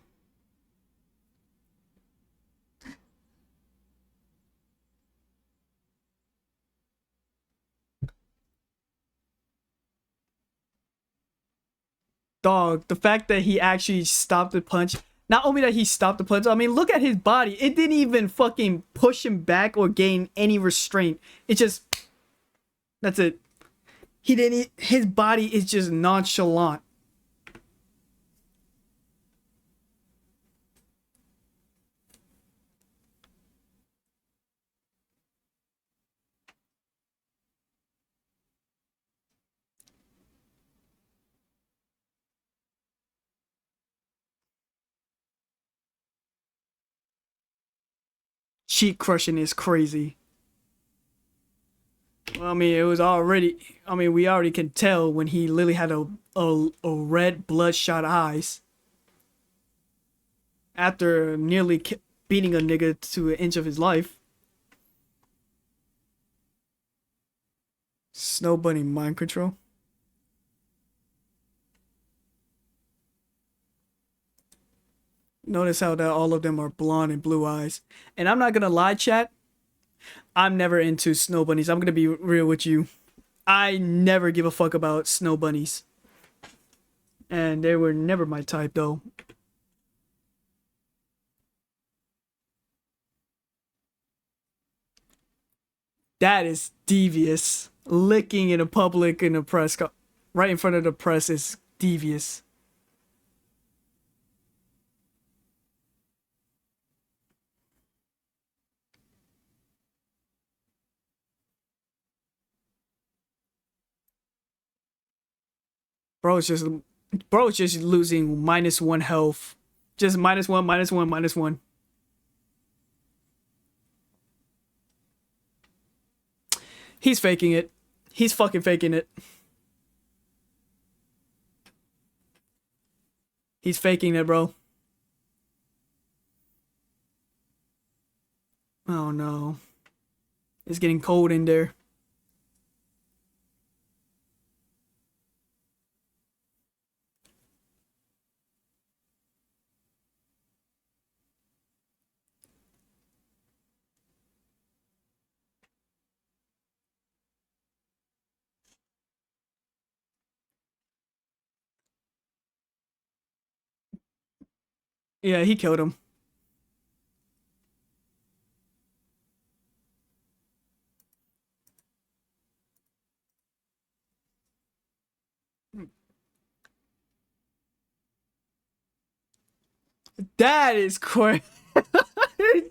Dog, the fact that he actually stopped the punch. Not only that he stopped the punch, I mean, look at his body. It didn't even fucking push him back or gain any restraint. It just. That's it. He didn't. His body is just nonchalant. Cheek crushing is crazy. Well, I mean, it was already. I mean, we already can tell when he literally had a red bloodshot eyes. After nearly beating a nigga to an inch of his life. Snow Bunny mind control. Notice how that all of them are blonde and blue eyes. And I'm not gonna lie, chat. I'm never into snow bunnies. I'm gonna be real with you. I never give a fuck about snow bunnies. And they were never my type though. That is devious. Licking in a public in a right in front of the press is devious. Bro, it's just losing -1 health. Just -1, -1, -1. He's faking it. He's fucking faking it. He's faking it, bro. Oh no. It's getting cold in there. Yeah, he killed him. That is crazy.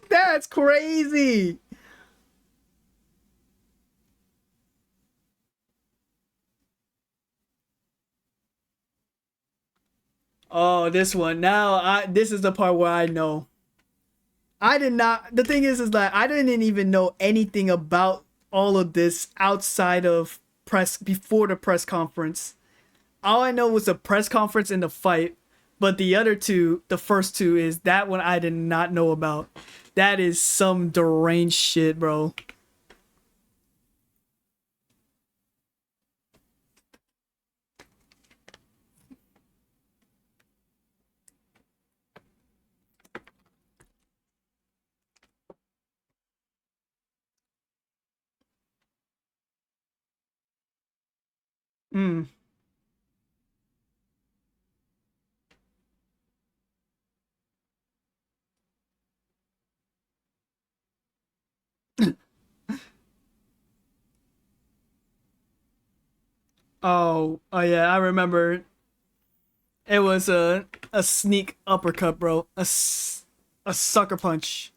That's crazy. Oh, this one. Now this is the part where I know. I did not the thing is that I didn't even know anything about all of this outside of press before the press conference. All I know was the press conference and the fight, but the other two, the first two is that one I did not know about. That is some deranged shit, bro. Mm. Oh yeah, I remember. It was a sneak uppercut, bro. A sucker punch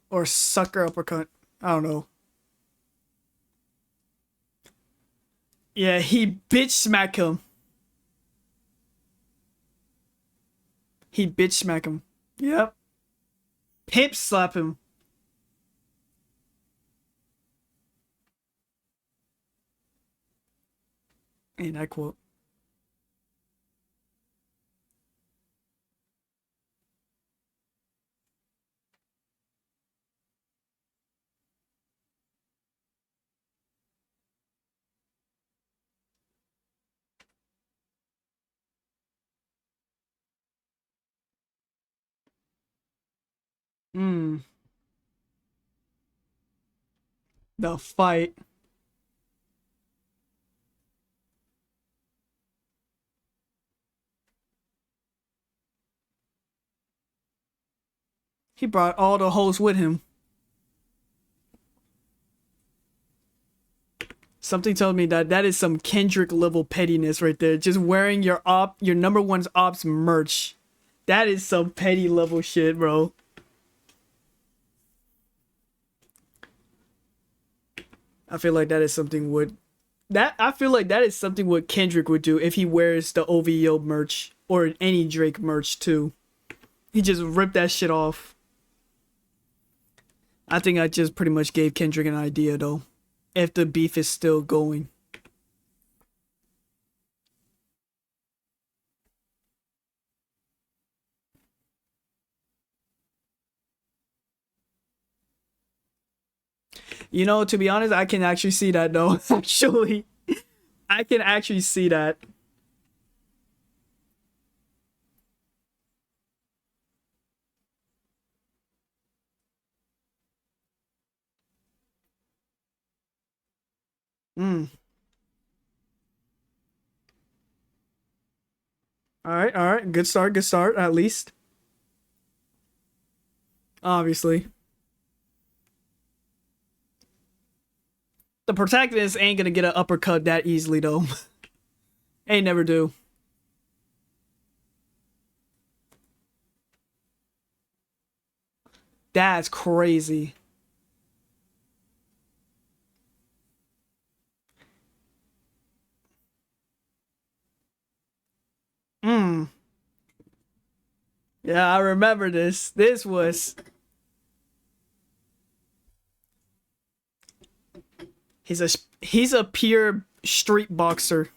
or sucker uppercut. I don't know. Yeah, he bitch smack him. He bitch smack him. Yep. Pimp slap him. And I quote. Mm. The fight. He brought all the hoes with him. Something told me that that is some Kendrick level pettiness right there. Just wearing your number one's ops merch. That is some petty level shit, bro. I feel like that is something I feel like that is something what Kendrick would do if he wears the OVO merch or any Drake merch too. He just ripped that shit off. I think I just pretty much gave Kendrick an idea though. If the beef is still going. You know, to be honest, I can actually see that though. Actually, I can actually see that. Hmm. All right, all right. Good start, at least. Obviously. The protagonist ain't gonna get an uppercut that easily, though. Ain't never do. That's crazy. Hmm. Yeah, I remember this. This was he's a he's a pure street boxer.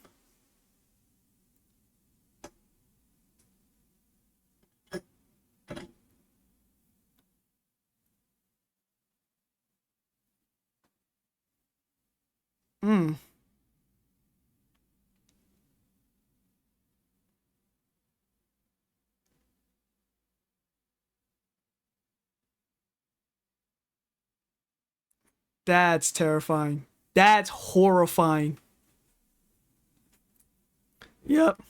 Hmm. That's terrifying. That's horrifying. Yep.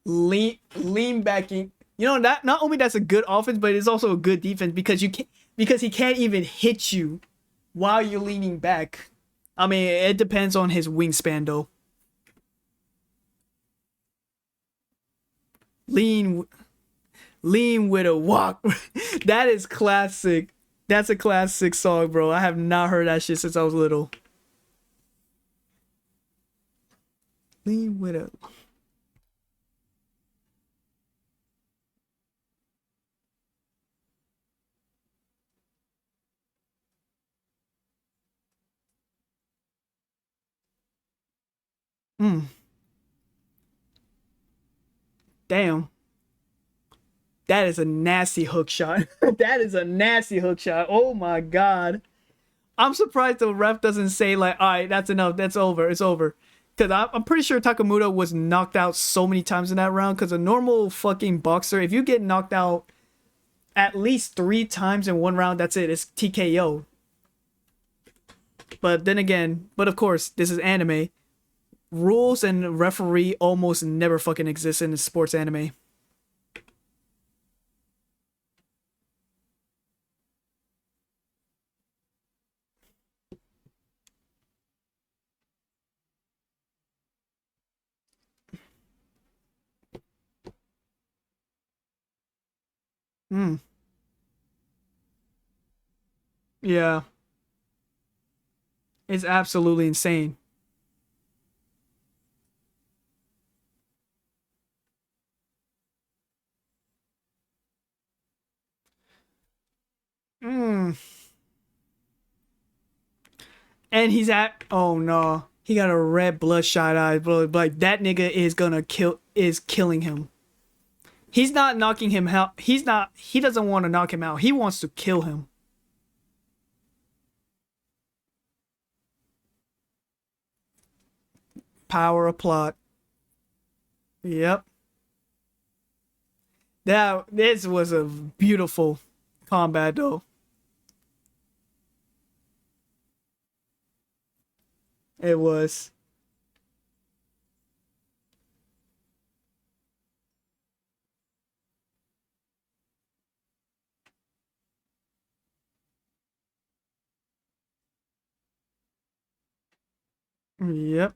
Lean backing. You know that not only that's a good offense, but it's also a good defense because you can because he can't even hit you while you're leaning back. I mean, it depends on his wingspan though. Lean lean with a walk. That is classic. That's a classic song, bro. I have not heard that shit since I was little. Lean with a mm, damn. That is a nasty hook shot. That is a nasty hook shot. Oh my god. I'm surprised the ref doesn't say like, all right, that's enough. That's over. It's over. Because I'm pretty sure Takamura was knocked out so many times in that round. Because a normal fucking boxer, if you get knocked out at least 3 times in one round, that's it. It's TKO. But then again, but of course, this is anime. Rules and referee almost never fucking exist in sports anime. Hmm. Yeah. It's absolutely insane. Hmm. And he's at oh no. He got a red bloodshot eye, bro. Like that nigga is gonna is killing him. He's not knocking him out. He doesn't want to knock him out. He wants to kill him. Power of plot. Yep. This was a beautiful combat though. It was. Yep.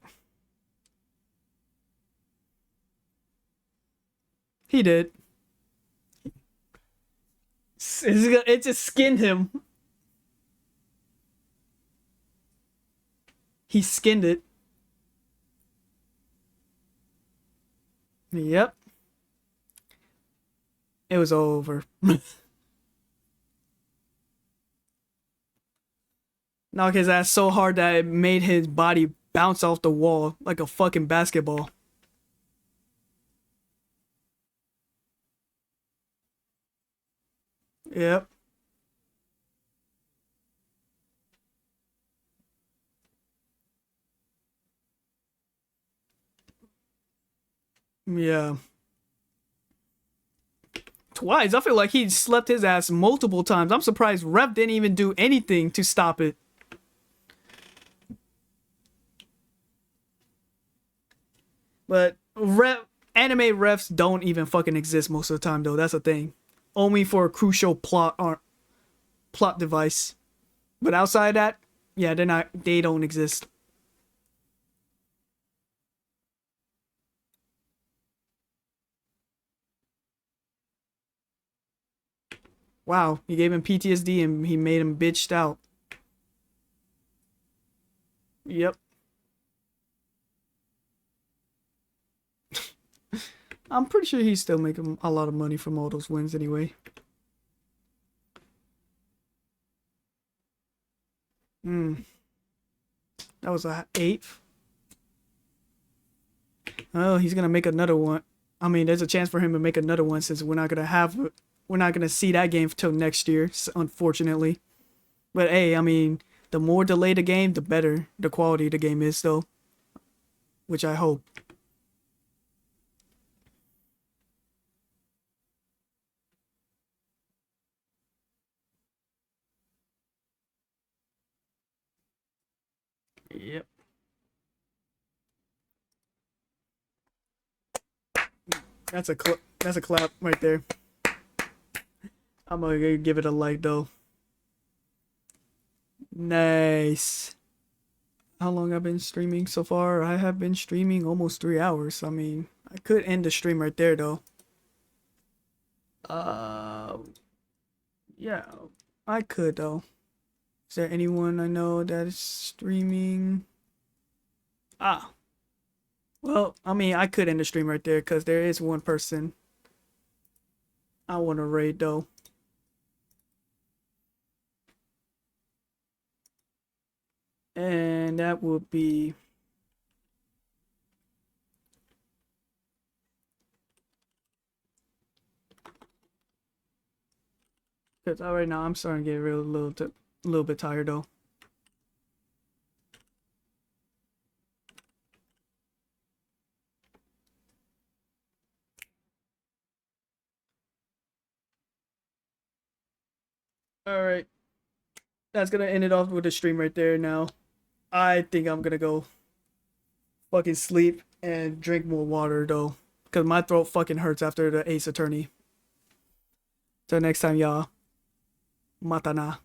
He did. It just skinned him. He skinned it. Yep. It was over. Knock his ass so hard that it made his body bounce off the wall like a fucking basketball. Yep. Yeah. Twice. I feel like he slept his ass multiple times. I'm surprised Ref didn't even do anything to stop it. But anime refs don't even fucking exist most of the time though. That's a thing. Only for a crucial plot device. But outside that, yeah, they don't exist. Wow, he gave him PTSD and he made him bitched out. Yep. I'm pretty sure he's still making a lot of money from all those wins anyway. That was a 8th. Oh, he's gonna make another one. I mean, there's a chance for him to make another one since we're not gonna see that game till next year, unfortunately. But hey, I mean, the more delayed the game, the better the quality of the game is, though. Which I hope. Yep. That's a clap right there. I'm gonna give it a like though. Nice. How long I've been streaming so far? I have been streaming almost 3 hours. I mean, I could end the stream right there though. Yeah, I could though. Is there anyone I know that is streaming? Ah. Well, I mean, I could end the stream right there because there is one person I want to raid though. And that would be because right now I'm starting to get a little bit tired though. All right, that's gonna end it off with the stream right there. Now, I think I'm gonna go fucking sleep and drink more water though, because my throat fucking hurts after the Ace Attorney. Till next time, y'all. Matana.